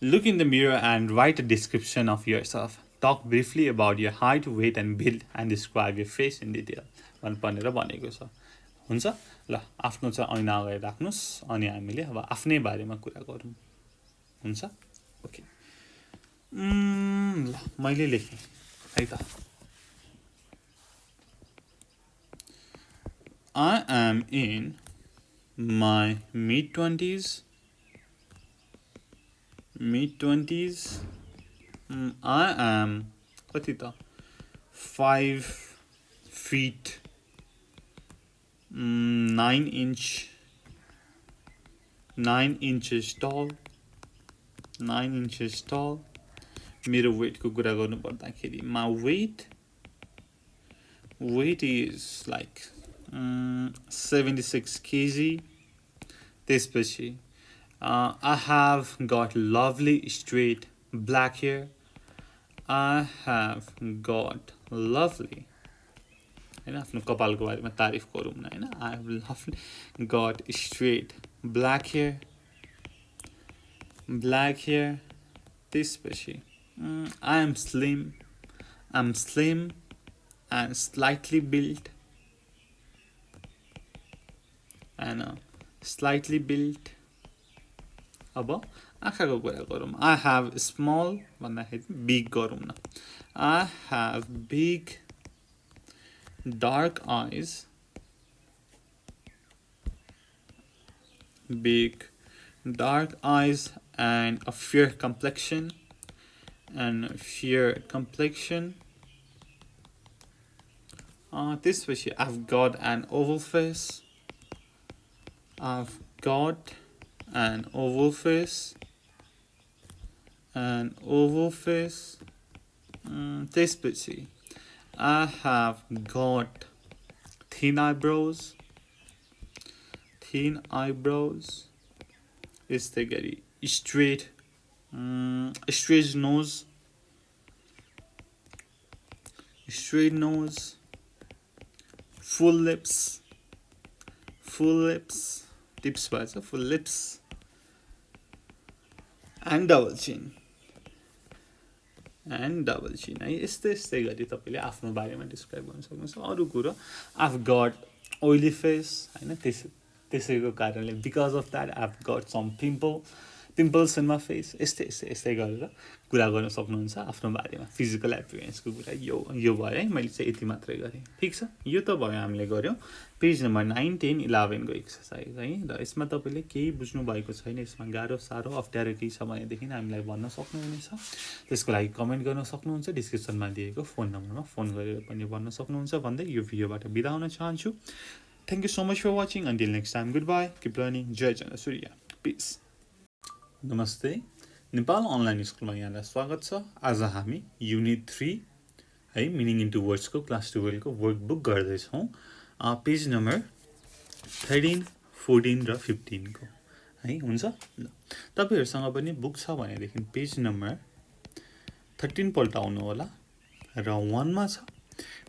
Look in the mirror and write a description of yourself. Talk briefly about your height, weight and build and describe your face in detail. भनेर भनेको छ। हुन्छ। ल आफ्नो चाहिँ ऐना अगाडि राख्नुस् अनि हामीले अब आफ्नै बारेमा कुरा गरौँ। हुन्छ। ओके। ल मैले लेखेँ है त। I am in my mid-20s. I am कति त 5 feet 9 inches tall. मेरो वेट को कुरा गर्नु पर्दाखेरि my weight is like 76 kg. त्यसपछि I have got lovely straight black hair. I have got lovely हैन आफ्नो कपालको बारेमा तारिफ गरौँ न हैन I have lovely got straight black hair त्यसपछि I am slim and slightly built अब आँखाको कुरा गरौँ I have small भन्दाखेरि big गरौँ न I have big dark eyes and a fair complexion त्यसपछि I've got an oval face त्यसपछि I have got thin eyebrows यस्तै गरी straight nose full lips tips भएछ full lips and double chin है यस्तै गरी तपाईले आफ्नो बारेमा डिस्क्राइब गर्न सक्नुहुन्छ अरु कुरा I've got oily face हैन त्यसैको कारणले because of that I've got some pimples in my face यस्तै गरेर कुरा गर्न सक्नुहुन्छ आफ्नो बारेमा फिजिकल एपियरेन्सको कुरा यो भयो है मैले चाहिँ यति मात्रै गरे ठीक छ यो त भयो हामीले गर्यो पेज नम्बर 9 10 11 को एक्सरसाइज है र यसमा तपाईले केही बुझ्नु भएको छैन यसमा गाह्रो सारो अप्ठ्यारो केही छ भने देखि हामीलाई भन्न सक्नुहुनेछ त्यसको लागि कमेन्ट गर्न सक्नुहुन्छ डिस्क्रिप्सनमा दिएको फोन नम्बरमा फोन गरेर पनि भन्न सक्नुहुन्छ भन्दै यो भिडियोबाट बिदा हुन चाहन्छु Thank you so much for watching. Until next time, goodbye. Keep learning. 𝘊𝗁 Peace. नमस्ते नेपाल अनलाइन स्कुलमा यहाँलाई स्वागत छ आज हामी युनिट 3 है मिनिङ इन्टु वर्ड्स को क्लास 12 को वर्कबुक गर्दै छौं पेज नम्बर 13 14 र 15 को है हुन्छ ल तपाईहरुसँग पनि बुक छ भने देखि पेज नम्बर 13 पल्टाउनु होला र 1 मा छ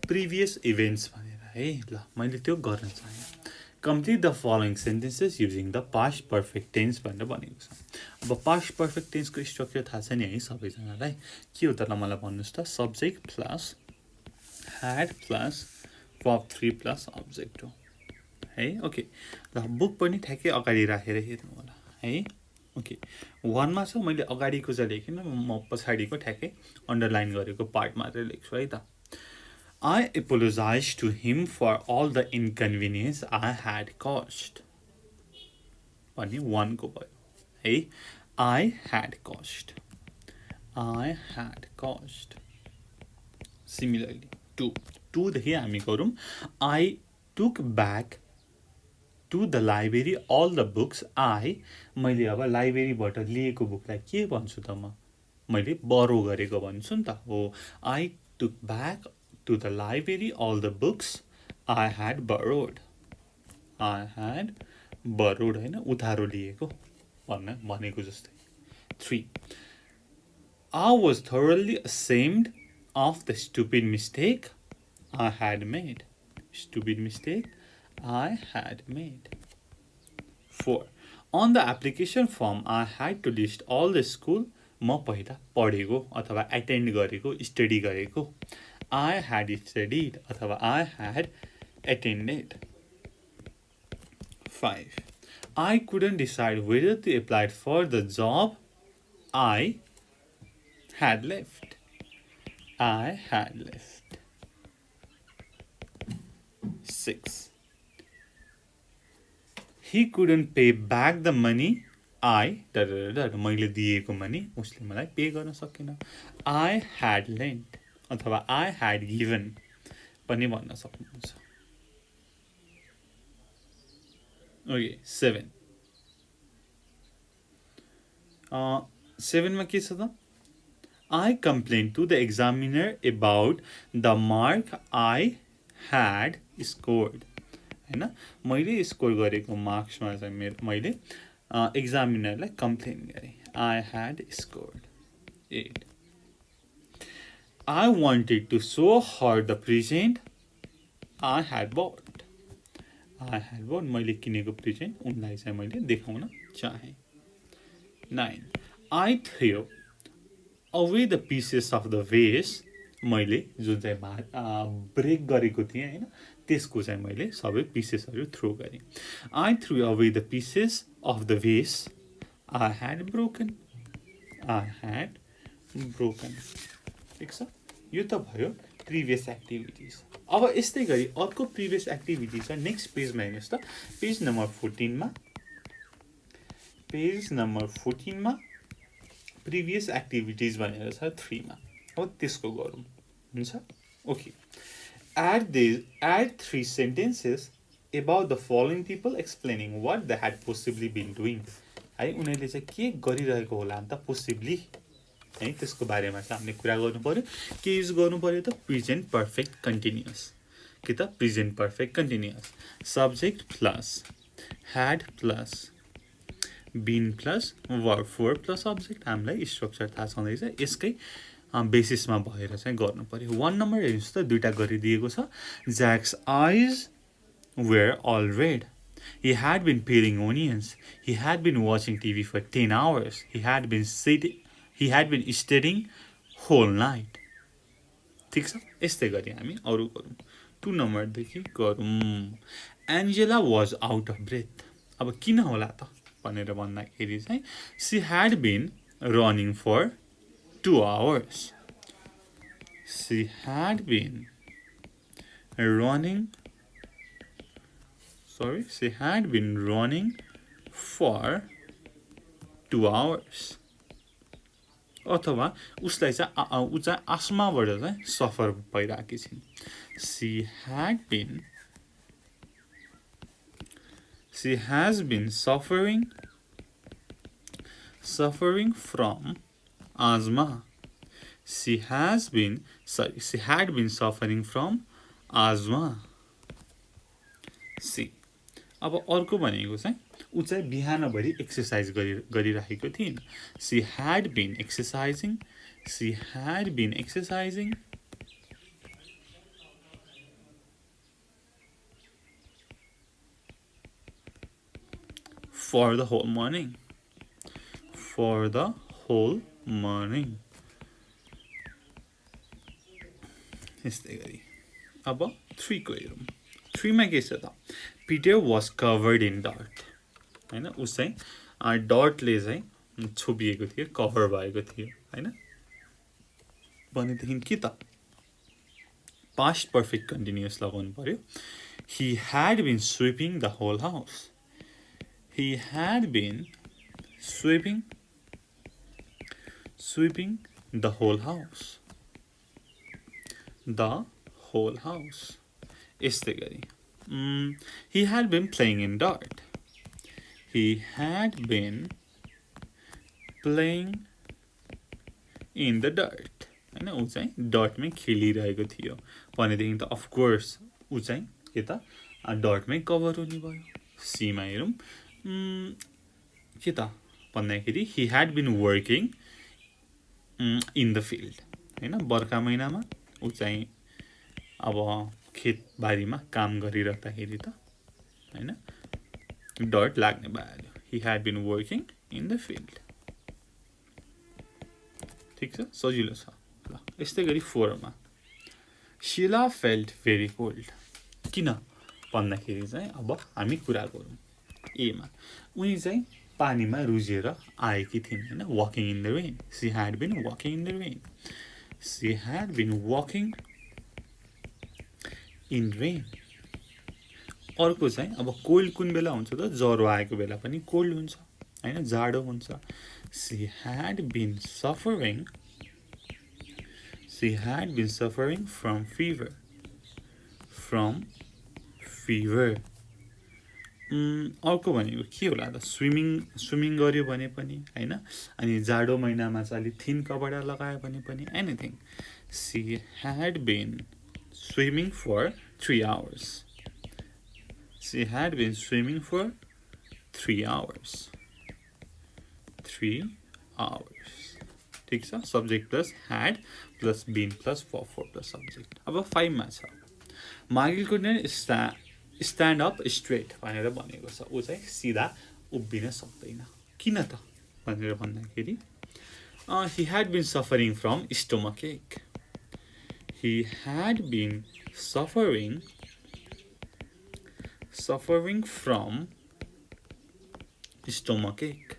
प्रिभियस इभेन्ट्स भनेर है ल मैले त्यो गर्न चाहे Complete the following sentences using the past perfect tense भनेर भनेको छ अब past perfect tense को स्ट्रक्चर थाहा छ नि है सबैजनालाई के हो त मलाई भन्नुस् त subject plus had plus verb 3 plus object हो है ओके ल बुक पनि ठ्याक्कै अगाडि राखेर हेर्नु होला है ओके 1 मा छ मैले अगाडिको चाहिँ लेखिन म पछाडीको ठ्याक्कै अन्डरलाइन गरेको पार्ट मात्र लेख्छु है त I apologized to him for all the inconvenience I had caused. Pani 1 ko bhayo. Hey, I had caused. Similarly, 2. 2 देखि हामी गरौँ I took back to the library all the books मैले अब लाइब्रेरीबाट लिएको बुकलाई के भन्छु त मैले borrow गरेको भन्छु नि त हो I took back to the library all the books I had borrowed हैन उधारो लिएको भनेको जस्तै 3 I was thoroughly ashamed of the stupid mistake I had made 4 on the application form I had to list all the school म पहिला पढेको अथवा attend गरेको स्टडी गरेको I had studied अथवा I had attended 5 I couldn't decide whether to apply for the job I had left 6 He couldn't pay back the money मैले दिएको money उसले मलाई पे गर्न सकेन I had lent अथवा I had given पनि भन्न सक्नुहुन्छ ओके 7 7 मा के छ त I complained to the examiner about the mark I had scored. हैन मैले स्कोर गरेको मार्क्समा चाहिँ मैले एक्जामिनरलाई कम्प्लेन गरेँ. I had scored 8. I wanted to show her the present I had bought. मैले किनेको प्रेजेन्ट उनलाई चाहिँ मैले देखाउन चाहे. 9. I threw away the pieces of the vase. मैले जुन चाहिँ ब्रेक गरेको थिएँ हैन त्यसको चाहिँ मैले सबै पिसेसहरु थ्रो गरेँ. I threw away the pieces of the vase I had broken. ठिक छ. यो त भयो प्रिभियस एक्टिभिटीज. अब यस्तै गरी अर्को प्रिभियस एक्टिभिटी छ नेक्स्ट पेजमा हेर्नुस् त. पेज नम्बर 14 मा प्रिभियस एक्टिभिटीज भनेर छ 3 मा. अब त्यसको गरौँ. हुन्छ. Okay. Add 3 sentences about the following people explaining what they had possibly been doing. है उनीहरूले चाहिँ के गरिरहेको होला नि त possibly है त्यसको बारेमा चाहिँ हामीले कुरा गर्नु पर्यो. के युज गर्नु पर्यो त प्रेजेन्ट पर्फेक्ट कन्टिन्युअस. के त present perfect continuous. Subject plus had plus been plus verb 4 plus subject. हामीलाई स्ट्रक्चर थाहा छँदैछ. यसकै बेसिसमा भएर चाहिँ गर्नु पर्यो. 1 नम्बर हेर्नुस् त दुईटा गरिदिएको छ. Jack's eyes were all red. He had been peeling onions. He had been watching TV for 10 hours. He had been studying whole night. ठिक छ. यस्तै गरी हामी अरु गरौँ. 2 नम्बर देखि गरौँ. Angela was out of breath. अब किन होला त भनेर भन्दाखेरि चाहिँ she had been running for 2 hours. She had been running for 2 hours. अथवा उसलाई चाहिँ आस्माबाट चाहिँ सफर भइराकी छिन्. She has been suffering from asthma. She had been suffering from asthma. C. अब अर्को भनेको चाहिँ उ चाहिँ बिहानभरि एक्सरसाइज गरिरहेको थिइन्. She had been exercising for the whole morning. यस्तै गरी अब 3 को हेरौँ. 3 मा के छ त Peter was covered in dirt. हैन उस चाहिँ डटले चाहिँ छोपिएको थियो, कभर भएको थियो हैन. भनेदेखि के त पास्ट पर्फेक्ट कन्टिन्युअस लगाउनु पर्यो. He had been sweeping the whole house. He had been sweeping the whole house. यस्तै गरी he had been playing in dirt. He had been playing in the dirt. हैन उ चाहिँ डटमै खेलिरहेको थियो भनेदेखि त अफ कोर्स उ चाहिँ के त डटमै कभर हुने भयो. सी मा हेरौँ. के त भन्दाखेरि he had been working in the field. हैन बर्खा महिनामा उ चाहिँ अब खेतबारीमा काम गरिरहँदाखेरि त हैन डट लाग्ने भयो. He had been working in the field. ठिक छ. सजिलो छ. ल यस्तै गरी 4 मा Sheila felt very cold. किन भन्दाखेरि चाहिँ अब हामी कुरा गरौँ. ए मा उनी चाहिँ पानीमा रुजेर आएकी थिइन् हैन. walking in the rain. She had been walking in the rain. अर्को चाहिँ अब कोल्ड कुन बेला हुन्छ त ज्वरो आएको बेला पनि कोल्ड हुन्छ हैन जाडो हुन्छ. She had been suffering from fever. अर्को भनेको के होला त स्विमिङ गर्यो भने पनि हैन. अनि जाडो महिनामा चाहिँ अलि थिन कपडा लगायो भने पनि anything. She had been swimming for 3 hours. She had been swimming for 3 hours. 3 hours. ठीक छ, subject plus had plus been plus for plus subject. अब 5 मा छ, मागिलको स्ट्यान्ड अप स्ट्रेट भनेर भनेको छ. ऊ चाहिँ सिधा उभिन सक्दैन. किन त भनेर भन्दाखेरि he had been suffering from stomach ache. He had been suffering from stomach ache.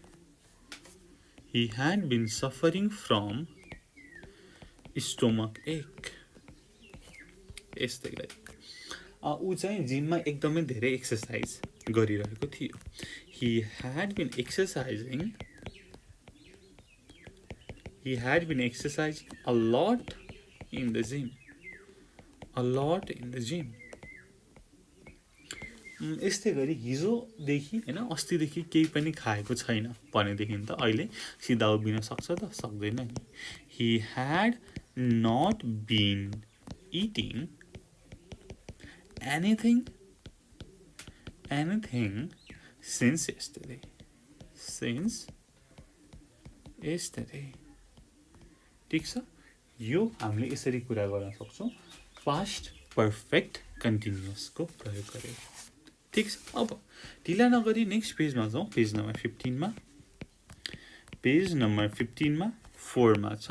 He had been suffering from stomach ache. यस्तै गरी ऊ चाहिँ जिममा एकदमै धेरै एक्सर्साइज गरिरहेको थियो. He had been exercising a lot in the gym. यस्तै गरी हिजोदेखि हैन अस्तिदेखि केही पनि खाएको छैन भनेदेखि त अहिले सिधा उभिन सक्छ त सक्दैन नि. He had not been eating anything since yesterday. ठीक छ, यो हामीले यसरी कुरा गर्न सक्छौं पास्ट पर्फेक्ट कन्टिन्युअस को प्रयोग गरेर. ठीक छ, अब ढिला नगरी नेक्स्ट पेजमा जाउँ. पेज नम्बर 15 मा 4 मा छ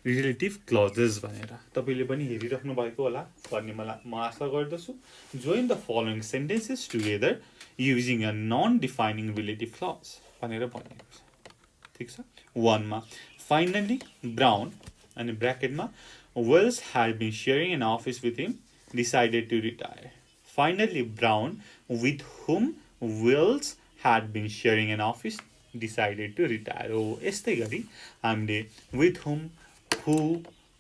रिलेटिभ क्लजेस भनेर. तपाईले पनि हेरिराख्नु भएको होला भन्ने म आशा गर्दछु. Join the following sentences together using a non defining relative clause भनेर भनेको छ. ठीक छ, 1 मा फाइनली ब्राउन अनि ब्र्याकेटमा Wells had been sharing an office with him, decided to retire. Finally, Brown, with whom Wells had been sharing an office, decided to retire. Oh, यस्तै गरी हामीले with whom, who,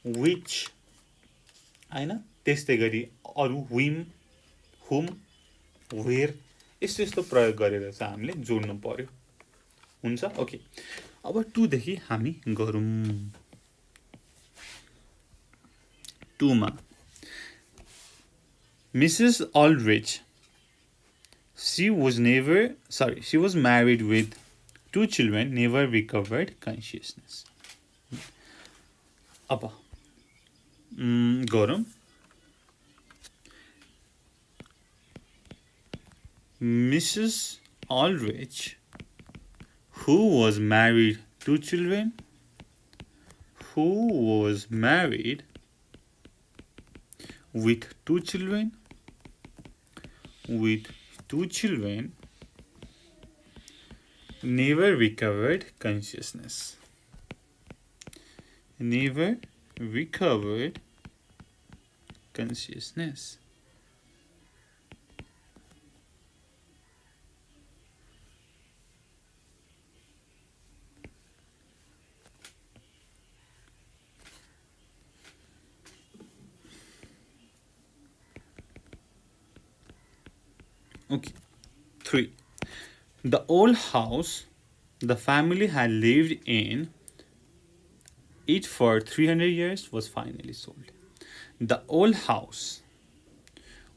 which हैन, त्यस्तै गरी अरु whim, whom, where यस्तो प्रयोग गरेर चाहिँ हामीले जोड्नु पर्यो. हुन्छ, ओके. अब 2 देखि हामी गरौँ. 2 मा Mrs. Aldrich, she was married with 2 children, never recovered consciousness. अब गरौँ. Mrs. Aldrich, who was married 2 children, with 2 children, never recovered consciousness. Okay. 3. The old house the family had lived in it for 300 years was finally sold. The old house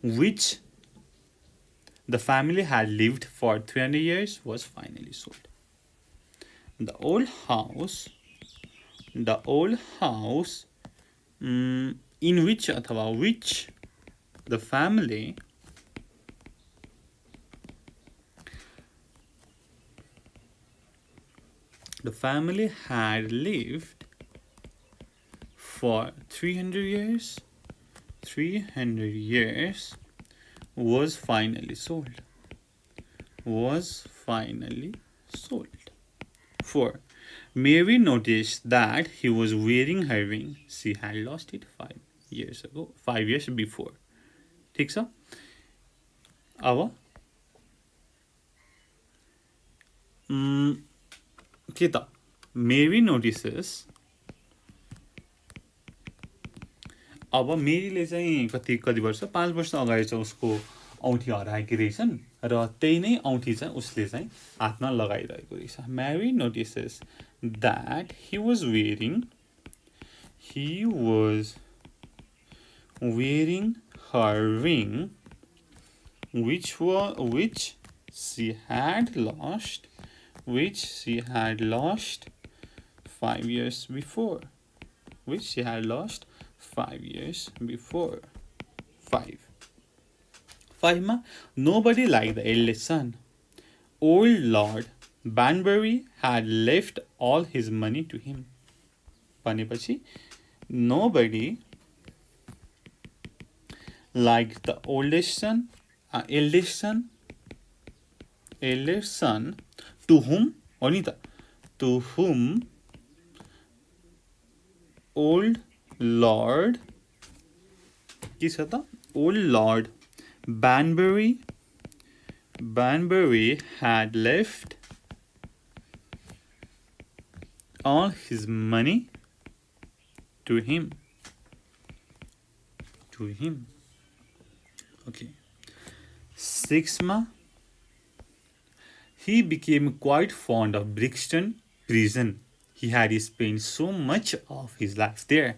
which the family had lived for 300 years was finally sold. The old house in which अथवा which the family had lived for 300 years was finally sold. 4. Mary noticed that he was wearing her ring. She had lost it 5 years before. ठीक छ, अब के त मेरी notices. अब मेरीले चाहिँ कति वर्ष 5 वर्ष अगाडि चाहिँ उसको औँठी हराएकी रहेछन् र त्यही नै औँठी चाहिँ उसले चाहिँ हातमा लगाइरहेको रहेछ. Mary notices that he was wearing her ring which she had lost 5 years before. 5 मा nobody liked the eldest son. Old Lord Banbury had left all his money to him. भनेपछि nobody liked the eldest son to whom old Lord के छ त Old Lord Banbury had left all his money to him. Okay. 6 ma he became quite fond of Brixton prison. He had spent so much of his life there.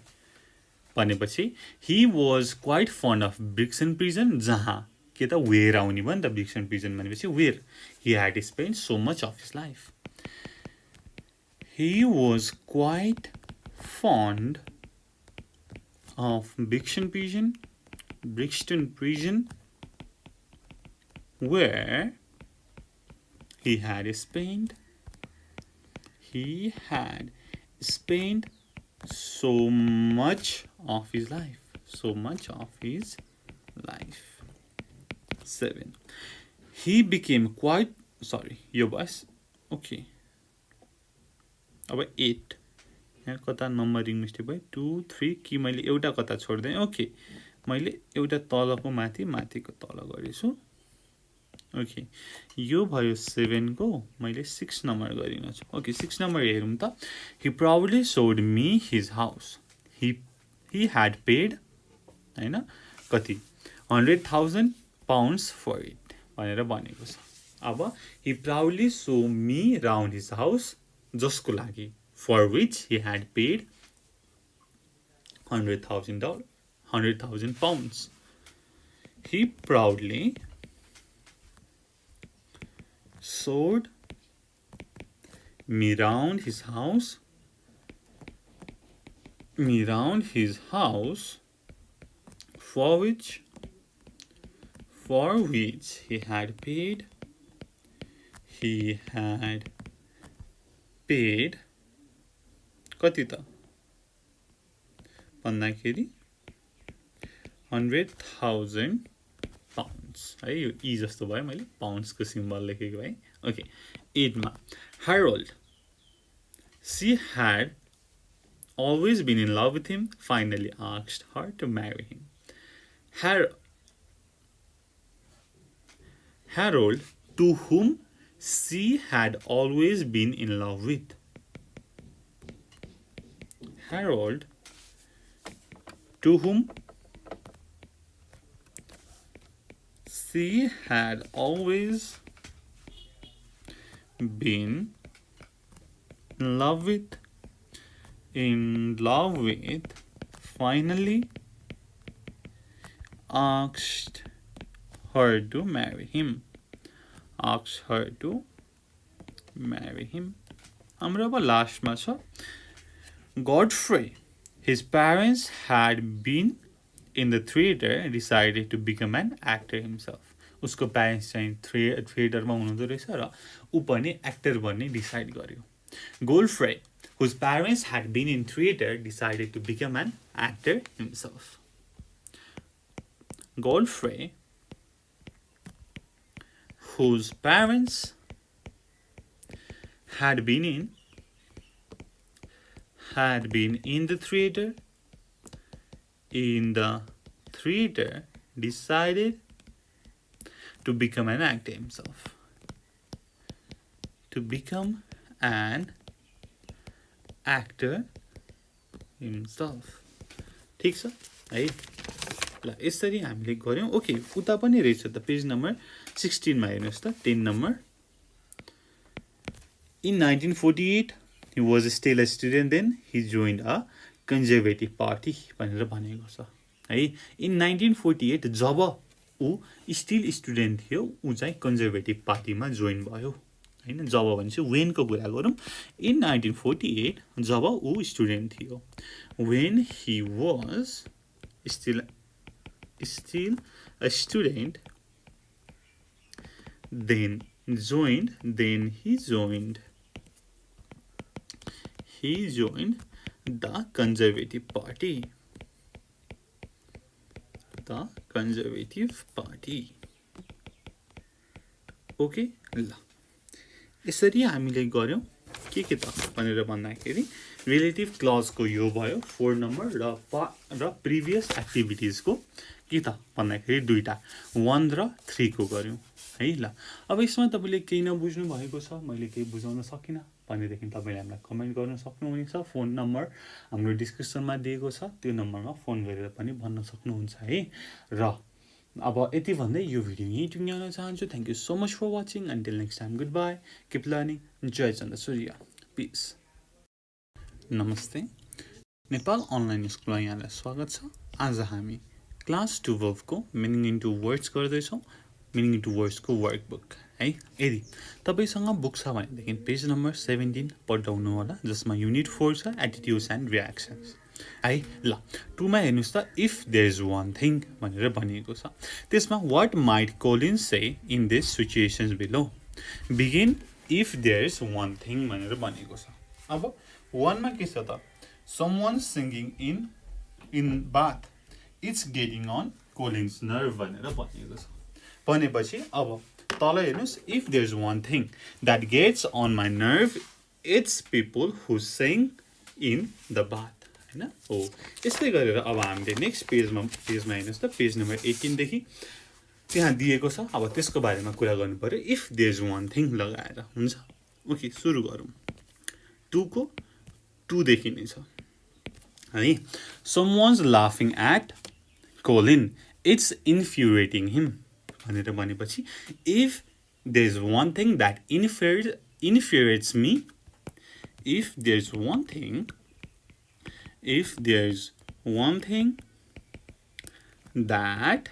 भनेपछि he was quite fond of Brixton prison जहाँ के त where आउने भयो नि त Brixton prison भनेपछि where he had spent so much of his life. He was quite fond of Brixton prison where he had spent so much of his life. 7 he became quite यो बस okay. अब 8 यहाँ कता numbering mistake भयो 2 3 कि मैले एउटा कता छोड्दै. ओके मैले एउटा तलको माथिको तल गरेछु. ओके यो भयो 7 को मैले 6 नम्बर गरिन छु. ओके 6 नम्बर हेरौँ त. he proudly showed me his house. he had paid हैन कति 100,000 pounds for it भनेर भनेको छ. अब he proudly showed me round his house जसको लागि for which he had paid 100,000 pounds. He proudly showed me round his house for which he had paid कति त भन्दाखेरि 100,000 pounds है. यो ई जस्तो भयो मैले पाउन्ड्सको सिम्बल लेखेको है. ओके 8 मा Harold she had always been in love with him finally asked her to marry him. Harold to whom she had always been in love with. Harold to whom she had always been in love with finally asked her to marry him. हाम्रो अब लास्टमा छ Godfrey. His parents had been in the theater decided to become an actor himself. उसको parents चाहिँ थिएटरमा हुनुहुँदो रहेछ र ऊ पनि एक्टर बन्ने डिसाइड गर्यो. Godfrey, whose parents had been in theater decided to become an actor himself. Godfrey, whose parents had been in the theater decided to become an actor himself. ठीक छ है. ल यसरी हामीले गर्यौं. ओके उता पनि रहेछ त पेज नम्बर 16 मा हेर्नुस् त 10 number. In 1948 he was still a student then he joined a conservative party भनेर भनेको छ. है। इन 1948 जब ऊ स्टिल स्टुडेन्ट थियो, ऊ चाहिँ कन्जर्भेटिभ पार्टीमा जोइन भयो हैन। जब भनेपछि वेनको कुरा गरौँ। इन 1948 जब ऊ स्टुडेन्ट थियो, when he was still a student, then he joined the conservative party. Okay, ल यसरी हामीले गर्यौं के त भनेर भन्दाखेरि रिलेटिभ क्लजको यो भयो 4 नम्बर र प्रिभियस एक्टिभिटिजको के त भन्दाखेरि दुईटा 1 र 3 को गर्यौं है। ल अब यसमा तपाईले केही नबुझ्नु भएको छ, मैले केही बुझाउन सकिन भनेदेखि तपाईले हामीलाई कमेन्ट गर्न सक्नुहुनेछ। फोन नम्बर हाम्रो डिस्क्रिप्सनमा दिएको छ, त्यो नम्बरमा फोन गरेर पनि भन्न सक्नुहुन्छ है। र अब यति भन्दै यो भिडियो यही टुङ्ग्याउन चाहन्छु। Thank you so much for watching. Until next time, good by, keep learning, 𝘀𝗁𝘂𝗀, peace. नमस्ते, नेपाल अनलाइन स्कुलमा यहाँलाई स्वागत छ। आज हामी क्लास 12 को मिनिङ इन्टु वर्ड्स गर्दैछौँ। मिनिङ इन्टु वर्ड्सको वर्कबुक है। यदि तपाईसँग बुक छ भनेदेखि पेज नम्बर 17 पल्टाउनु होला, जसमा युनिट 4 छ एटिट्युड्स एन्ड रियाक्सन्स है। ल 2 मा हेर्नुस् त, if there is one thing भनेर भनिएको छ। त्यसमा what might Colin say in this situations below. Begin if there is one thing भनेर भनिएको छ। अब 1 मा के छ त, someone singing in bath, it's getting on Colin's nerve भनेर भनिएको छ। भनेपछि अब तल हेर्नुस्, if there is one thing that gets on my nerve, it's people who sing in the bath हैन। हो, यस्तै गरेर अब हामीले नेक्स्ट पेजमा हेर्नुस् त, पेज नम्बर 18 देखि त्यहाँ दिएको छ। अब त्यसको बारेमा कुरा गर्नु पर्यो, if there is one thing लगाएर हुन्छ। ओके, सुरु गरौँ। 2 को 2 देखि नै छ है। समवन्स लाफिङ at Colin, it's infuriating him भनेर भनेपछि if there is one thing that infuriates me, if there is one thing that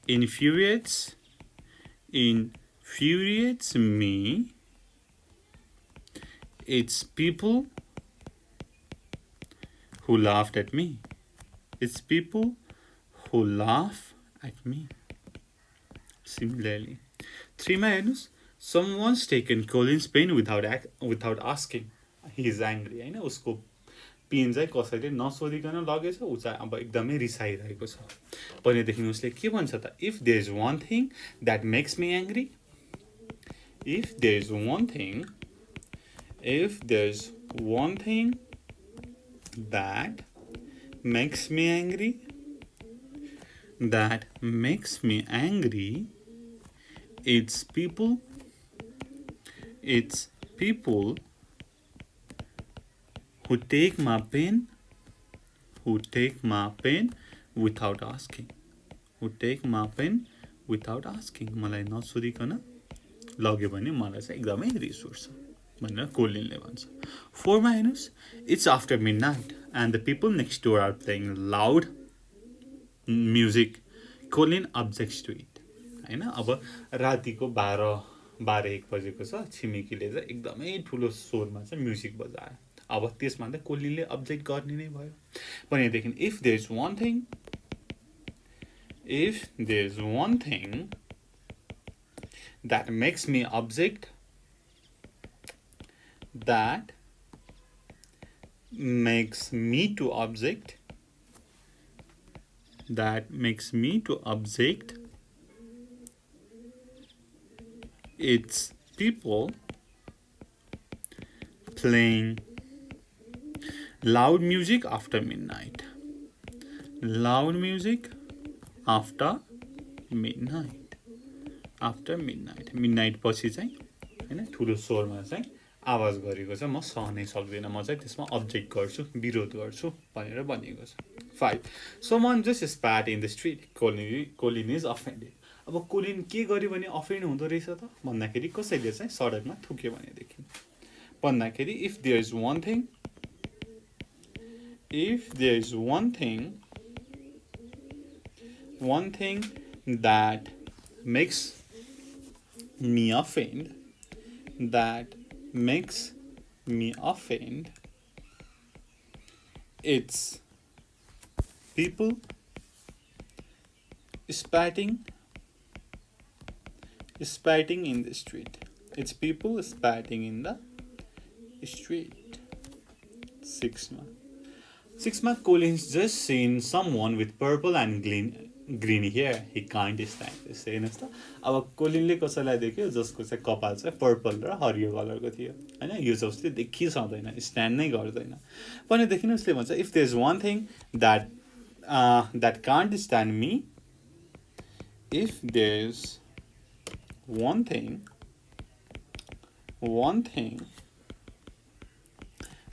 infuriates me, it's people who laughed at me. It's people who laugh at me. Similarly, 3 मा हेर्नुस्, someone's taken Colin's pen without asking. He is angry हैन। उसको pain चाहिँ कसैले नसोधिकन लगेछ, उ चाहिँ अब एकदमै रिसाइरहेको छ। भनेदेखि उसले के भन्छ त, if there is one thing that makes me angry, if there is one thing that makes me angry, it's people who take my pen without asking. मलाई नसोधिकन लग्यो भने मलाई चाहिँ एकदमै रिस उठ्छ भनेर कोलिनले भन्छ। 4 मा हेर्नुस्, it's after midnight and the people next door are playing loud music, Colin objects to it हैन। अब रातिको 12-1 बजेको छ, छिमेकीले चाहिँ एकदमै ठुलो स्वरमा चाहिँ म्युजिक बजायो। अब त्यसमा त कोलिनले अब्जेक्ट गर्ने नै भयो। भनेदेखि if there is one thing that makes me object, that makes me to object, it's people playing loud music after midnight. Midnight पछि चाहिँ हैन ठुलो स्वरमा चाहिँ आवाज गरेको छ, म सहनै सक्दिनँ, म चाहिँ त्यसमा अब्जेक्ट गर्छु, विरोध गर्छु भनेर भनिएको छ। 5 someone just spat in the street, Colin is offended. अब कोलिन के गर्यो भने अफेन्ड हुँदो रहेछ त भन्दाखेरि कसैले चाहिँ सडकमा थुक्यो भनेदेखि भन्दाखेरि if there is one thing one thing that makes me offend, that makes me offend, it's people spitting in the street. It's people spitting in the street. Sixth Collins just seen someone with purple and green hair. He can't stand this. हेर्नुहोस् त अब कोलिनले कसैलाई देख्यो जसको चाहिँ कपाल चाहिँ purple र हरियो कलरको थियो हैन यो चाहिँ उसले देखिसक्दैन स्ट्यान्ड नै गर्दैन भनेदेखि उसले भन्छ if there is one thing that can't stand me, if there's one thing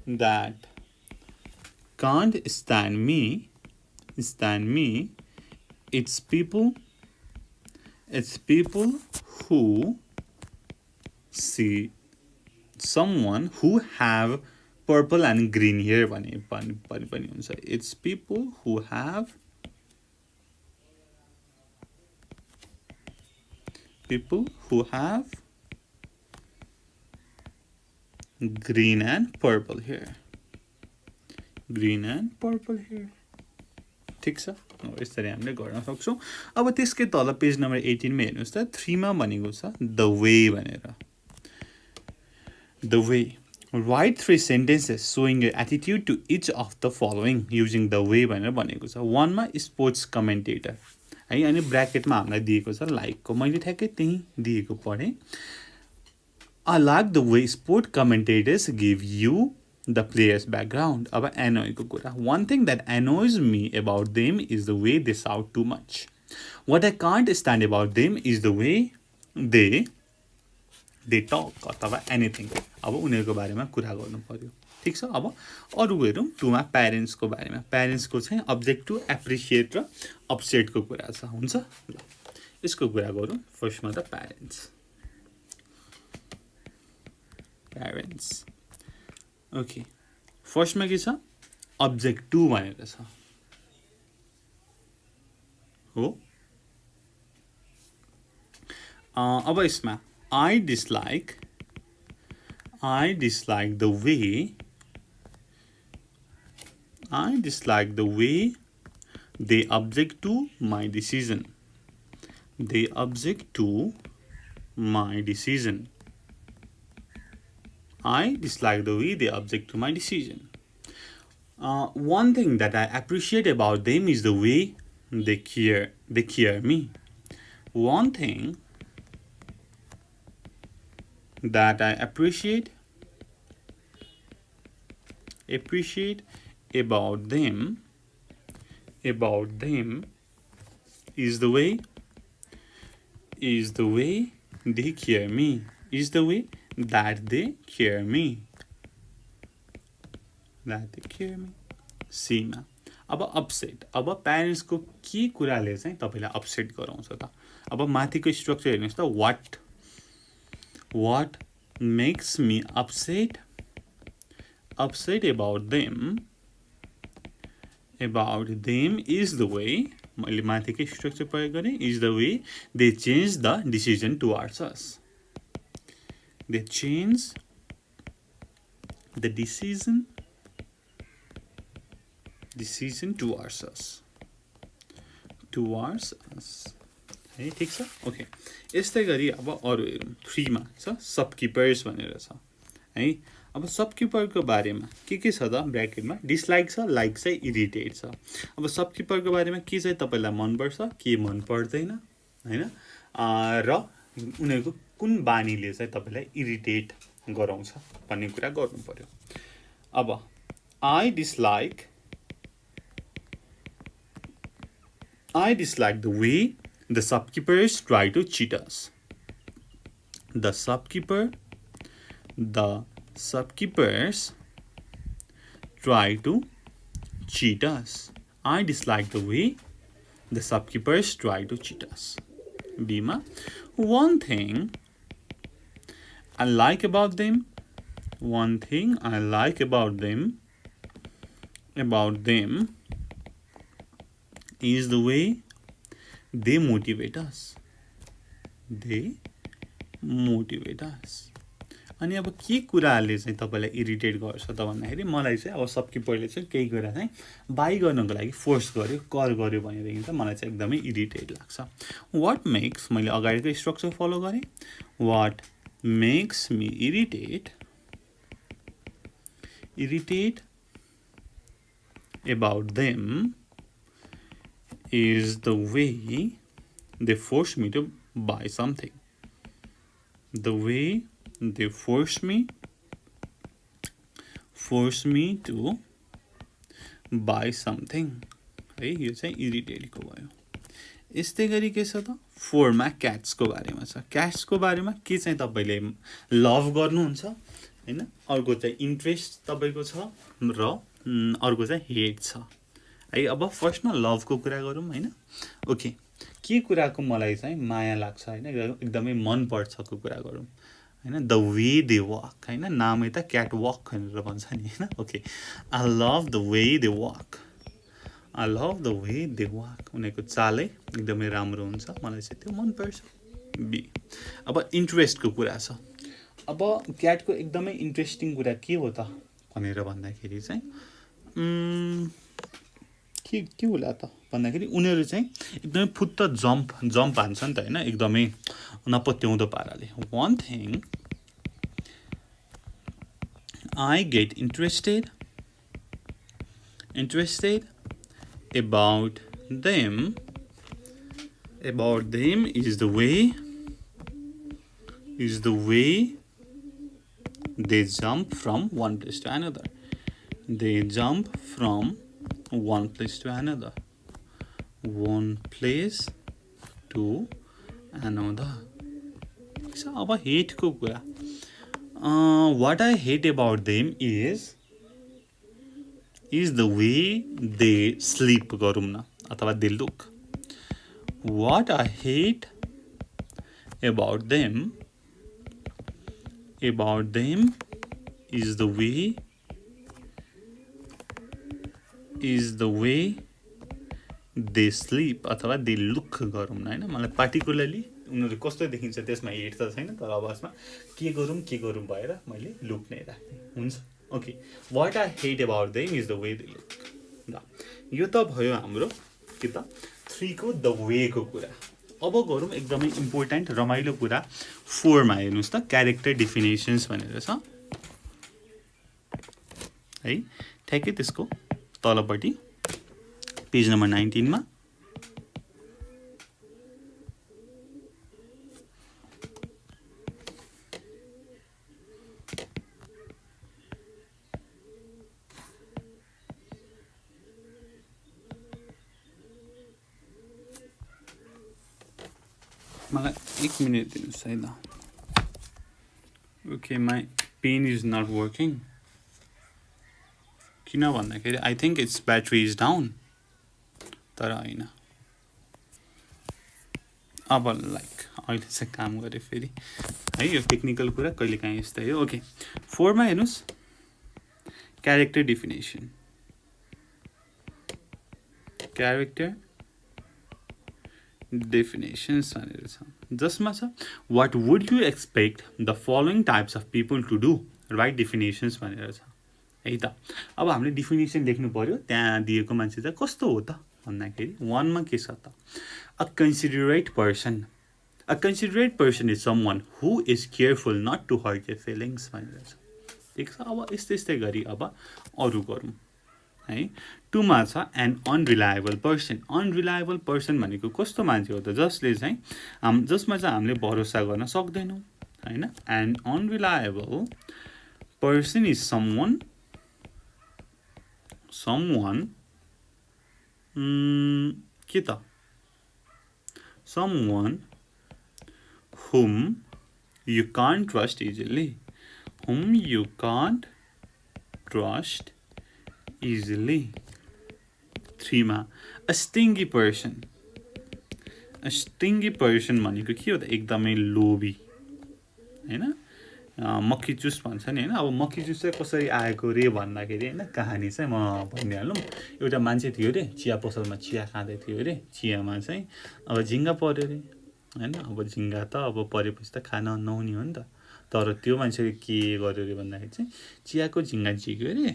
that can't stand me, it's people who see someone who have purple and green hair पनि हुन्छ. It's people who have green and purple hair. ठिक छ यसरी हामीले गर्न सक्छौं. अब त्यसकै तल पेज नम्बर 18 मा हेर्नुस् त 3 मा भनेको छ the way भनेर. The way. Write 3 sentences showing your attitude to each of the following using the way भनेर भनेको छ. 1 मा स्पोर्ट्स कमेन्टेटर है अनि ब्र्याकेट मा हामीलाई दिएको छ लाइक को मैले ठ्याक्कै त्यही दिएको पढे. I like the way sport commentators give you the player's background. अब annoy को कुरा. One thing that annoys me about them is the way they shout too much. What I can't stand about them is the way they talk अथवा anything. अब उनीहरुको बारेमा कुरा गर्नु पर्यो. ठीक छ. अब अरु हेरौं 2 मा प्यारेन्ट्स को बारेमा. प्यारेन्ट्स को चाहिँ अब्जेक्ट टु एप्रिशिएट र अपसेट को कुरा छ. हुन्छ ल यसको कुरा गरौं. फर्स्ट मा त प्यारेन्ट्स. ओके फर्स्ट मा के छ अब्जेक्ट टु भनेर छ हो. अब यसमा I dislike the way they object to my decision. I dislike the way they object to my decision. One thing that I appreciate about them is the way they care me. One thing that I appreciate about them is the way they care me. Is the way that they care me. C मा अब upset. अब parents को के कुराले चाहिँ तपाईलाई upset गराउँछ त. अब माथिको स्ट्रक्चर हेर्नुस् त what makes me upset about them is the way मैले माथिकै स्ट्रक्चर प्रयोग गरे is the way they change the decision towards us. They change the decision towards us. है ठीक छ. ओके यस्तै गरी अब अरु हेरौं. 3 मा छ शपकीपर्स भनेर छ है. अब शपकीपर को बारेमा के छ त ब्र्याकेटमा डिसलाइक छ, लाइक छ, इरिटेट छ. अब शपकीपर को बारेमा के चाहिँ तपाईलाई मन पर्छ, के मन पर्दैन हैन र उनीहरुको कुन बानीले चाहिँ तपाईलाई इरिटेट गराउँछ भन्ने कुरा गर्नु पर्यो. अब I dislike the way the shopkeepers try to cheat us. The shopkeepers try to cheat us. I dislike the way the shopkeepers try to cheat us. B ma one thing I like about them is the way they motivate us अनि अब के कुराले चाहिँ तपाईलाई irritate गर्छ त भन्दाखेरि मलाई चाहिँ अब सबके पहिले चाहिँ केही कुरा चाहिँ बाई गर्नको लागि फोर्स गर्यो कर गर्यो भनेदेखि चाहिँ मलाई चाहिँ एकदमै इरिटेट लाग्छ व्हाट मेक्स मैले अगाडिको स्ट्रक्चर फलो गरेँ what makes me irritate about them is the way they force me to buy something. The way they force me to buy something. है यो चाहिँ इरिटेटको भयो यस्तै गरी के छ त 4 मा क्याट्सको बारेमा छ क्याट्सको बारेमा के चाहिँ तपाईले लभ गर्नुहुन्छ हैन अर्को चाहिँ इन्ट्रेस्ट तपाईको छ र अर्को चाहिँ हेट छ है अब फर्स्टमा लभको कुरा गरौँ हैन ओके के कुराको मलाई चाहिँ माया लाग्छ हैन एकदमै मन पर्छको कुरा गरौँ हैन द वे दे वक हैन नामै त क्याट वक भनेर भन्छ नि हैन okay I love the way they walk उनीहरुको चालै एकदमै राम्रो हुन्छ मलाई चाहिँ त्यो मन पर्छ बी अब इन्ट्रेस्टको कुरा छ अब क्याटको एकदमै इन्ट्रेस्टिङ कुरा के हो त भनेर भन्दाखेरि चाहिँ के होला त भन्दाखेरि उनीहरु चाहिँ एकदमै फुत्त जम्प हान्छ नि त हैन एकदमै नपत्याउँदो पाराले one thing I get interested about them is the way they jump from one place to another. They jump from one place to another. So, अब hate को कुरा. What I hate about them is the way they sleep गरौँ न अथवा they look. What I hate about them is the way they sleep अथवा they look गरौँ न हैन मलाई पार्टिकुलरली उनीहरु कस्तो देखिन्छ त्यसमा हेट त छैन तर अब यसमा के गरौँ भएर मैले लुक नै राख्ने हुन्छ okay what I hate about them is the way they look ल यो त भयो हाम्रो के त 3 को द वे को कुरा अब गरौँ एकदमै इम्पोर्टेन्ट रमाइलो कुरा 4 मा हेर्नुस् त क्यारेक्टर डेफिनेसन्स भनेर छ है ठ्याक्कै त्यसको तलपट्टि पेज नम्बर 19 मा मलाई 1 मिनेट दिनुस् है ल okay my pen is not working किन भन्दाखेरि I think its battery is down तर हैन अब लाइक अहिले चाहिँ काम गरे फेरि है यो टेक्निकल कुरा कहिले काहीँ यस्तै हो ओके 4 मा हेर्नुस् क्यारेक्टर डेफिनेसन क्यारेक्टर डेफिनेसन्स भनेर छ जसमा छ what would you expect the following types of people to do write definitions भनेर छ है त अब हामीले डेफिनेसन लेख्नु पर्यो त्यहाँ दिएको मान्छे चाहिँ कस्तो हो त भन्दाखेरि 1 मा के छ त a considerate person is someone who is careful not to hurt your feelings भनेर छ ठिक छ अब यस्तै गरी अब अरु गरौँ है 2 मा छ एन अनरिलायबल पर्सन भनेको कस्तो मान्छे हो त जसले चाहिँ जसमा चाहिँ हामीले भरोसा गर्न सक्दैनौं हैन an unreliable person is someone के त someone whom you can't trust easily 3 मा a stingy person भनेको के हो त एकदमै लोभी हैन मक्खी जुस भन्छ नि हैन। अब मक्खी जुस चाहिँ कसरी आएको रे भन्दाखेरि हैन कहानी चाहिँ म भनिहालौँ। एउटा मान्छे थियो रे चिया पसलमा चिया खाँदै थियो रे। चियामा चाहिँ अब झिङ्गा पर्यो रे हैन। अब झिङ्गा त अब परेपछि त खान नहुने हो नि त। तर त्यो मान्छेले के गर्यो रे भन्दाखेरि चाहिँ चियाको झिङ्गा झिक्यो रे।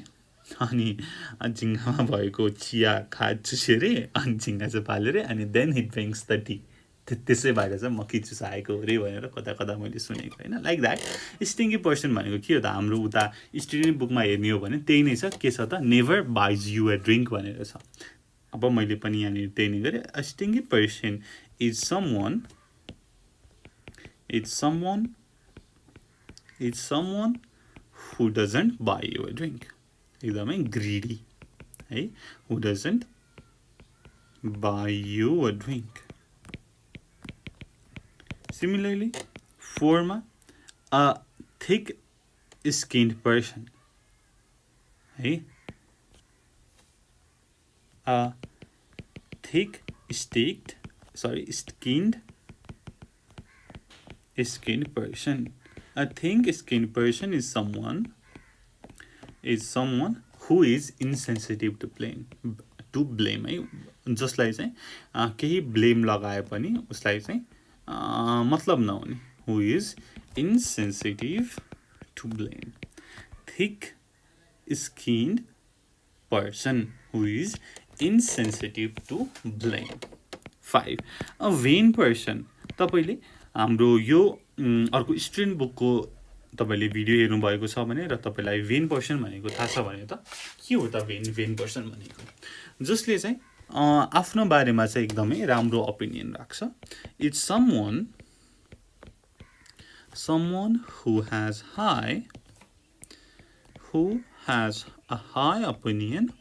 अनि झिङ्गामा भएको चिया चुस्यो रे। अनि झिङ्गा चाहिँ फाल्यो रे। अनि then he drinks the tea. त्यसै भएर चाहिँ मक्खी जुस आएको रे भनेर कता कता मैले सुनेको होइन। लाइक द्याट स्टिङ्गी पर्सन भनेको के हो त, हाम्रो उता स्टुडेन्ट बुकमा हेर्ने हो भने त्यही नै छ। के छ त, नेभर बाइज यु अ ड्रिङ्क भनेर छ। अब मैले पनि यहाँनिर त्यही नै गरेँ। A stingy person is someone who doesn't buy you a drink. एकदमै ग्रिडी है, who doesn't buy you a drink. Similarly, 4 मा a thick skinned person है, a thick skinned person. A thick skinned person is someone who is insensitive to blame है। जसलाई चाहिँ केही blame लगाए पनि उसलाई चाहिँ मतलब नहुने। Who is insensitive to blame. Thick skinned person who is insensitive to blame. 5 a vain person. तपाईले हाम्रो यो अर्को स्टुडेन्ट बुकको तपाईले भिडियो हेर्नु भएको छ भने र तपाईलाई भेन पर्सन भनेको थाहा छ भने त के हो त भेन पर्सन भनेको, जसले चाहिँ आफ्नो बारेमा चाहिँ एकदमै राम्रो ओपिनियन राख्छ। It's someone who has a high opinion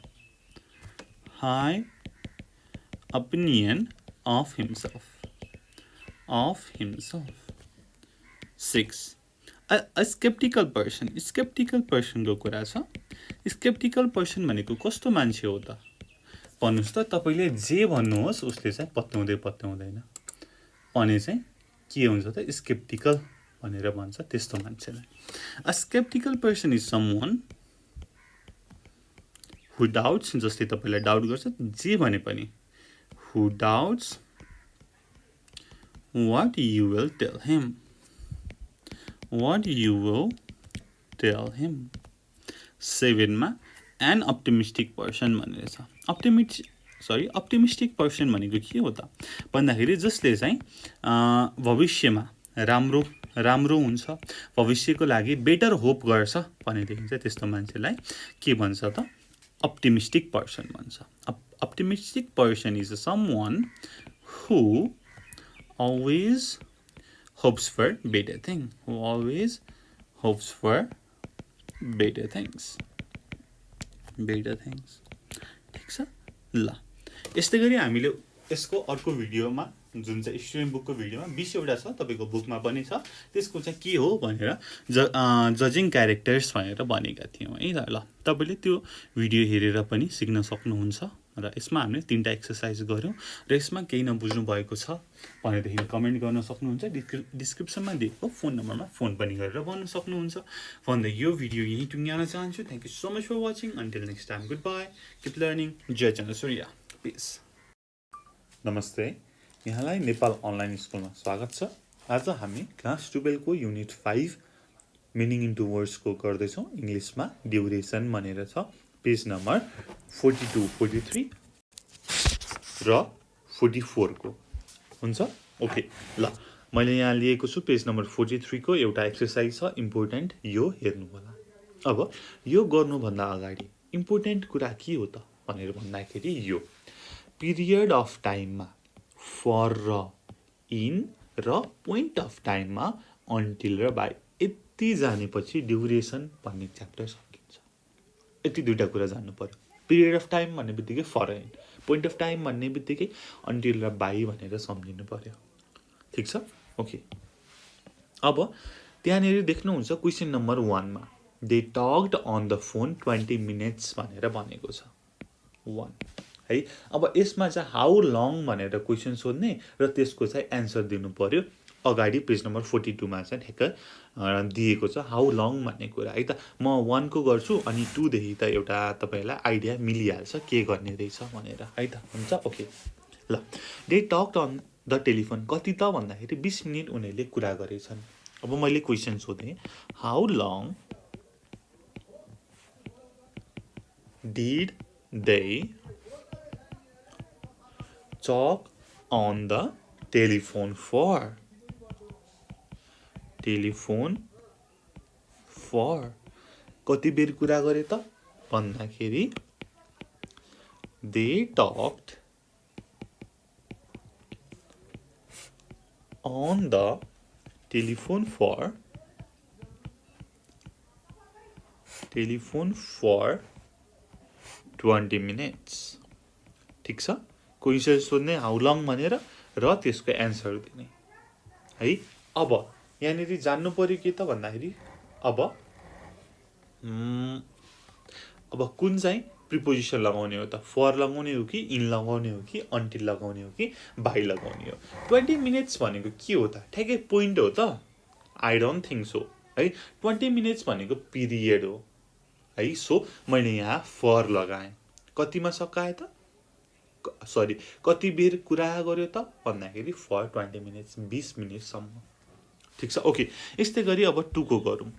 of himself. 6 a skeptical person. Skeptical person को कुरा छ। skeptical person भनेको कस्तो मान्छे हो त भन्नुस् त। तपाईले जे भन्नुहोस् उसले चाहिँ पत्याउँदैन भने चाहिँ के हुन्छ त, स्केप्टिकल भनेर भन्छ त्यस्तो मान्छेलाई। A sceptical person is someone who doubts, जसले तपाईलाई डाउट गर्छ जे भने पनि, who doubts what you will tell him. 7 मा an optimistic person भनेर छ। optimistic person भनेको के हो त भन्दाखेरि जसले चाहिँ भविष्यमा राम्रो हुन्छ, भविष्यको लागि बेटर होप गर्छ भनेदेखि चाहिँ त्यस्तो मान्छेलाई के भन्छ त, optimistic person भन्छ। optimistic person is someone who always hopes for better things. ठिक छ ल। यस्तै गरी हामीले यसको अर्को भिडियोमा जुन चाहिँ स्टुडेन्ट बुकको भिडियोमा 20 वटा छ, तपाईको बुकमा पनि छ, त्यसको चाहिँ के हो भनेर जजिङ क्यारेक्टर्स भनेर भनेका थियौँ है ल। तपाईले त्यो भिडियो हेरेर पनि सिक्न सक्नुहुन्छ र यसमा हामीले 3टा एक्सरसाइज गर्यौँ र यसमा केही नबुझ्नु भएको छ भनेदेखि कमेन्ट गर्न सक्नुहुन्छ। डिस्क्रिप्सनमा दिएको फोन नम्बरमा फोन पनि गरेर भन्न सक्नुहुन्छ। भन्दै यो भिडियो यही टुङ्ग्याउन चाहन्छु। Thank you so much for watching. Until next time, good by, keep learning, जय चन्द्रसूर्य, पिस। नमस्ते, यहाँलाई नेपाल अनलाइन स्कुलमा स्वागत छ। आज हामी क्लास 12 को युनिट 5 मिनिङ इन्टु वर्ड्सको गर्दैछौँ। इङ्ग्लिसमा ड्युरेसन भनेर छ, पेज नम्बर 42, 43 र 44 को हुन्छ। ओके ल, मैले यहाँ लिएको छु पेज नम्बर 43 को एउटा एक्सरसाइज छ, इम्पोर्टेन्ट, यो हेर्नु होला। अब यो गर्नुभन्दा अगाडि इम्पोर्टेन्ट कुरा के हो त भनेर भन्दाखेरि यो पिरियड अफ टाइममा फर र इन र पोइन्ट अफ टाइममा अन्टिल र बाई यति जानेपछि ड्युरेसन भन्ने च्याप्टर सकिन्छ। यति दुईटा कुरा जान्नु पर्यो। पिरियड अफ टाइम भन्ने बित्तिकै for in, point of time भन्ने बित्तिकै अन्टिल र बाई भनेर सम्झिनु पर्यो। ठिक छ, ओके। अब त्यहाँनिर देख्नुहुन्छ क्वेसन नम्बर 1 मा they talked on the phone 20 minutes भनेर भनेको छ 1 है। अब यसमा चाहिँ हाउ लङ भनेर क्वेसन सोध्ने र त्यसको चाहिँ एन्सर दिनु पर्यो अगाडि पेज नम्बर 42 मा चाहिँ ठ्याक्क दिएको छ हाउ लङ भन्ने कुरा है त। म 1 को गर्छु अनि 2 देखि त एउटा तपाईहरुलाई आइडिया मिलिहाल्छ के गर्ने रहेछ भनेर है त। हुन्छ ओके ल। They talked on the telephone कति त भन्दाखेरि 20 मिनेट उनीहरूले कुरा गरेछन्। अब मैले क्वेशन सोधेँ how long did they talk on the telephone for कति बेर कुरा गरे त भन्दाखेरि they talked on the telephone for 20 minutes। ठीक छ। क्वेशन सोध्ने हाउ लङ भनेर र त्यसको एन्सर दिने है। अब यहाँनिर जान्नु पर्यो के त भन्दाखेरि अब कुन चाहिँ प्रिपोजिसन लगाउने हो त, फर लगाउने हो कि इन लगाउने हो कि अन्टिल लगाउने हो कि बाई लगाउने हो। 20 मिनट्स भनेको के हो त, ठ्याक्कै पोइन्ट हो त? आई डोन्ट थिङ्क सो है। 20 मिनट्स भनेको पिरियड हो है। सो मैले यहाँ फर लगाएँ। कतिमा सकाए त, सरी कति बेर कुरा गर्यो त भन्दाखेरि फर 20 मिनट्स 20 मिनटसम्म। ठीक छ ओके। यस्तै गरी अब 2 को गरौँ।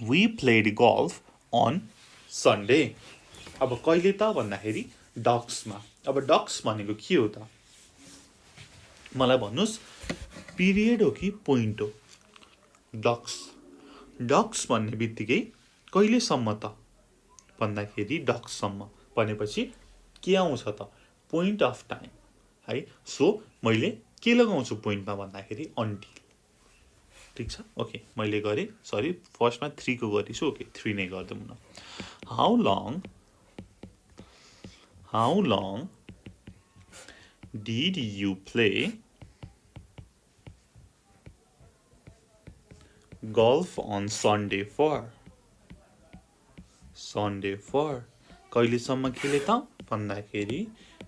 We played golf on Sunday. अब कहिले त भन्दाखेरि डक्समा। अब डक्स भनेको के हो त, मलाई भन्नुस् पिरियड हो कि पोइन्ट हो? डक्स भन्ने बित्तिकै कहिलेसम्म त भन्दाखेरि डक्ससम्म भनेपछि के आउँछ त, पोइन्ट अफ टाइम है। सो मैले के लगाउँछु पोइन्टमा भन्दाखेरि अन्टिल। ठीक छ ओके। मैले गरेँ, सरी फर्स्टमा 3 को गरिछु। ओके 3 नै गर्दौँ न। How long did you play golf on Sunday for कहिलेसम्म खेले त भन्दाखेरि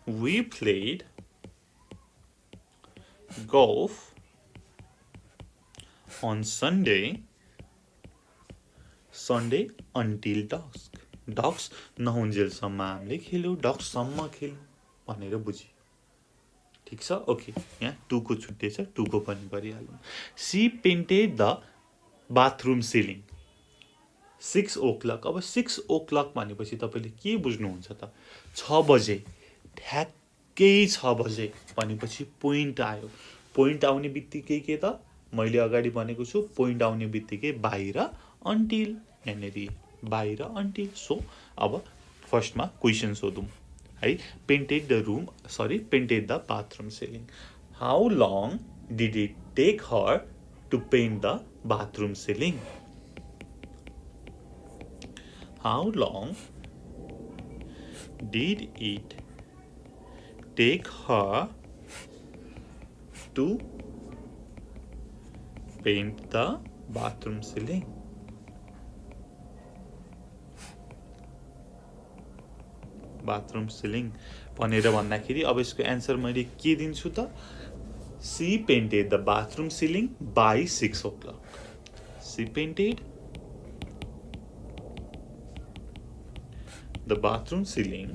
we played golf on Sunday until dusk। नहुन्जेलसम्म हामीले खेल्यौँ, डक्ससम्म खेल्यौँ भनेर बुझ्यो। ठीक छ ओके। यहाँ 2 को छुट्टै छ, 2 को पनि गरिहालौँ। She painted the bathroom ceiling 6 o'clock। अब 6 o'clock भनेपछि तपाईँले के बुझ्नुहुन्छ त, 6 बजे, ठ्याक्कै 6 बजे भनेपछि पोइन्ट आयो। पोइन्ट आउने बित्तिकै के त, मैले अगाडि भनेको छु पोइन्ट आउने बित्तिकै बाहिर अन्टिल, यहाँनिर बाहिर अन्टिल। सो अब फर्स्टमा क्वेसन सोधौँ है। Painted the bathroom ceiling. How long did it take her to paint the bathroom ceiling? How long did it take her to paint the bathroom ceiling? Bathroom ceiling भनेर भन्दाखेरि अब यसको answer मैले के दिन्छु त, she painted the bathroom ceiling by 6 o'clock। She painted the bathroom ceiling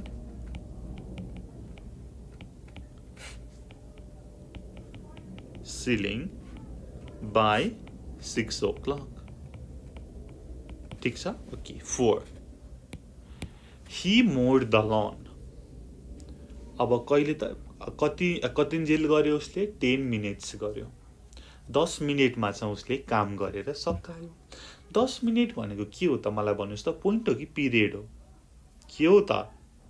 by 6 o'clock। ठीक छ okay. 4 he mowed the lawn। अब कहिले त कतिन्जेल गर्यो उसले, 10 मिनट्स गर्यो। 10 मिनटमा चाहिँ उसले काम गरेर सकायो। 10 मिनट भनेको के हो त, मलाई भन्नुहोस् त, पोइन्ट हो कि पिरियड हो? के हो त,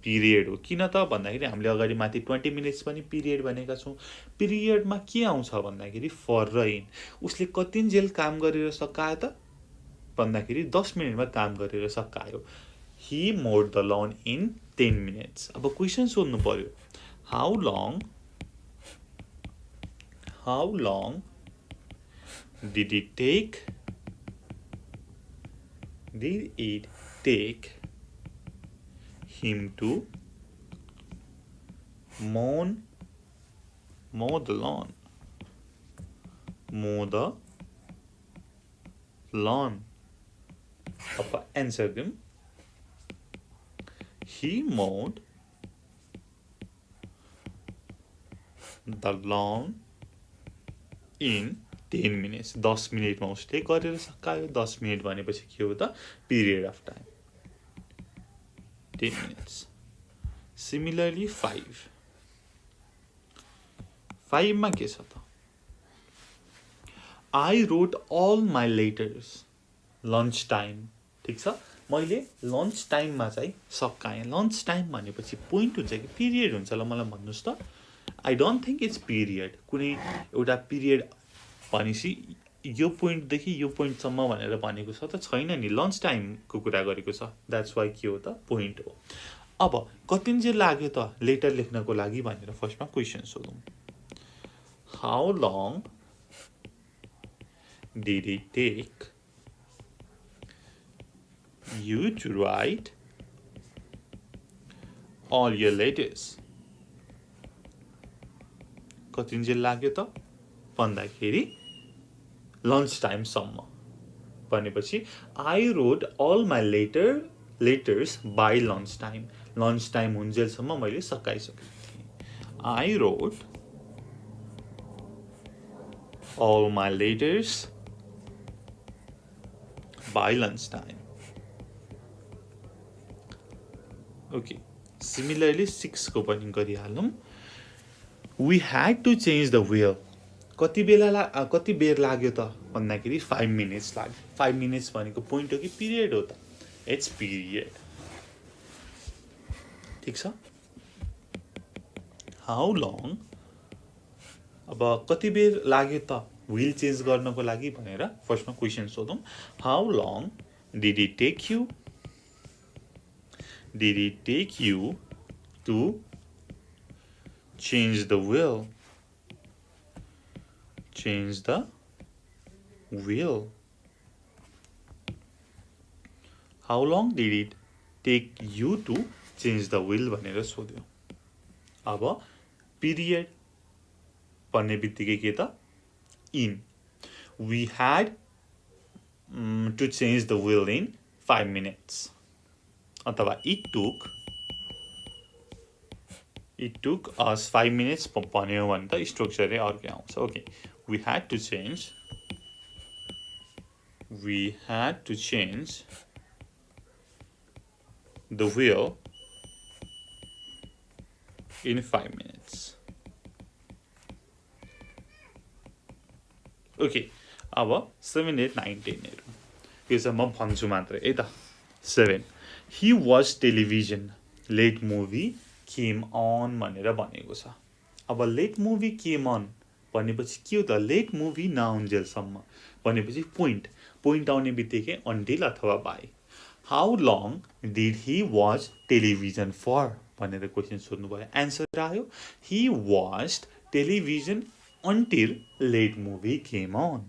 पिरियड हो। किन त भन्दाखेरि हामीले अगाडि माथि 20 मिनट्स पनि पिरियड भनेका छौँ। पिरियडमा के आउँछ भन्दाखेरि फर र इन। उसले कतिन्जेल काम गरेर सकायो त भन्दाखेरि 10 मिनटमा काम गरेर सकायो। He mowed the lawn in 10 minutes. अब क्वेसन सोध्नु पर्यो, how long did it take him to mow the lawn? mow the lawn. अब एन्सर दिउँ he mowed the lawn in 10 minutes. 10 मिनेटमा उसले गरेर सकायो. 10 मिनेट भनेपछि के हो त period of time 10 minutes. Similarly 5 मा के छ त I wrote all my letters lunch time. ठीक छ मैले लन्च टाइममा चाहिँ सकाएँ. लन्च टाइम भनेपछि पोइन्ट हुन्छ कि पिरियड हुन्छ ल मलाई भन्नुहोस् त. I don't think it's period. कुनै एउटा पिरियड भनेपछि यो पोइन्टदेखि यो पोइन्टसम्म भनेर भनेको छ त छैन नि. लन्च टाइमको कुरा गरेको छ. द्याट्स वाइ के हो त पोइन्ट हो. अब कतिन्जेल लाग्यो त लेटर लेख्नको लागि भनेर फर्स्टमा क्वेसन सोधौँ. How long did it take you to write all your letters. कतिन्जेल लाग्यो त भन्दाखेरि लन्च टाइमसम्म भनेपछि I wrote all my letters by lunch time. Lunch time हुन्जेलसम्म मैले सकाइसकेको थिएँ. I wrote all my letters by lunch time. Okay similarly 6 को पनि गरिहालौँ. We had to change the wheel. कति बेर लाग्यो त भन्दाखेरि 5 मिनट्स लाग्यो. 5 मिनट्स भनेको पोइन्ट हो कि पिरियड हो त. It's period. ठिक छ. हाउ लङ अब कति बेर लाग्यो त व्हील चेन्ज गर्नको लागि भनेर फर्स्टमा क्वेसन सोधौँ. How long did it take you to change the wheel? How long did it take you to change the wheel भनेर सोध्यो. अब पिरियड भन्ने बित्तिकै के त in. We had to change the wheel in 5 minutes. अथवा it took us 5 minutes भन्यो भने त स्ट्रक्चरै अर्कै आउँछ. Okay we had to change the wheel in 5 minutes. Okay अब 7, 8, 9, 10 हेरौँ. यो चाहिँ म भन्छु मात्रै है त. 7 he watched television. late movie came on भनेर भनेको छ. अब लेट मुभी केम अन भनेपछि के हो त लेट मुभी नआउन्जेलसम्म भनेपछि पोइन्ट आउने बित्तिकै अन्टिल अथवा by. How long did he watch television for भनेर क्वेसन सोध्नु भयो. एन्सर आयो he watched television until late movie came on.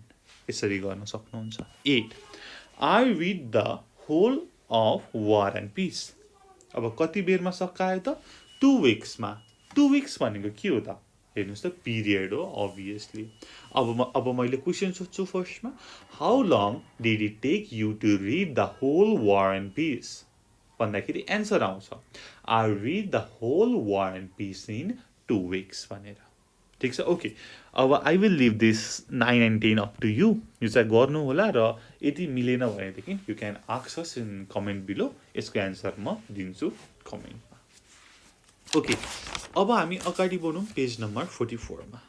यसरी गर्न सक्नुहुन्छ. 8 I read the whole of War and Peace. अब कति बेरमा सकायो त 2 विक्समा. 2 विक्स भनेको के हो त हेर्नुहोस् त पिरियड हो अभियसली. अब मैले क्वेसन सोध्छु फर्स्टमा how long did it take you to read the whole War and Peace भन्दाखेरि एन्सर आउँछ I read the whole War and Peace in 2 weeks भनेर. ठिक छ. ओके अब I will leave this 9 and 10 up to you. यो चाहिँ गर्नु होला र यदि मिलेन भनेदेखि you can ask us in comment below. यसको एन्सर म दिन्छु कमेन्टमा. ओके अब हामी अगाडि बढौँ पेज नम्बर 44 मा.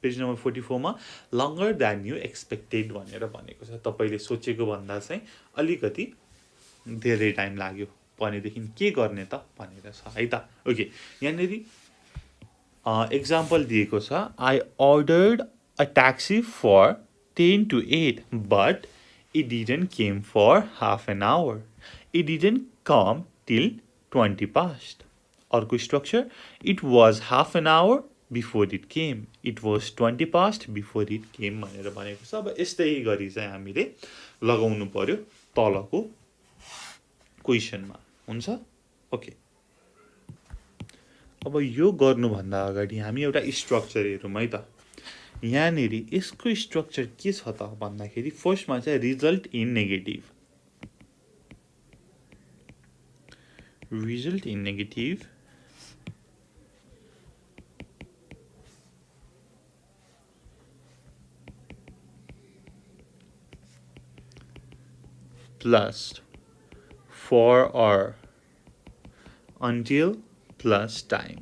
पेज नम्बर 44 मा लङ्गर द्यान यु एक्सपेक्टेड भनेर भनेको छ. तपाईँले सोचेको भन्दा चाहिँ अलिकति धेरै टाइम लाग्यो भनेदेखि के गर्ने त भनेर छ है त. ओके यहाँनिर एक्जाम्पल दिएको छ. I ordered a taxi for 10 to 8 but it didn't came for half an hour. It didn't come till 20 past. अर्को structure it was half an hour before it came. It was 20 past before it came भनेर भनेको छ. अब यस्तै गरी चाहिँ हामीले लगाउनु पर्यो तलको क्वेसनमा. हुन्छ. ओके अब यो गर्नुभन्दा अगाडि हामी एउटा स्ट्रक्चर हेरौँ है त. यहाँनेरि यसको स्ट्रक्चर के छ त भन्दाखेरि फर्स्टमा चाहिँ result in negative plus for or until plus time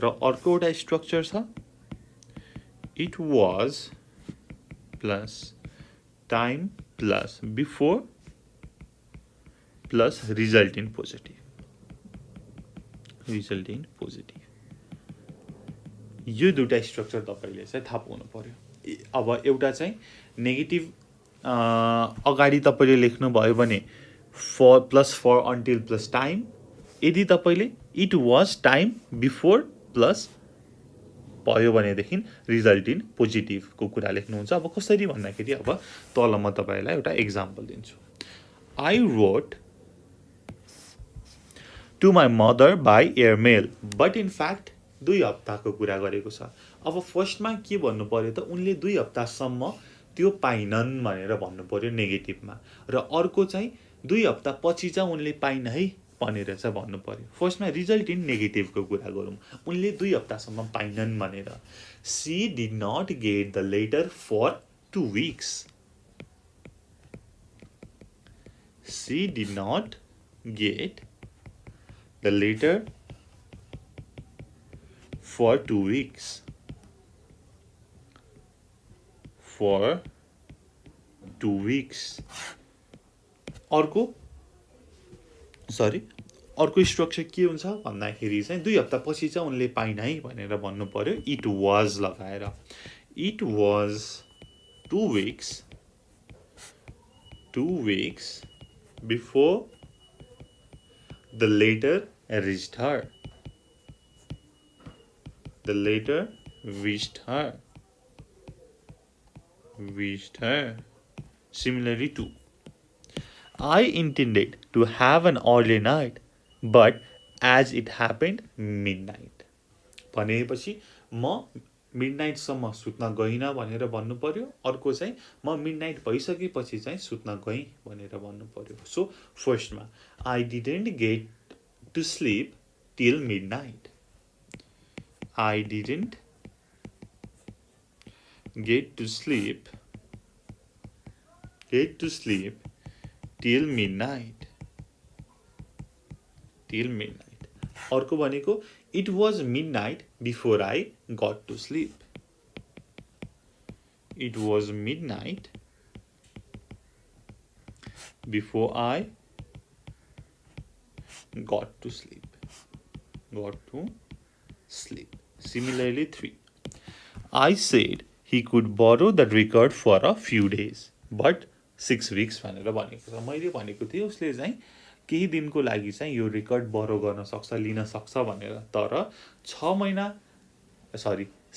र अर्को एउटा स्ट्रक्चर छ it was plus time plus before plus result in positive यो दुईटा स्ट्रक्चर तपाईले चाहिँ थाहा पाउनु पर्यो अब एउटा चाहिँ नेगेटिभ अगाडि तपाईले लेख्नु भयो भने for plus for until plus time यदि तपाईले it was time before plus भयो भनेदेखि रिजल्ट इन पोजिटिभ को कुरा लेख्नुहुन्छ अब कसरी भन्दाखेरि अब तल म तपाईलाई एउटा एक्जाम्पल दिन्छु I wrote to my mother by airmail but in fact 2 हप्ताको कुरा गरेको छ अब फर्स्टमा के भन्नु पर्यो त उनले 2 हप्तासम्म त्यो पाइनन् भनेर भन्नु पर्यो नेगेटिभमा र अर्को चाहिँ 2 हप्ता पछि चाहिँ उनले पाइन है भनेर चाहिँ भन्नु पर्यो फर्स्टमा रिजल्ट इन नेगेटिभको कुरा गरौँ उनले 2 हप्तासम्म पाइनन् भनेर she did not get the letter for 2 weeks she did not get the letter for 2 weeks अर्को स्ट्रक्चर के हुन्छ भन्दाखेरि चाहिँ 2 हप्ता पछि चाहिँ उनले पाइन है भनेर भन्नु पर्यो it was लगाएर it was 2 weeks before the letter reached her similarly to I intended to have an early night but as it happened midnight भनेपछि म मिडनाइट सम्म सुत्न गइनँ भनेर भन्नु पर्यो अर्को चाहिँ म मिडनाइट भइसकेपछि चाहिँ सुत्न गएँ भनेर भन्नु पर्यो सो फर्स्टमा I didn't get to sleep till midnight I didn't get to sleep till midnight अर्को भनेको it was midnight before I got to sleep it was midnight before I got to sleep similarly 3 I said he could borrow the record for a few days but 6 weeks भनेर भनेको छ मैले भनेको थिएँ उसले चाहिँ केही दिनको लागि चाहिँ यो रेकर्ड बरो गर्न सक्छ लिन सक्छ भनेर तर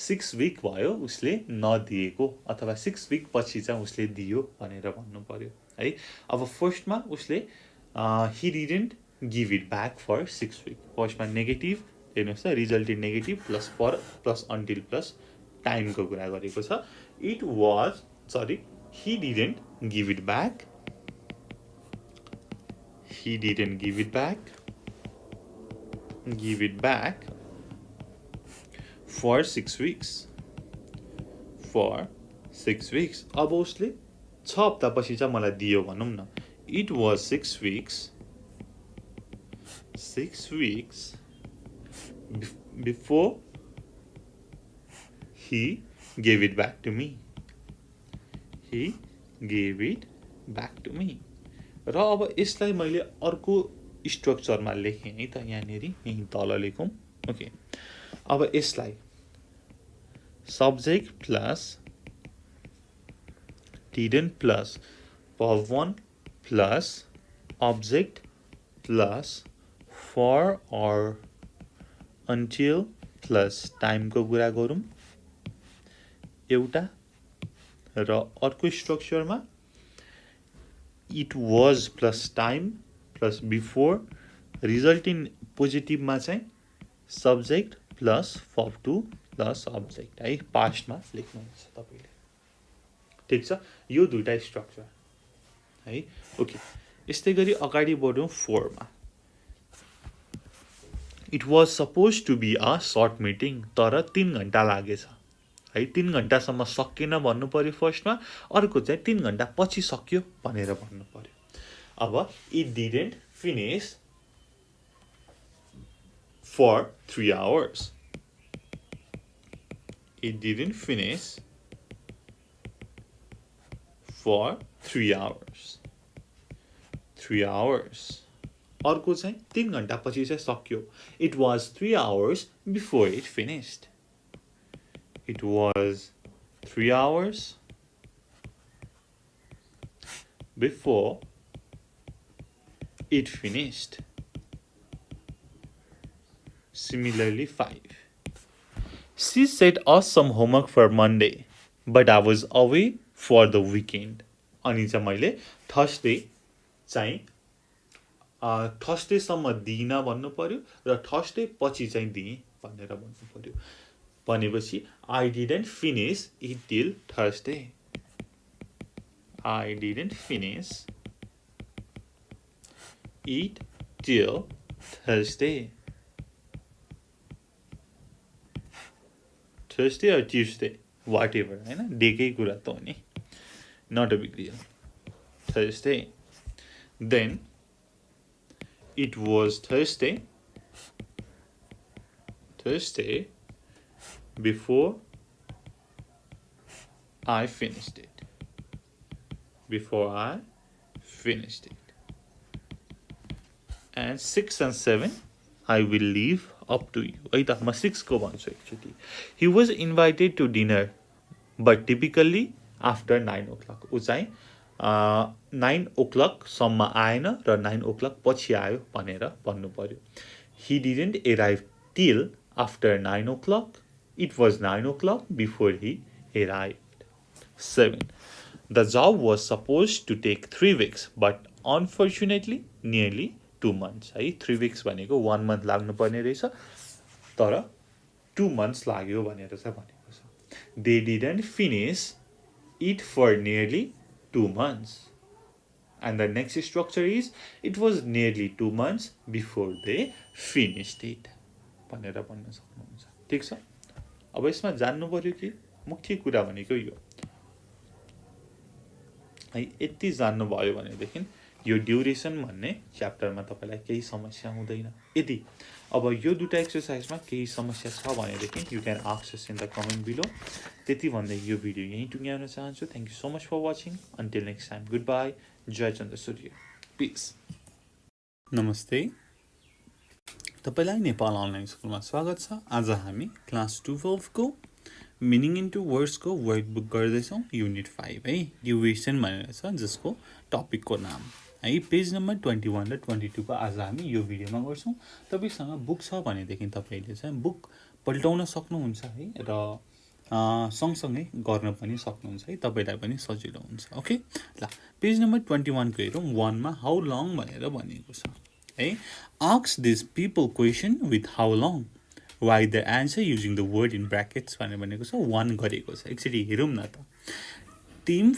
6 वीक भयो उसले नदिएको अथवा 6 वीक पछि चाहिँ उसले दियो भनेर भन्नु पर्यो है अब फर्स्टमा उसले he didn't give it back for 6 weeks फर्स्टमा नेगेटिभ हेर्नुहोस् त result in negative plus for plus until plus टाइमको कुरा गरेको छ he didn't give it back for 6 weeks अब उसले 6 हप्ता पछि चाहिँ मलाई दियो भनौं न it was 6 weeks before he gave it back to me र अब यसलाई मैले अर्को स्ट्रक्चरमा लेखेँ है त यहाँनेरि यही तल लेखौँ ओके अब यसलाई subject plus didn't plus verb 1 plus object plus for or until plus टाइमको कुरा गरौँ एउटा र अर्को स्ट्रक्चरमा it was plus time plus before result in positive मा चाहिँ subject plus verb to plus object है पास्टमा लेख्नुहुन्छ तपाईले ठीक छ यो दुईटा स्ट्रक्चर है ओके यस्तै गरी अगाडि बढौं 4 मा It was supposed to be a short meeting तर 3 घण्टा लागेछ है 3 घण्टासम्म सकिएन भन्नु पर्यो फर्स्टमा अर्को चाहिँ 3 घण्टा पछि सक्यो भनेर भन्नु पर्यो अब it didn't finish for 3 hours it didn't finish for 3 hours 3 hours अर्को चाहिँ 3 घण्टा पछि चाहिँ सक्यो it was 3 hours before it finished it was 3 hours before it finished similarly 5 she set us some homework for Monday but I was away for the weekend अनि चाहिँ मैले Thursday चाहिँ थर्सडे सम्म दिइन भन्नु पर्यो र थर्सडे पछि चाहिँ दिए भनेर भन्नु पर्यो भनेपछि I didn't finish it till Thursday I didn't finish it till Thursday Thursday or Tuesday whatever हैन डेकै कुरा त हो नि not a big deal Thursday then it was Thursday before I finished it and 6 and 7 I will leave up to you है त म 6 को भन्छु actually he was invited to dinner but typically after 9 o'clock उ चाहिँ 9 o'clock सम्म आएन र 9 o'clock पछि आयो भनेर भन्नु पर्यो he didn't arrive till after 9 o'clock it was 9 o'clock before he arrived 7 the job was supposed to take 3 weeks but unfortunately nearly 2 months है 3 weeks भनेको 1 month लाग्नु पर्ने रहेछ तर 2 months लाग्यो भनेर चाहिँ भनेको छ they didn't finish it for nearly 2 months and the next structure is it was nearly 2 months before they finished it भनेर भन्न सक्नुहुन्छ ठीक छ अब यसमा जान्नु पर्यो कि मुख्य कुरा भनेको यो है यति जान्नु भयो भनेदेखि यो ड्युरेसन भन्ने च्याप्टरमा तपाईलाई केही समस्या हुँदैन यदि अब यो दुटा एक्सरसाइजमा केही समस्या छ भनेदेखि you can ask us in the comment below त्यति भन्दै यो भिडियो यही टुङ्ग्याउन चाहन्छु thank you so much for watching until next time good by जय चन्द्र सूर्य पीस नमस्ते तपाईलाई नेपाल अनलाइन स्कुलमा स्वागत छ आज हामी क्लास 12 को मिनिङ इन्टु वर्ड्स को वर्कबुक गर्दैछौँ युनिट 5 है ड्युरेसन भनेर छ जसको टपिकको नाम है पेज नम्बर 21 र 22 को आज हामी यो भिडियोमा गर्छौँ तपाईसँग बुक छ भनेदेखि तपाईले चाहिँ बुक पल्टाउन सक्नुहुन्छ है र सँगसँगै गर्न पनि सक्नुहुन्छ है तपाईलाई पनि सजिलो हुन्छ ओके ल पेज नम्बर 21 को हेरौँ 1 मा हाउ लङ भनेर भनेको छ है ask this people question with how long write the answer using the word in brackets भनेको छ 1 गरेको छ एकचोटी हेरौँ न त Tim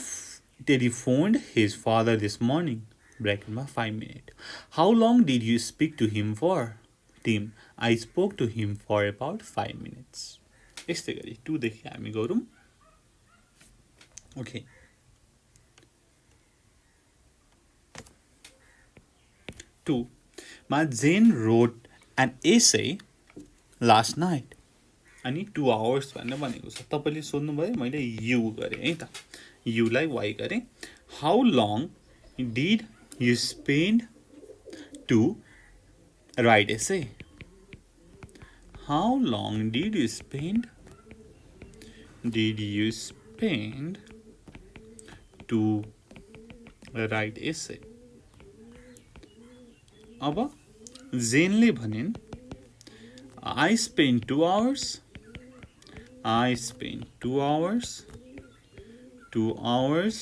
telephoned his father this morning bracket मा 5 minutes how long did you speak to him for Tim I spoke to him for about 5 minutes यस्तै गरी 2 देखि हामी गरौँ ओके 2 मा Jane wrote an essay last night अनि 2 hours भनेको छ तपाईले सोध्नु भयो मैले यु गरे है त यु लाई y गरे how long did you spend to write essay how long did you spend to write essay अब जेनले भनिन् I spent 2 hours. I spent 2 hours. 2 hours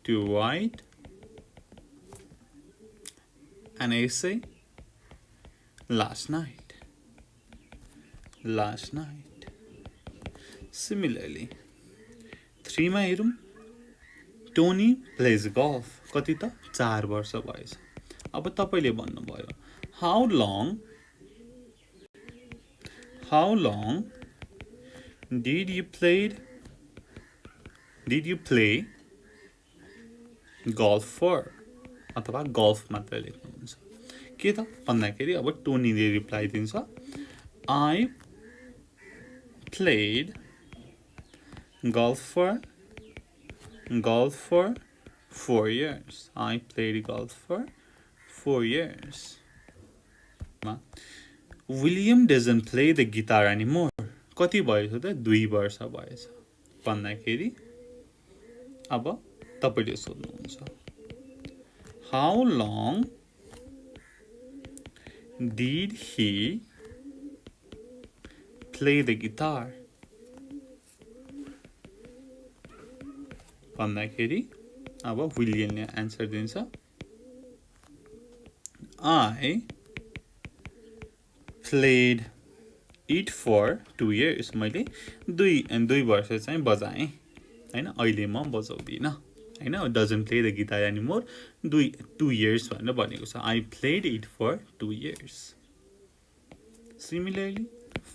to write an essay last night. last night. Similarly, 3 मा हेरौं Tony plays golf. कति त 4 वर्ष भएछ. अब तपाईले भन्नुभयो how long did you play golf for? अथवा golf मात्र लेख्नुहुन्छ. के त भन्दाखेरि अब टोनीले रिप्लाई दिन्छ I played golf for 4 years. I played golf for 4 years. William doesn't play the guitar anymore. कति भएछ त 2 वर्ष भएछ भन्दाखेरि अब तपाईले सोध्नुहुन्छ how long did he play the guitar? भन्दाखेरि अब विलियमले आन्सर दिन्छ I played it for 2 years. मैले 2 वर्ष चाहिँ बजाएँ हैन अहिले म बजाउँदिन हैन doesn't play the guitar anymore 2 years भनेर भनेको छ I played it for 2 years. Similarly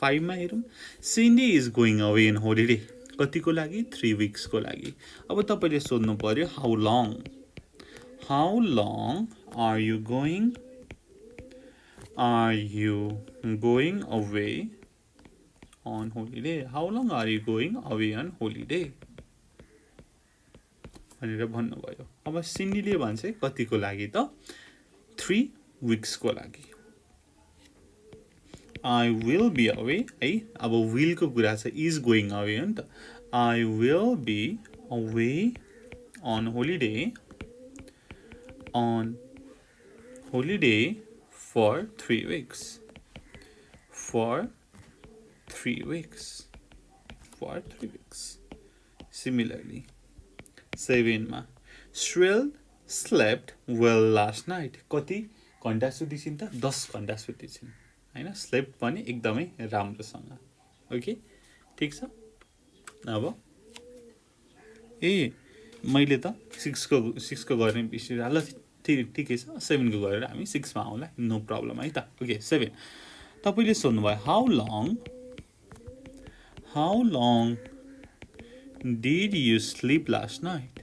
5 मा हेरौं Cindy is going away on holiday. कतिको लागि 3 weeks को लागि. अब तपाईले सोध्नु पर्यो how long are you going away on holiday? How long are you going away on holiday? भनेर भन्नुभयो. अब सिन्डीले भन्छ कतिको लागि त 3 weeks को लागि. I will be away है अब will को कुरा छ is going away हो नि त. I will be away on holiday for 3 weeks. For 3 weeks. Similarly 7 मा Shrill slept well last night. कति घण्टा सुतिसिन् त 10 घण्टा सुतिसिन् हैन स्लेप्ट पनि एकदमै राम्रोसँग. ओके ठीक छ. अब मैले त 6 को गर्ने बिर्सिरा ल ठिकै छ 7 को गरेर हामी 6 मा आउँला नो प्रब्लम है त. ओके 7 तपाईले सोध्नुभयो how long did you sleep last night?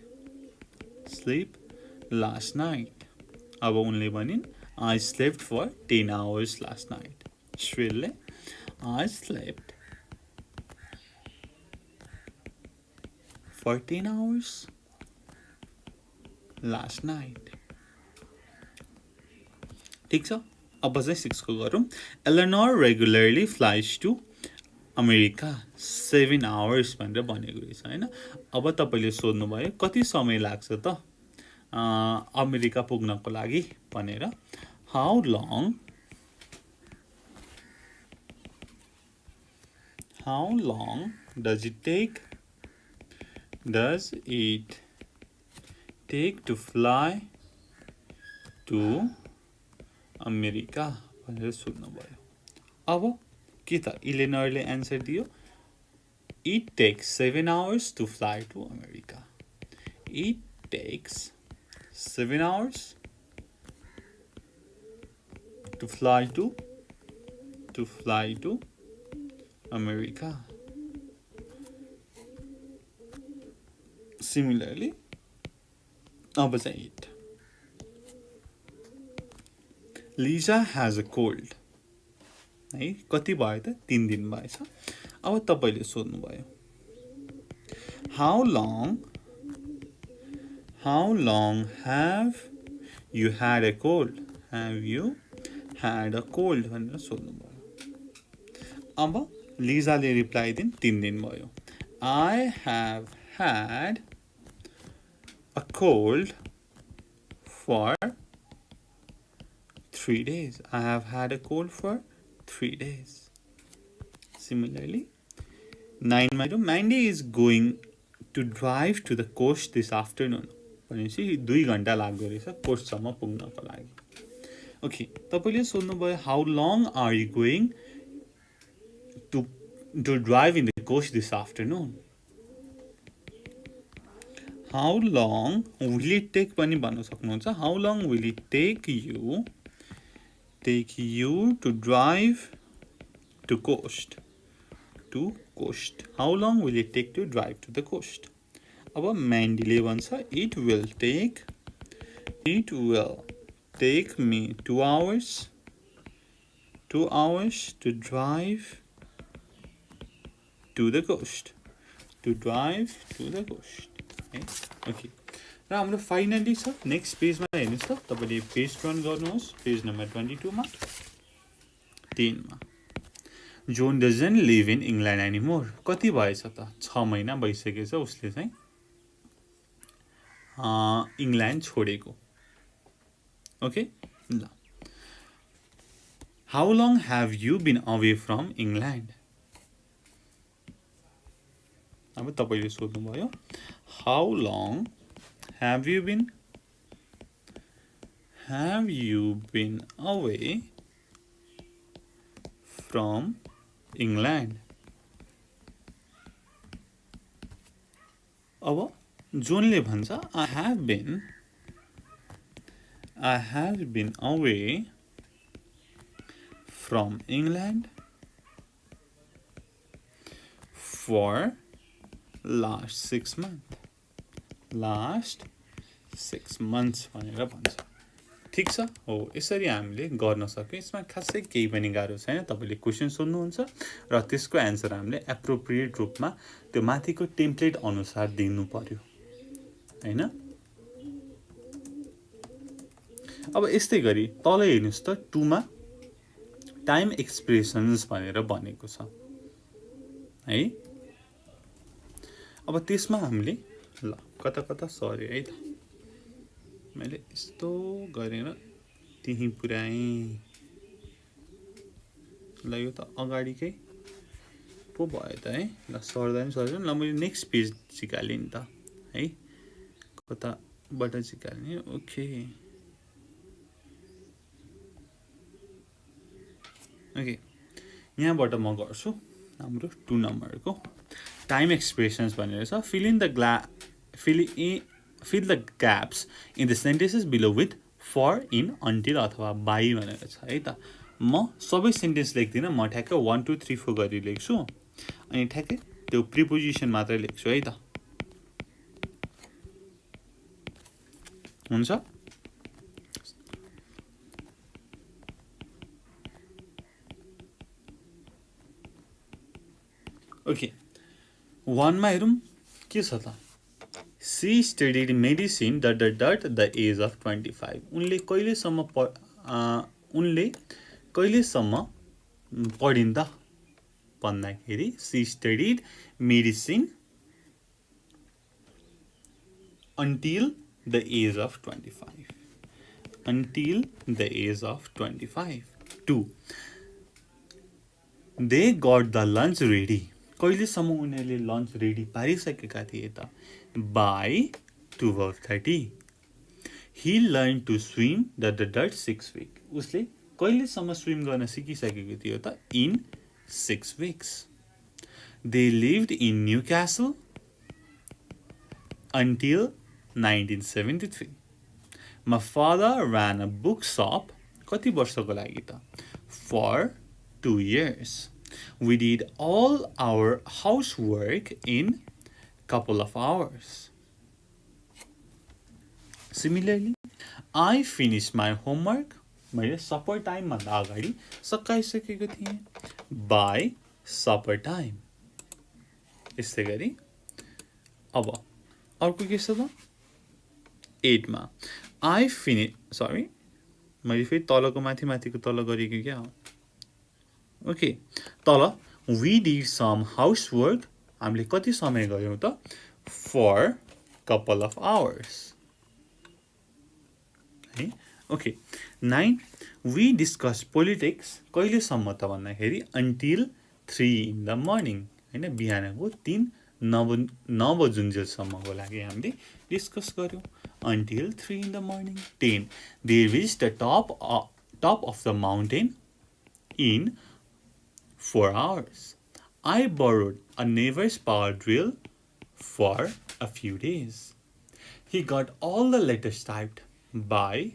अब उनले भनिन् I slept for 10 hours last night. Shrille I slept for 10 hours last night. ठीक छ. अब चाहिँ 6 को गरौँ Eleanor regularly flies to America 7 hours भनेर भनेको रहेछ हैन. अब तपाईले सोध्नु भयो कति समय लाग्छ त अमेरिका पुग्नको लागि भनेर. How long does it take to fly to America भनेर सोध्नु भयो. अब के त इलेनरले आन्सर दियो It takes 7 hours to fly to America. It takes 7 hours to fly to America. Similarly, अब चाहिँ 8 Lisa has a cold. है कति भयो त 3 दिन भएछ. अब तपाईले सोध्नु भयो How long have you had a cold? भनेर सोध्नु भयो. अब लिजाले रिप्लाई दिन 3 दिन भयो. I have had a cold for 3 days. I have had a cold for 3 days. Similarly, 9 Mandy is going to drive to the coast this afternoon. भनेपछि 2 घण्टा लाग्दो रहेछ कोस्टसम्म पुग्नको लागि. ओके तपाईले सोध्नु भयो how long are you going to drive in the coast this afternoon. How long will it take पनि भन्न सक्नुहुन्छ. How long will it take you to drive to coast? To coast. How long will it take to drive to the coast? अब म्यान्डीले भन्छ it will take me 2 hours to drive to the coast. To drive to the coast. Okay. र हाम्रो finally छ next पेजमा हेर्नुहोस् त. तपाईँले page turn गर्नुहोस्. पेज नम्बर 22 मा 10 मा. John doesn't live in England anymore. कति भएछ त? 6 महिना भइसकेछ उसले चाहिँ इङ्ल्यान्ड छोडेको. ओके ल. How long have you been away from England? अब तपाईँले सोध्नुभयो how long have you been away from England? अब जोनले भन्छ I have been away from England for last 6 months. Last 6 months भनेर भन्छ. ठिक छ. हो यसरी हामीले गर्न सक्यौँ. यसमा खासै केही पनि गाह्रो छैन. तपाईँले क्वेसन सोध्नुहुन्छ र त्यसको एन्सर हामीले एप्रोप्रिएट रूपमा त्यो माथिको टेम्प्लेट अनुसार दिनु पर्यो हैन. अब यस्तै गरी तल हेर्नुहोस् त 2 मा टाइम एक्सप्रेसन्स भनेर भनेको छ है. अब त्यसमा हामीले ल कता सरी है त. मैले यस्तो गरेर त्यही पुर्याएँ. ल यो त अगाडिकै पो भयो त है. ल सर्दा नि सर्दैन. ल मैले नेक्स्ट पेज चिकालेँ नि त है. कताबाट चिकाल्ने? ओके ओके यहाँबाट म गर्छु हाम्रो 2 नम्बरको टाइम एक्सप्रेसन्स भनेर छ. fill the gaps in the sentences below with for, in, until अथवा by भनेर छ है त. म सबै सेन्टेन्स लेख्दिनँ. म ठ्याक्कै 1 2 3 4 गरी लेख्छु अनि ठ्याक्कै त्यो प्रिपोजिसन मात्रै लेख्छु है त. हुन्छ. ओके 1 मा हेरौँ के छ त. She studied medicine ... the age of 25. उनले कहिलेसम्म पढिन् त भन्दाखेरि she studied medicine until the age of 25. Until the age of 25. 2. They got the lunch ready. कहिलेसम्म उनीहरूले लन्च रेडी पारिसकेका थिए त? By 12:30. He learned to swim ... 6 weeks. उसले कहिलेसम्म स्विम गर्न सिकिसकेको थियो त? In 6 weeks. They lived in Newcastle until 1973. My father ran a bookshop. कति वर्षको लागि त? For 2 years. We did all our housework in couple of hours. Similarly, I finished my homework. मैले supper time भन्दा अगाडि सकाइसकेको थिएँ. By supper time. यस्तै गरी अब अर्को के छ त? 8 मा मैले फेरि तलको माथिको तल गरेको क्या. ओके तल we did some housework. हामीले कति समय गर्यौं त? For couple of hours. है. Okay 9 we discussed politics. कहिलेसम्म त भन्दाखेरि until 3 in the morning. हैन बिहानको 9 बजुन्जेलसम्मको लागि हामीले डिस्कस गर्यौं. Until 3 in the morning. 10 they reached the top of the mountain in 4 hours. I borrowed a neighbor's power drill for a few days. He got all the letters typed by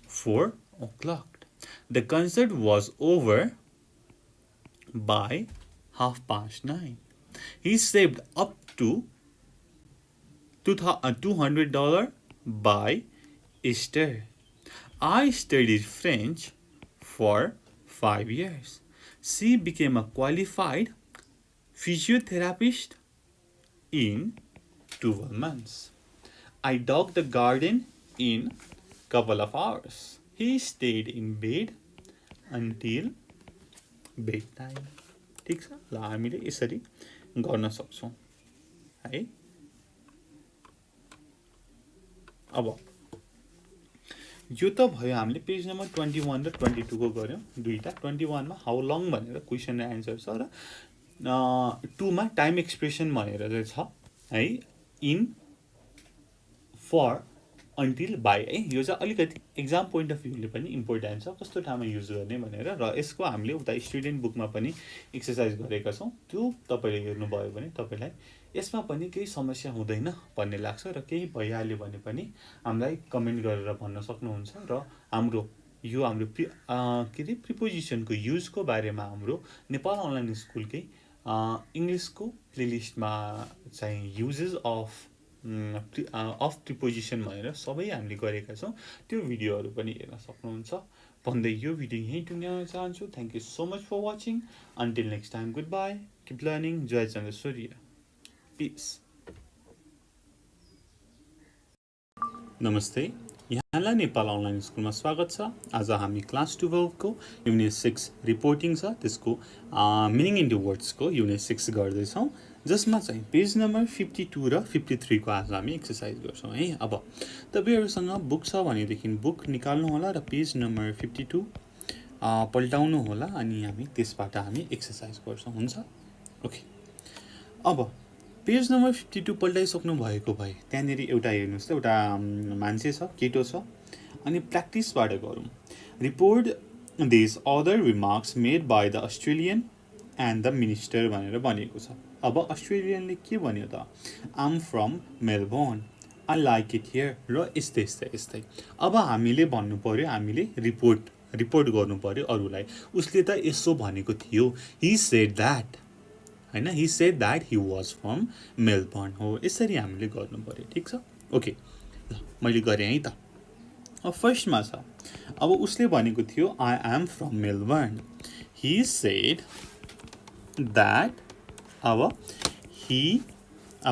4 o'clock. The concert was over by 9:30. He saved up to $200 by Easter. I studied French for 5 years. She became a qualified physiotherapist in 12 months. I dug the garden in couple of hours. He stayed in bed until bedtime. ठिक छ ल हामीले यसरी गर्न सक्छौं है अब यो त भयो हामीले पेज नम्बर 21 र 22 को गर्यौं दुईटा 21 मा हाउ लङ भनेर क्वेशन र आन्सर छ र 2 मा टाइम एक्सप्रेसन भनेर चाहिँ छ है इन फर अन्टिल बाई है यो चाहिँ अलिकति एक्जाम पोइन्ट अफ भ्यूले पनि इम्पोर्टेन्ट छ कस्तो ठाउँमा युज गर्ने भनेर र यसको हामीले उता स्टुडेन्ट बुकमा पनि एक्सरसाइज गरेका छौं त्यो तपाईले हेर्नु भयो भने तपाईलाई यसमा पनि केही समस्या हुँदैन भन्ने लाग्छ र केही भइहाल्यो भने पनि हामीलाई कमेन्ट गरेर भन्न सक्नुहुन्छ र हाम्रो यो हाम्रो के प्रिपोजिसनको युजको बारेमा हाम्रो नेपाल अनलाइन स्कुलकै इंग्लिशको प्लेलिस्टमा चाहिँ युजेस अफ प्रिपोजिसन भनेर सबै हामीले गरेका छौं त्यो भिडियोहरु पनि हेर्न सक्नुहुन्छ भन्दै यो भिडियो यही टुङ्ग्याउन चाहन्छु thank you so much for watching until next time good bye keep learning 𝘀𝗁𝘂𝗀 peace नमस्ते यहाँलाई नेपाल अनलाइन स्कुलमा स्वागत छ आज हामी क्लास 12 को युनिट 6 रिपोर्टिङ छ त्यसको मिनिङ इन्टु वर्ड्स को युनिट 6 गर्दै छौं जसमा चाहिँ पेज नम्बर 52 र 53 को आज हामी एक्सरसाइज गर्छौं है अब तपाईहरुसँग बुक छ भने देखि बुक निकाल्नु होला र पेज नम्बर 52 पल्टाउनु होला अनि हामी त्यसबाट हामी एक्सरसाइज गर्छौं हुन्छ ओके अब पेज नम्बर 52 पल्टाइसक्नु भएको भए त्यहाँनेरि एउटा हेर्नुस् त एउटा मान्छे छ केटो छ अनि प्र्याक्टिसबाट गरौँ report this other remarks made by the Australian and the minister भनेर भनेको छ अब अस्ट्रेलियनले के भन्यो त I'm from Melbourne I like it here र यस्तै अब हामीले भन्नु पर्यो हामीले रिपोर्ट गर्नु पर्यो अरूलाई उसले त यसो भनेको थियो ही सेड दैट हैन ही said that he was from Melbourne हो यसरी हामीले गर्नु पर्यो ठीक छ ओके मैले गरे है त अब फर्स्टमा छ अब उसले भनेको थियो I am from Melbourne he said that अब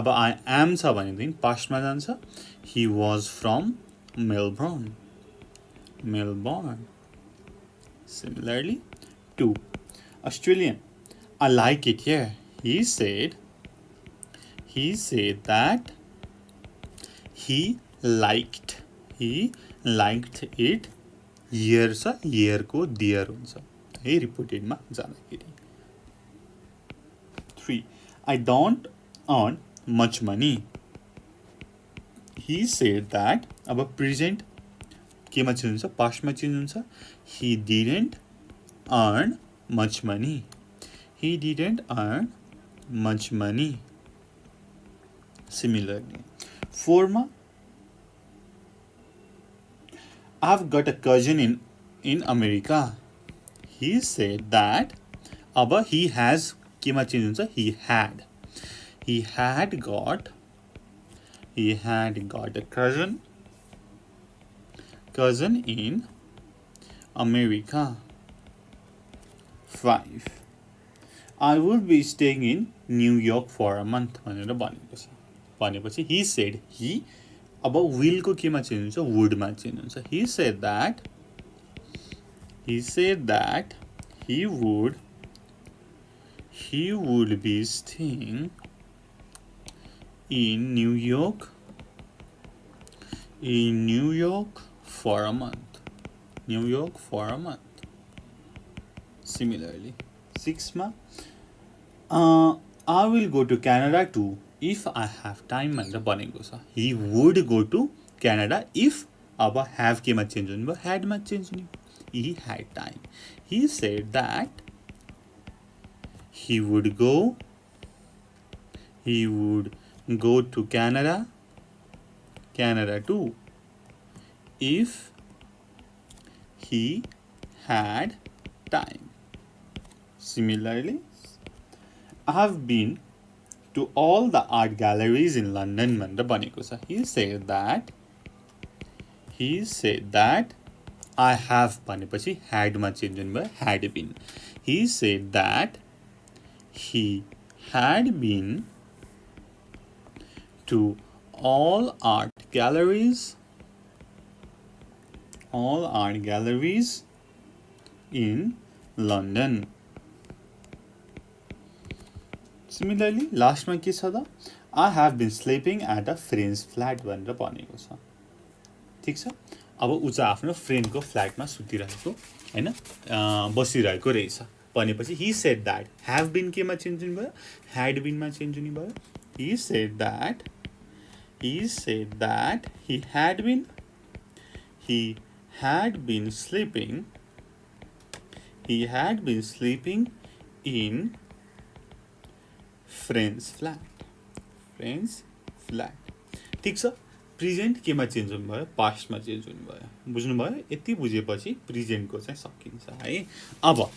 आई एम छ भनेदेखि पास्टमा जान्छ he was from Melbourne similarly to Australian I like it here he said that he liked it here छ here को there हुन्छ है रिपोर्टेड मा जाँदाखेरि 3 I don't earn much money he said that अब प्रेजेन्ट केमा चेन्ज हुन्छ past मा चेन्ज हुन्छ he didn't earn much money much money similarly 4 ma I've got a cousin in America he said that aba he has kema change huncha he had got a cousin in America 5 I will be staying in New York for a month भनेर भनेको छ भनेपछि he said he अब will को केमा change हुन्छ would मा change हुन्छ he said that he would be staying in New York for a month similarly 6 ma I will go to Canada too if I have time भनेर भनेको छ he would go to Canada if अब have केमा change हुने भयो had मा change हुने he had time he said that he would go to Canada too, if he had time. Similarly, I have been to all the art galleries in London भनेर भनेको छ. He said that I have भनेपछि had मा change हुने भयो, had been. He said that he had been to all art galleries in London. Similarly, last मा के छ त? I have been sleeping at a friend's flat भनेर भनेको छ. ठीक छ. अब उ चाहिँ आफ्नो फ्रेन्डको फ्ल्याटमा सुतिरहेको हैन, बसिरहेको रहेछ भनेपछि he said that have been केमा चेन्ज हुने भयो, had been मा चेन्ज हुने भयो. He said that he had been sleeping in friend's flat. ठीक छ. प्रेजेन्ट केमा चेन्ज हुने भयो, पास्टमा चेन्ज हुने भयो. बुझ्नु भयो? यति बुझेपछि प्रेजेन्टको चाहिँ सकिन्छ है. अब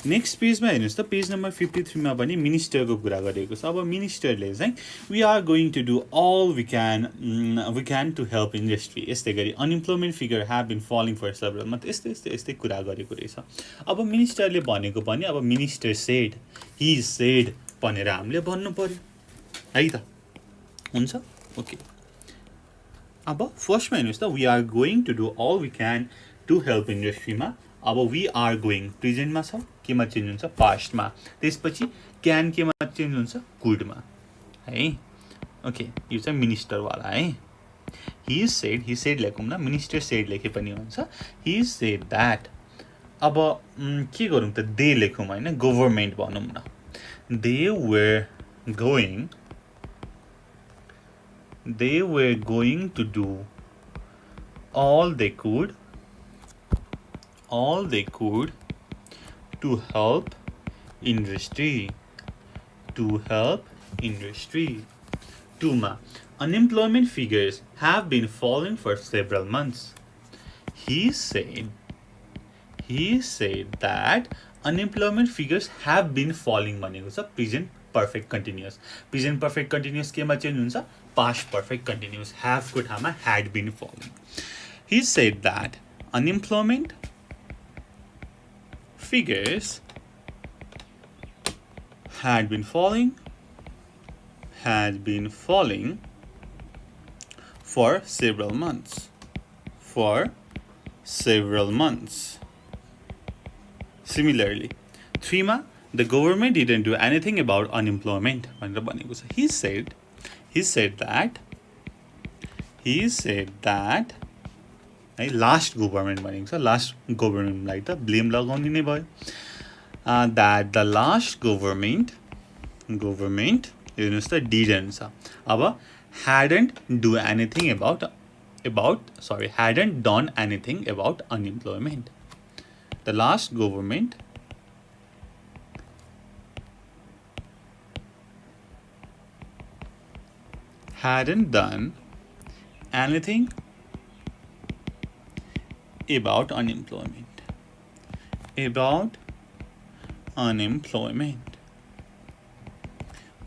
नेक्स्ट पेजमा हेर्नुस् त, पेज नम्बर 53 मा पनि मिनिस्टरको कुरा गरेको छ. अब मिनिस्टरले चाहिँ we are going to do all we can to help industry, यस्तै गरी unemployment figure have been falling for several month, यस्तै कुरा गरेको रहेछ. अब मिनिस्टरले भनेको पनि अब मिनिस्टर सेड, ही सेड भनेर हामीले भन्नु पर्यो है त. हुन्छ. ओके. अब फर्स्टमा हेर्नुस् त, we are going to do all we can to help इन्डस्ट्रीमा. अब वी आर गोइङ प्रेजेन्टमा छ, केमा चेन्ज हुन्छ, पास्टमा. त्यसपछि क्यान केमा चेन्ज हुन्छ, कुडमा है. ओके. यो चाहिँ मिनिस्टरवाला है. ही सेड लेखौँ न, मिनिस्टर सेड लेखे पनि हुन्छ. He said that. अब के गरौँ त, दे लेखौँ होइन, गभर्मेन्ट भनौँ न. They were going to do all they could to help industry. Tuma. Unemployment figures have been falling for several months. He said that unemployment figures have been falling भनेको छ present perfect continuous. Present perfect continuous केमा change हुन्छ, past perfect continuous. have को ठाउँमा had been falling. He said that unemployment figures had been falling for several months. Similarly, 3 मा the government didn't do anything about unemployment भनेर भनेको छ. He said that है, last government भनेको छ. Last गभर्मेन्टलाई त ब्लेम लगाउने नै भयो. that the last government हेर्नुस् त didn't छ. अब hadn't done anything about unemployment. The last government hadn't done anything about unemployment.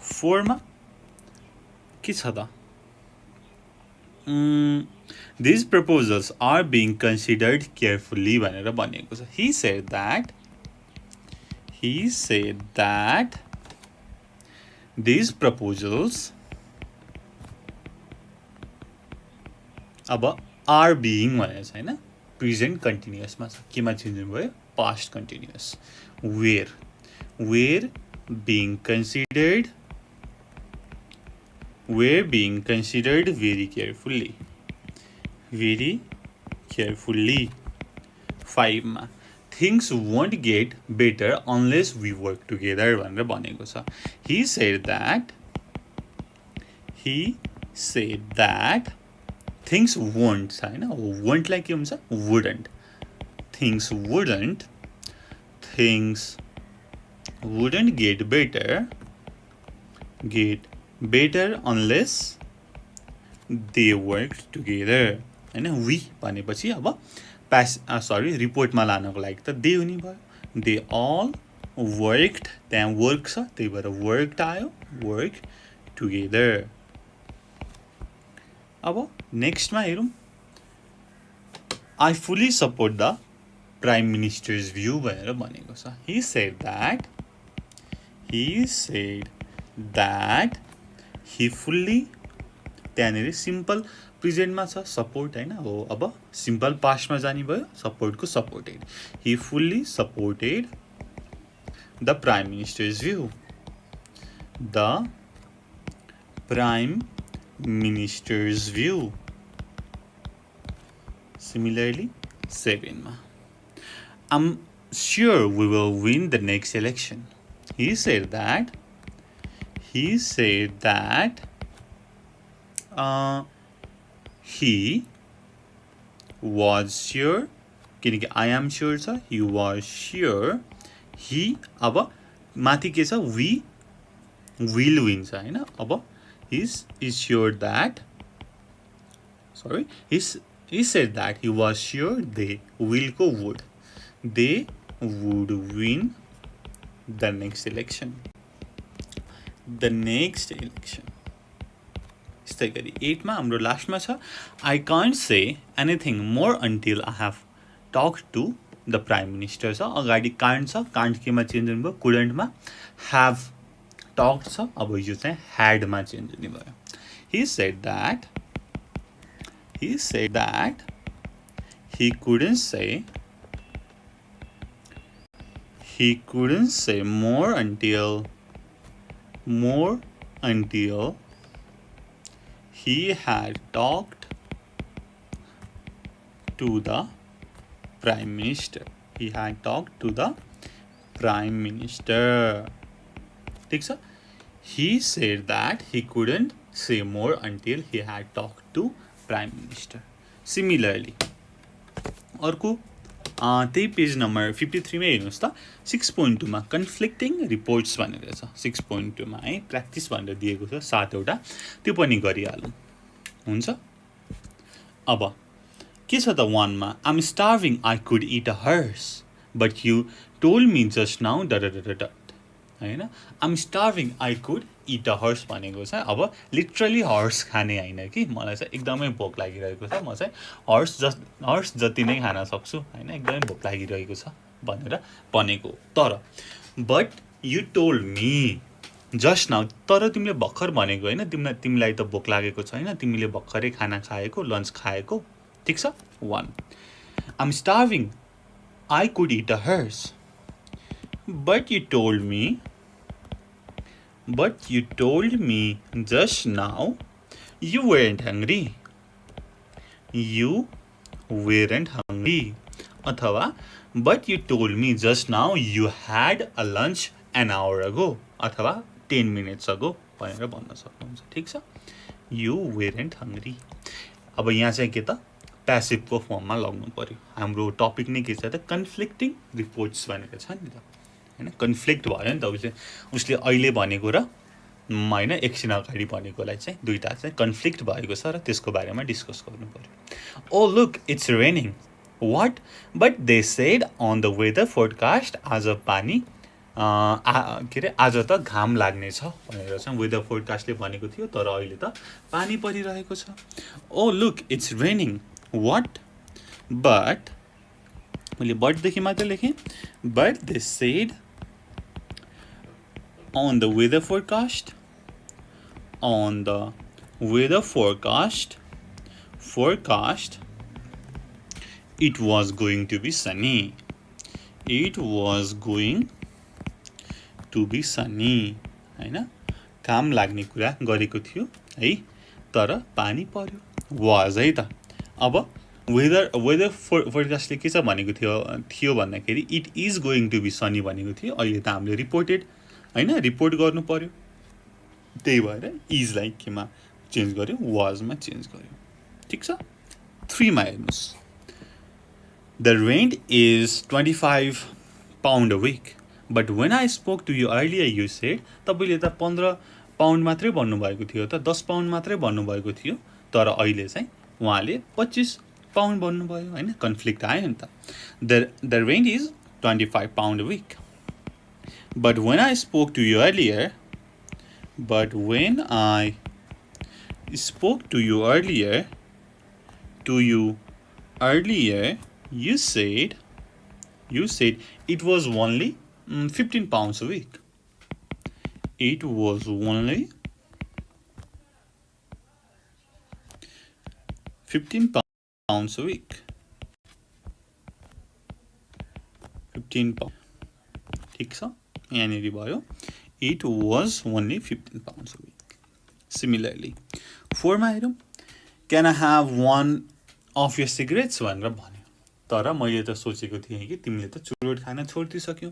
4 मा के छ त, these proposals are being considered carefully भनेर भनेको छ. He said that these proposals अब are being भनेको छ हैन, प्रेजेन्ट कन्टिन्युअसमा छ. केमा चेन्ज हुने भयो, past continuous. were being considered very carefully. 5 मा things won't get better unless we work together भनेर भनेको छ. He said that things won't छ हैन, won't लाई के हुन्छ, wouldn't. Things wouldn't get better unless they worked together. हैन we भनेपछि अब रिपोर्टमा लानको लागि त दे हुने भयो. They all worked, त्यहाँ वर्क छ त्यही भएर वर्कड आयो, वर्क टुगेदर. अब नेक्स्टमा हेरौँ. I fully support the Prime Minister's view भनेर भनेको छ. He said that he fully, त्यहाँनिर सिम्पल प्रेजेन्टमा छ सपोर्ट हैन हो. अब सिम्पल पास्टमा जाने भयो, सपोर्टको supported. He fully supported the Prime Minister's view. The Prime Minister's view. Similarly, 7 ma. I'm sure we will win the next election. He said that he was sure, किनकि I am sure छ, he was sure, he अब माथि के छ, we will win छ हैन. अब he sure that, sorry, he said that he was sure they will को would, they would win the next election. यस्तै गरी 8 मा हाम्रो लास्टमा छ. I can't say anything more until I have talked to the Prime Minister छ. अगाडि can't छ, can't केमा चेन्ज हुने भयो, couldn't मा. have talked छ, अब यो चाहिँ had मा चेन्ज हुने भयो. He said that he couldn't say more until he had talked to the Prime Minister. He had talked to the Prime Minister. ठीक छ. He said that he couldn't say more until he had talked to Prime Minister. Similarly, अर्को त्यही page number 53 मा हेर्नुस् त. 6.2 मा conflicting reports भनेर छ. 6.2 मा है प्र्याक्टिस भनेर दिएको छ 7 वटा, त्यो पनि गरिहालौँ. हुन्छ. अब के छ त 1 मा, I'm starving, I could eat a horse, but you told me just now हैन. I'm starving, I could eat a horse भनेको छ. अब लिटरली हर्स खाने हैन कि, मलाई चाहिँ एकदमै भोक लागिरहेको छ, म चाहिँ हर्स जति नै खान सक्छु हैन, एकदमै भोक लागिरहेको छ भनेर भनेको. तर but you told me just now, तर तिमीले भर्खर भनेको हैन, तिमीलाई त भोक लागेको छैन, तिमीले भर्खरै खाना खाएको, लन्च खाएको. ठीक छ. 1, I'm starving, I could eat a horse, but you told me just now you weren't hungry. अथवा but you told me just now you had a lunch an hour ago, अथवा 10 minutes ago भनेर भन्न सक्नुहुन्छ. ठीक छ. You weren't hungry. अब यहाँ चाहिँ के त, प्यासिभको फर्ममा लाग्नु पर्यो. हाम्रो टपिक नै के छ त, कन्फ्लिक्टिङ रिपोर्ट्स भनेको छ नि त हैन. कन्फ्लिक्ट भयो नि त, उसले अहिले भनेको र हैन एकछिन अगाडि भनेकोलाई चाहिँ दुईटा चाहिँ कन्फ्लिक्ट भएको छ र त्यसको बारेमा डिस्कस गर्नु पर्यो. Oh look, it's raining. What? But they said on the weather forecast आज पानी के अरे आज त घाम लाग्ने छ भनेर चाहिँ वेदर फोरकास्टले भनेको थियो, तर अहिले त पानी परिरहेको छ. Oh look, it's raining. What? But मैले बटदेखि मात्र लेखेँ. But they said on the weather forecast it was going to be sunny. हैन. काम लाग्ने कुरा गरेको थियो है, तर पानी पर्यो. वाज है त. अब वेदर फोरकास्टले के छ भनेको थियो भन्दाखेरि it is going to be sunny भनेको थियो. अहिले त हामीले रिपोर्टेड हैन, रिपोर्ट गर्नु पर्यो, त्यही भएर इजलाई केमा चेन्ज गर्यो, वाजमा चेन्ज गर्यो. ठीक छ. 3 मा हेर्नुस्. The rent is £25 a week, but when I spoke to you earlier you said तपाईँले त 15 पाउन्ड मात्रै भन्नुभएको थियो त 10 पाउन्ड मात्रै भन्नुभएको थियो तर अहिले चाहिँ उहाँले 25 पाउन्ड भन्नुभयो हैन कन्फ्लिक्ट आयो नि त the range is 25 pound a week but when I spoke to you earlier But when I spoke to you earlier, you said it was only 15 pounds a week. It was only 15 pounds a week. 15 pounds. ठीक छ यहाँनिर भयो It was only 15 pounds a week. Similarly, 4 मा हेरौँ Can I have one of your cigarettes भनेर भन्यो तर मैले त सोचेको थिएँ कि तिमीले त चुरोट खान छोडिदिसक्यौ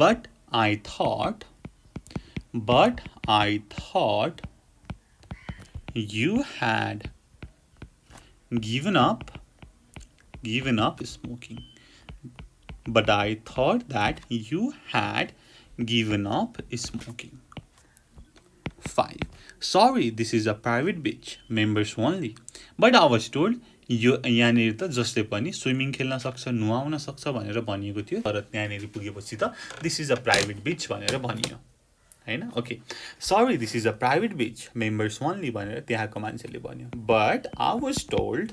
But I thought you had given up smoking. But I thought that you had given up smoking. 5. Sorry, this is a private beach. Members only. But I was told यो यहाँनिर त जसले पनि स्विमिङ खेल्न सक्छ नुहाउन सक्छ भनेर भनिएको थियो तर त्यहाँनिर पुगेपछि त दिस इज अ प्राइभेट बीच भनेर भनियो हैन okay sorry this is a private बीच मेम्बर्स ओन्ली भनेर त्यहाँको मान्छेले भन्यो but I was told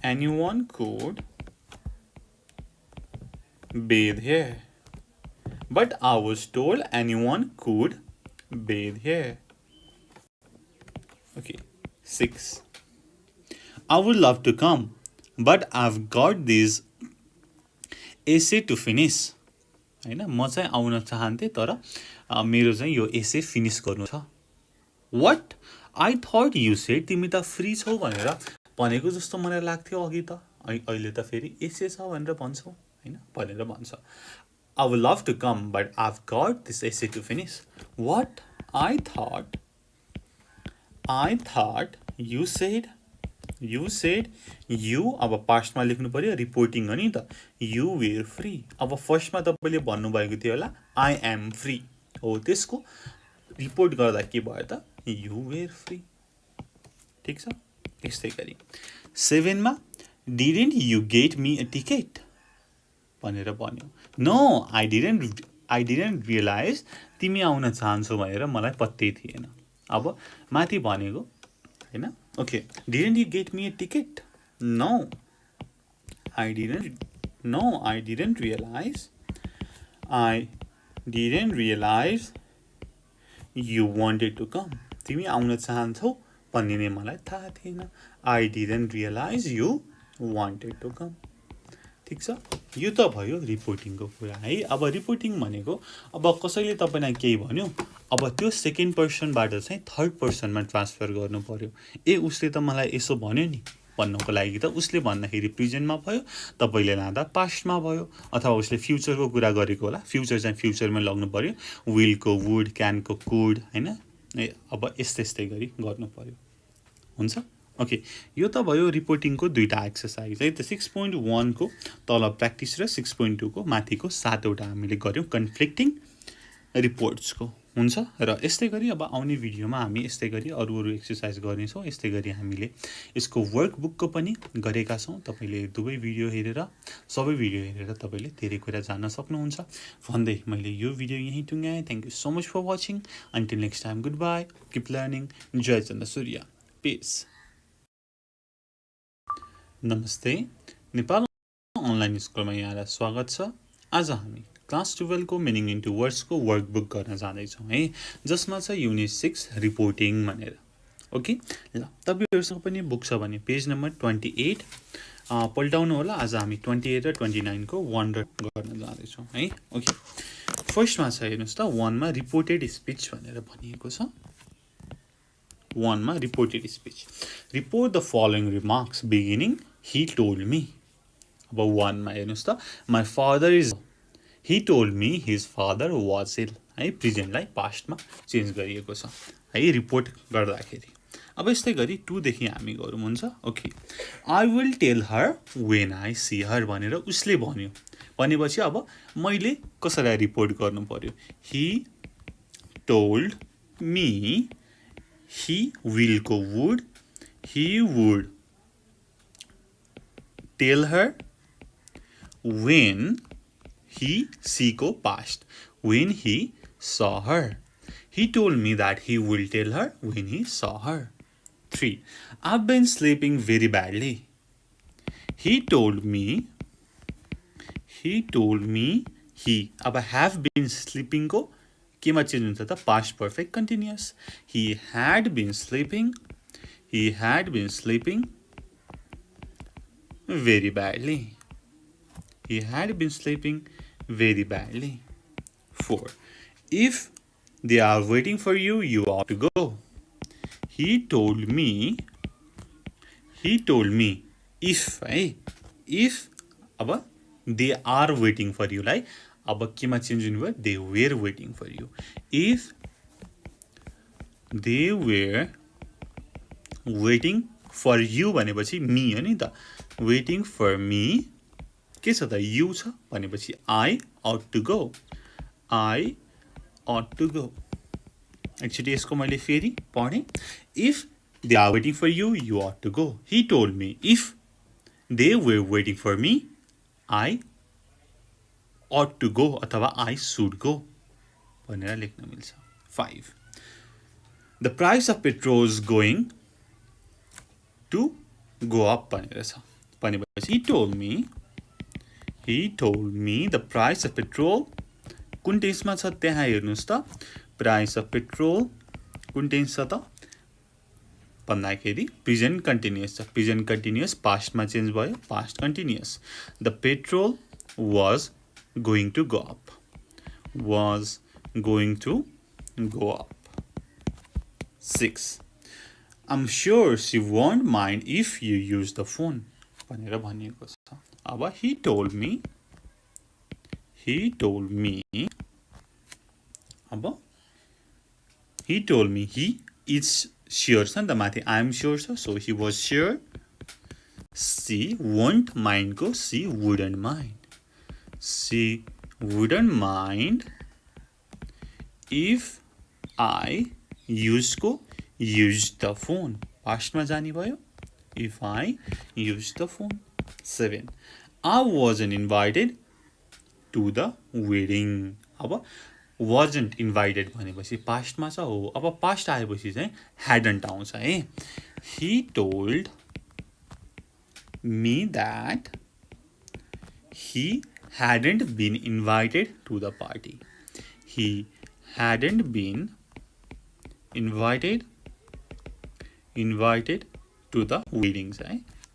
anyone could bathe here. But I was told anyone could bathe here. Okay. 6. I would love to come, but I've got this essay to finish. हैन म चाहिँ आउन चाहन्थे तर मेरो चाहिँ यो एसे फिनिश गर्नु छ. What? I thought you said तिमी त फ्री छौ भनेर भनेको जस्तो मलाई लाग्थ्यो अघि त अहिले त फेरि एसे छ भनेर भन्छौ हैन भनेर भन्छ I would love to come but I've got this essay to finish. What? I thought you said you अब पास्टमा लेख्नु पर्यो रिपोर्टिङ हो नि त you were free. अब फर्स्टमा तपाईले भन्नु भएको थियो होला I am free हो त्यसको रिपोर्ट गर्दा के भयो त you were free. ठीक छ यस्तै गरी 7 मा didn't you get me a ticket भनेर भन्यो no I didn't realize तिमी आउन चाहन्छौ भनेर मलाई पत्तै थिएन अब माथि भनेको हैन okay didn't you get me a ticket no I didn't realize you wanted to come तिमी आउन चाहन्छौ भन्ने नै मलाई थाहा थिएन I didn't realize you wanted to come. ठीक छ यो त भयो रिपोर्टिङको कुरा है अब रिपोर्टिङ भनेको अब कसैले तपाईलाई केही भन्यो अब त्यो सेकेन्ड पर्सनबाट चाहिँ थर्ड पर्सनमा ट्रान्सफर गर्नु पर्यो ए उसले त मलाई यसो भन्यो नि भन्नको लागि त उसले भन्दाखेरि प्रेजेन्टमा भयो तपाईले लादा पास्टमा भयो अथवा उसले फ्युचरको कुरा गरेको होला फ्युचर चाहिँ फ्युचरमा लग्नु पर्यो विलको वुड क्यानको कुड हैन अब यस्तै गरी गर्नु पर्यो हुन्छ ओके यो त भयो रिपोर्टिङको दुईटा एक्सरसाइज है त 6.1 को तल प्र्याक्टिस र 6.2 को माथिको 7 वटा हामीले गर्यौं कन्फ्लिक्टिङ रिपोर्ट्सको हुन्छ र यस्तै गरी अब आउने भिडियोमा हामी यस्तै गरी अरु एक्सरसाइज गर्ने छौं यस्तै गरी हामीले यसको वर्कबुकको पनि गरेका छौं तपाईले दुवै भिडियो हेरेर सबै भिडियो हेरेर तपाईले धेरै कुरा जान्न सक्नुहुन्छ भन्दै मैले यो भिडियो यही टुंगाए thank you so much for watching until next time good bye keep learning जय चन्द्रसूर्य पीस नमस्ते नेपाल अनलाइन स्कुलमा यहाँलाई स्वागत छ आज हामी क्लास 12 को मिनिङ इन्टु वर्ड्स को वर्कबुक गर्न जाँदै छौं है जसमा छ युनिट 6 रिपोर्टिङ भनेर ओके ल तपाईहरुसँग पनि बुक छ भने पेज नम्बर 28 पल्टाउनु होला आज हामी 28 र 29 को वन्डर गर्न जाँदै छौं है ओके फर्स्टमा छ हेर्नुस् त 1 मा रिपोर्टेड स्पीच भनेर भनिएको छ 1 मा reported speech report the following remarks beginning he told me अब 1 मा हेर्नुस् त my father is he told me his father was ill है प्रेजेन्टलाई पास्टमा चेन्ज गरिएको छ है रिपोर्ट गर्दाखेरि अब यस्तै गरी 2 देखि हामी गरौँ हुन्छ okay I will tell her when I see her भनेर उसले भन्यो भनेपछि अब मैले कसैलाई रिपोर्ट गर्नु पर्यो he told me he will को would he would tell her when he see को past when he saw her he told me that he will tell her when he saw her 3 I've been sleeping very badly he told me he अब have been sleeping को केमा change हुन्छ त past perfect continuous he had been sleeping very badly. He had been sleeping very badly. 4. If they are waiting for you, you ought to go. He told me if अब they are waiting for you like अब केमा change हुनु भयो they were waiting for you. If they were waiting for you भनेपछि me हो नि त waiting for me के छ त you छ भनेपछि I ought to go actually यसको मैले फेरि पढेँ if they are waiting for you you ought to go he told me if they were waiting for me I ought to go अथवा I should go भनेर लेख्न मिल्छ 5 the price of petrol is going to go up भनेर छ भनेपछि he told me the price of petrol कुन टेन्समा छ त्यहाँ हेर्नुस् त price of petrol कुन टेन्स छ त भन्दाखेरि present continuous छ present continuous past मा चेन्ज भयो past continuous the petrol was going to go up 6 I'm sure she won't mind if you use the phone भनेर भनिएको छ अब he told me he is sure छ नि त माथि I am sure छ so he was sure she won't mind को she wouldn't mind if I use को use the phone past मा जानी भयो if I use the phone 7 I wasn't invited to the wedding अब wasn't invited भनेपछि past मा छ हो अब past आएपछि चाहिँ hadn't आउँछ है he told me that he hadn't been invited to the party he hadn't been invited to the wedding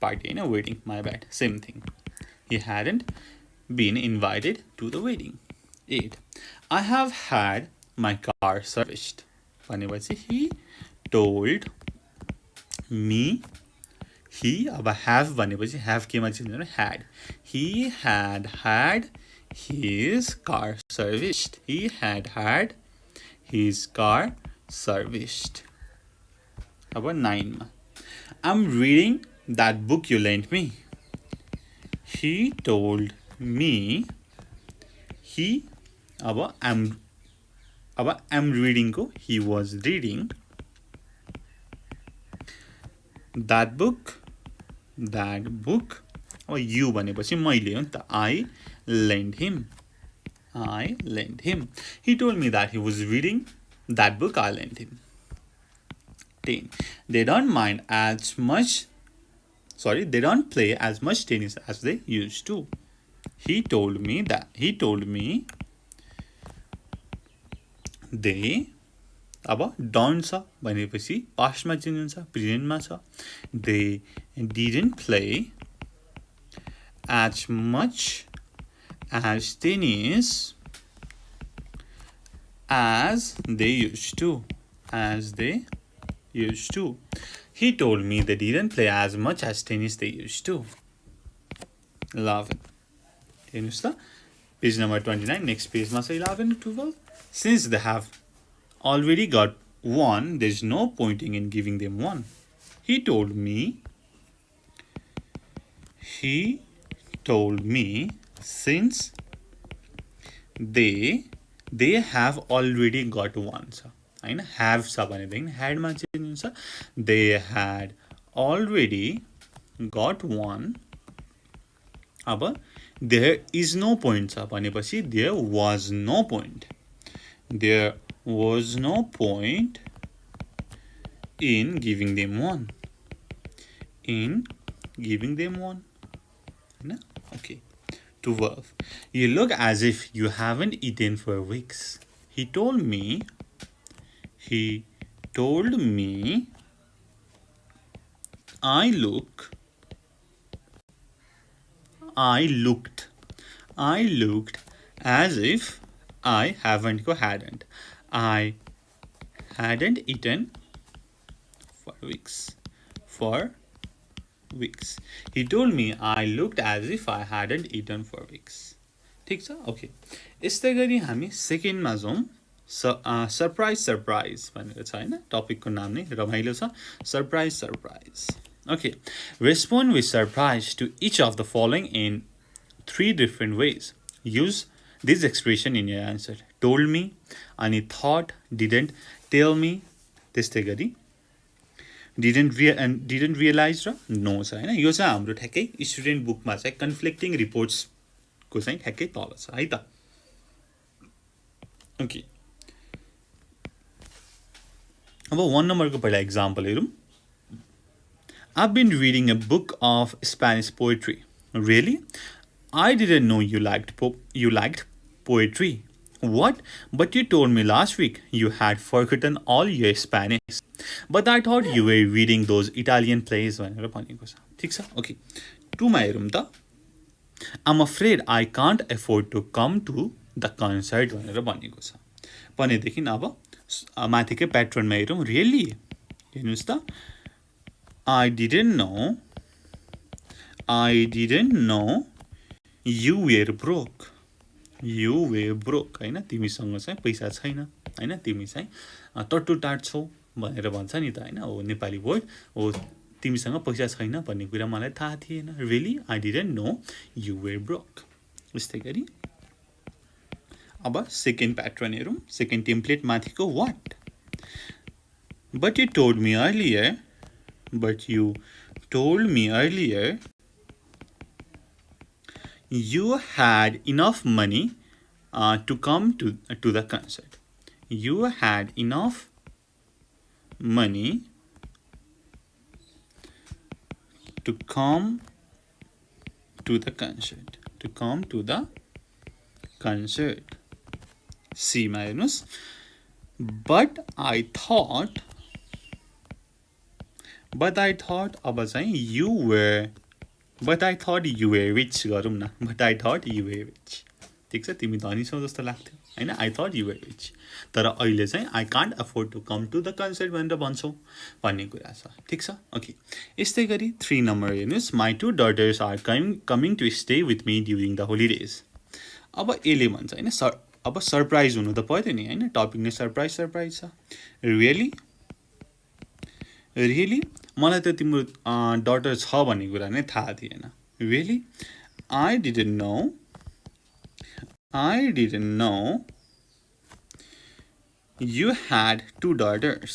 party in a wedding my bad same thing he hadn't been invited to the wedding 8 I have had my car serviced भनेपछि he told me he अब have भनेपछि have केमा change हुन्छ had he had his car serviced his car serviced अब 9 मा I'm reading that book you lent me he told me अब I'm reading को he was reading that book अब you भनेपछि मैले हो नि त I lent him he told me that he was reading that book I lent him 10 they don't play as much tennis as they used to he told me they अब don't छ भनेपछि past मा change हुन्छ present मा छ they didn't play as much as tennis as they used to he told me they didn't play as much as tennis they used to 11 हेर्नुस् त page number 29 next page मा छ 11 12 since they have already got 1, there's no pointing in giving them 1. He told me since they have already got 1 छ हैन have छ भनेदेखि had मा change हुन्छ they had already got 1 अब there is no point छ भनेपछि there was no point in giving them 1 हैन okay to verb you look as if you haven't eaten for weeks he told me I looked as if I hadn't eaten for weeks he told me I looked as if I hadn't eaten for weeks ठीक छ okay यस्तै गरी हामी सेकेन्डमा जाउँ surprise भनेर छ हैन टपिकको नाम नै रमाइलो छ surprise okay respond with surprise to each of the following in 3 different ways use this expression in your answer told me अनि thought didn't tell me त्यस्तै गरी didn't realize र no छ हैन यो चाहिँ हाम्रो ठ्याक्कै स्टुडेन्ट बुकमा चाहिँ कन्फ्लिक्टिङ रिपोर्ट्स को चाहिँ ठ्याक्कै तल छ है त ओके अब 1 नम्बरको पहिला एक्जाम्पल हेरौँ I've been reading a book of Spanish poetry. Really? I didn't know you liked poetry. What? But you told me last week you had forgotten all your Spanish. But I thought you were reading those Italian plays भनेर भनेको छ ठीक छ okay 2 मा हेरौँ त I'm afraid I can't afford to come to the concert भनेर भनेको छ भनेदेखि अब माथिकै प्याटर्नमा हेरौँ रियली हेर्नुस् त I didn't know you were broke हैन तिमीसँग चाहिँ पैसा छैन हैन तिमी चाहिँ टट्टुटाट छौ भनेर भन्छ नि त हैन हो नेपाली वर्ड हो तिमीसँग पैसा छैन भन्ने कुरा मलाई थाहा थिएन really I didn't know you were broke यस्तै गरी अब सेकेन्ड प्याटर्न हेरौँ सेकेन्ड टेम्प्लेट माथिको what but you told me earlier you had enough money to come to the concert you had enough money to come to the concert C मा हेर्नुस् but I thought अब चाहिँ you were rich गरौँ न but I thought you were rich ठीक छ तिमी धनी छौ जस्तो लाग्थ्यो हैन I thought you were rich तर अहिले चाहिँ I can't afford to come to the concert भनेर भन्छौ भन्ने कुरा छ ठीक छ ओके यस्तै गरी 3 नम्बर हेर्नुस् my 2 daughters are coming to stay with me during the holidays अब एले भन्छ हैन अब सरप्राइज हुनु त पर्यो नि हैन टपिक नै सरप्राइज छ रियली मलाई त तिम्रो डटर छ भन्ने कुरा नै थाहा थिएन really I didn't know you had 2 daughters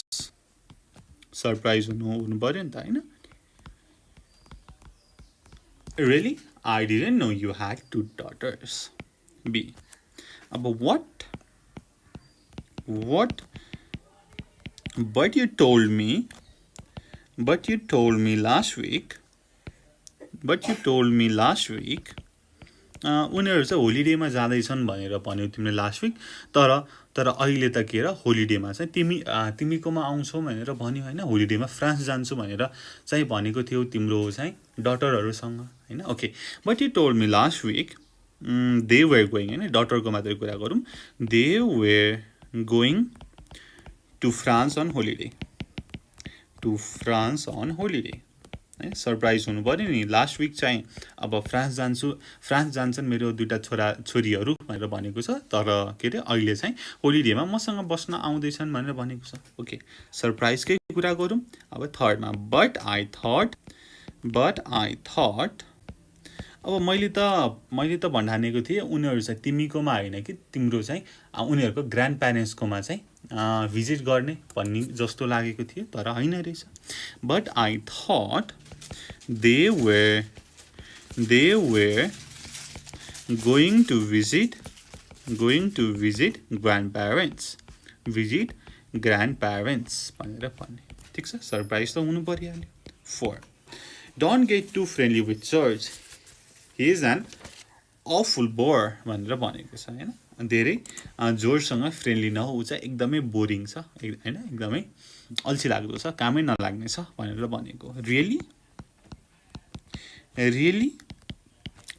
surprise हुनु पर्यो नि त हैन really I didn't know you had 2 daughters B अब what but you told me last week उनीहरु चाहिँ होलिडेमा जाँदैछन् भनेर भन्यौ तिमीले लास्ट विक तर अहिले त के र होलिडेमा चाहिँ तिमीकोमा आउँछौ भनेर भन्यौ हैन होलिडेमा फ्रान्स जान्छु भनेर चाहिँ भनेको थियौ तिम्रो चाहिँ डटरहरुसँग हैन okay but you told me last week they were going हैन डटरको मात्रै कुरा गरौँ they were going to France on holiday है सरप्राइज हुनु पर्यो नि लास्ट विक चाहिँ अब फ्रान्स जान्छन् मेरो दुईटा छोरीहरू भनेर भनेको छ तर के अरे अहिले चाहिँ होलिडेमा मसँग बस्न आउँदैछन् भनेर भनेको छ ओके सरप्राइजकै कुरा गरौँ अब थर्डमा बट आई थट अब मैले त भन्ठानेको थिएँ उनीहरू चाहिँ तिमीकोमा होइन कि तिम्रो चाहिँ उनीहरूको ग्रान्ड प्यारेन्ट्सकोमा चाहिँ भिजिट गर्ने भन्ने जस्तो लागेको थियो तर होइन रहेछ but I thought they were going to visit grandparents भनेर भन्ने ठिक छ सरप्राइज त हुनु परिहाल्यो 4 don't get too friendly with church he is an awful bore भनेर भनेको छ हैन धेरै जोरसँग फ्रेन्डली नहो उ चाहिँ एकदमै बोरिङ छ हैन एकदमै अल्छी लाग्दो छ कामै नलाग्ने छ भनेर भनेको रियली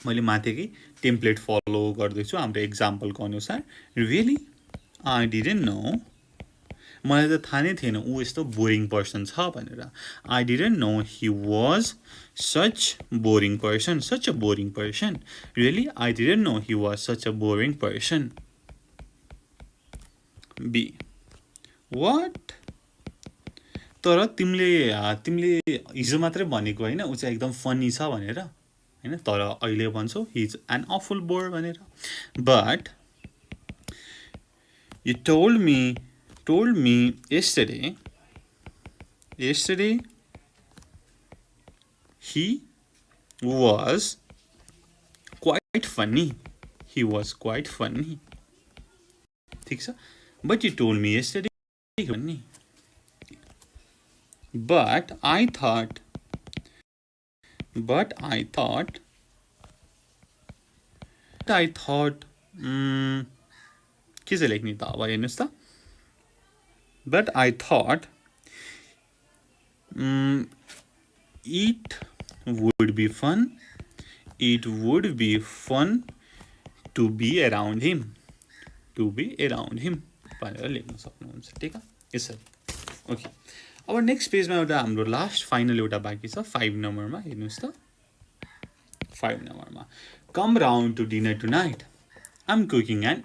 मैले माथिकै टेम्प्लेट फलो गर्दैछु हाम्रो एक्जाम्पलको अनुसार रियली आई डिडन्ट नो मलाई त थाहा नै थिएन ऊ यस्तो बोरिङ पर्सन छ भनेर I didn't no he was such a boring person really I didn't know he was such a boring person B what तर तिमीले हिजो मात्रै भनेको हैन उ चाहिँ एकदम फनी छ भनेर हैन तर अहिले भन्छौ he is an awful bore भनेर but you told me yesterday he was quite funny ठीक छ but you told me yesterday funny but I thought के चाहिँ लेख्ने त अब हेर्नुस् त but I thought it would be fun to be around him भनेर लेख्न सक्नुहुन्छ ठीक है यसरी ओके अब नेक्स्ट पेजमा एउटा हाम्रो लास्ट फाइनल एउटा बाँकी छ 5 नम्बरमा हेर्नुस् त 5 नम्बरमा come round to dinner tonight I am cooking an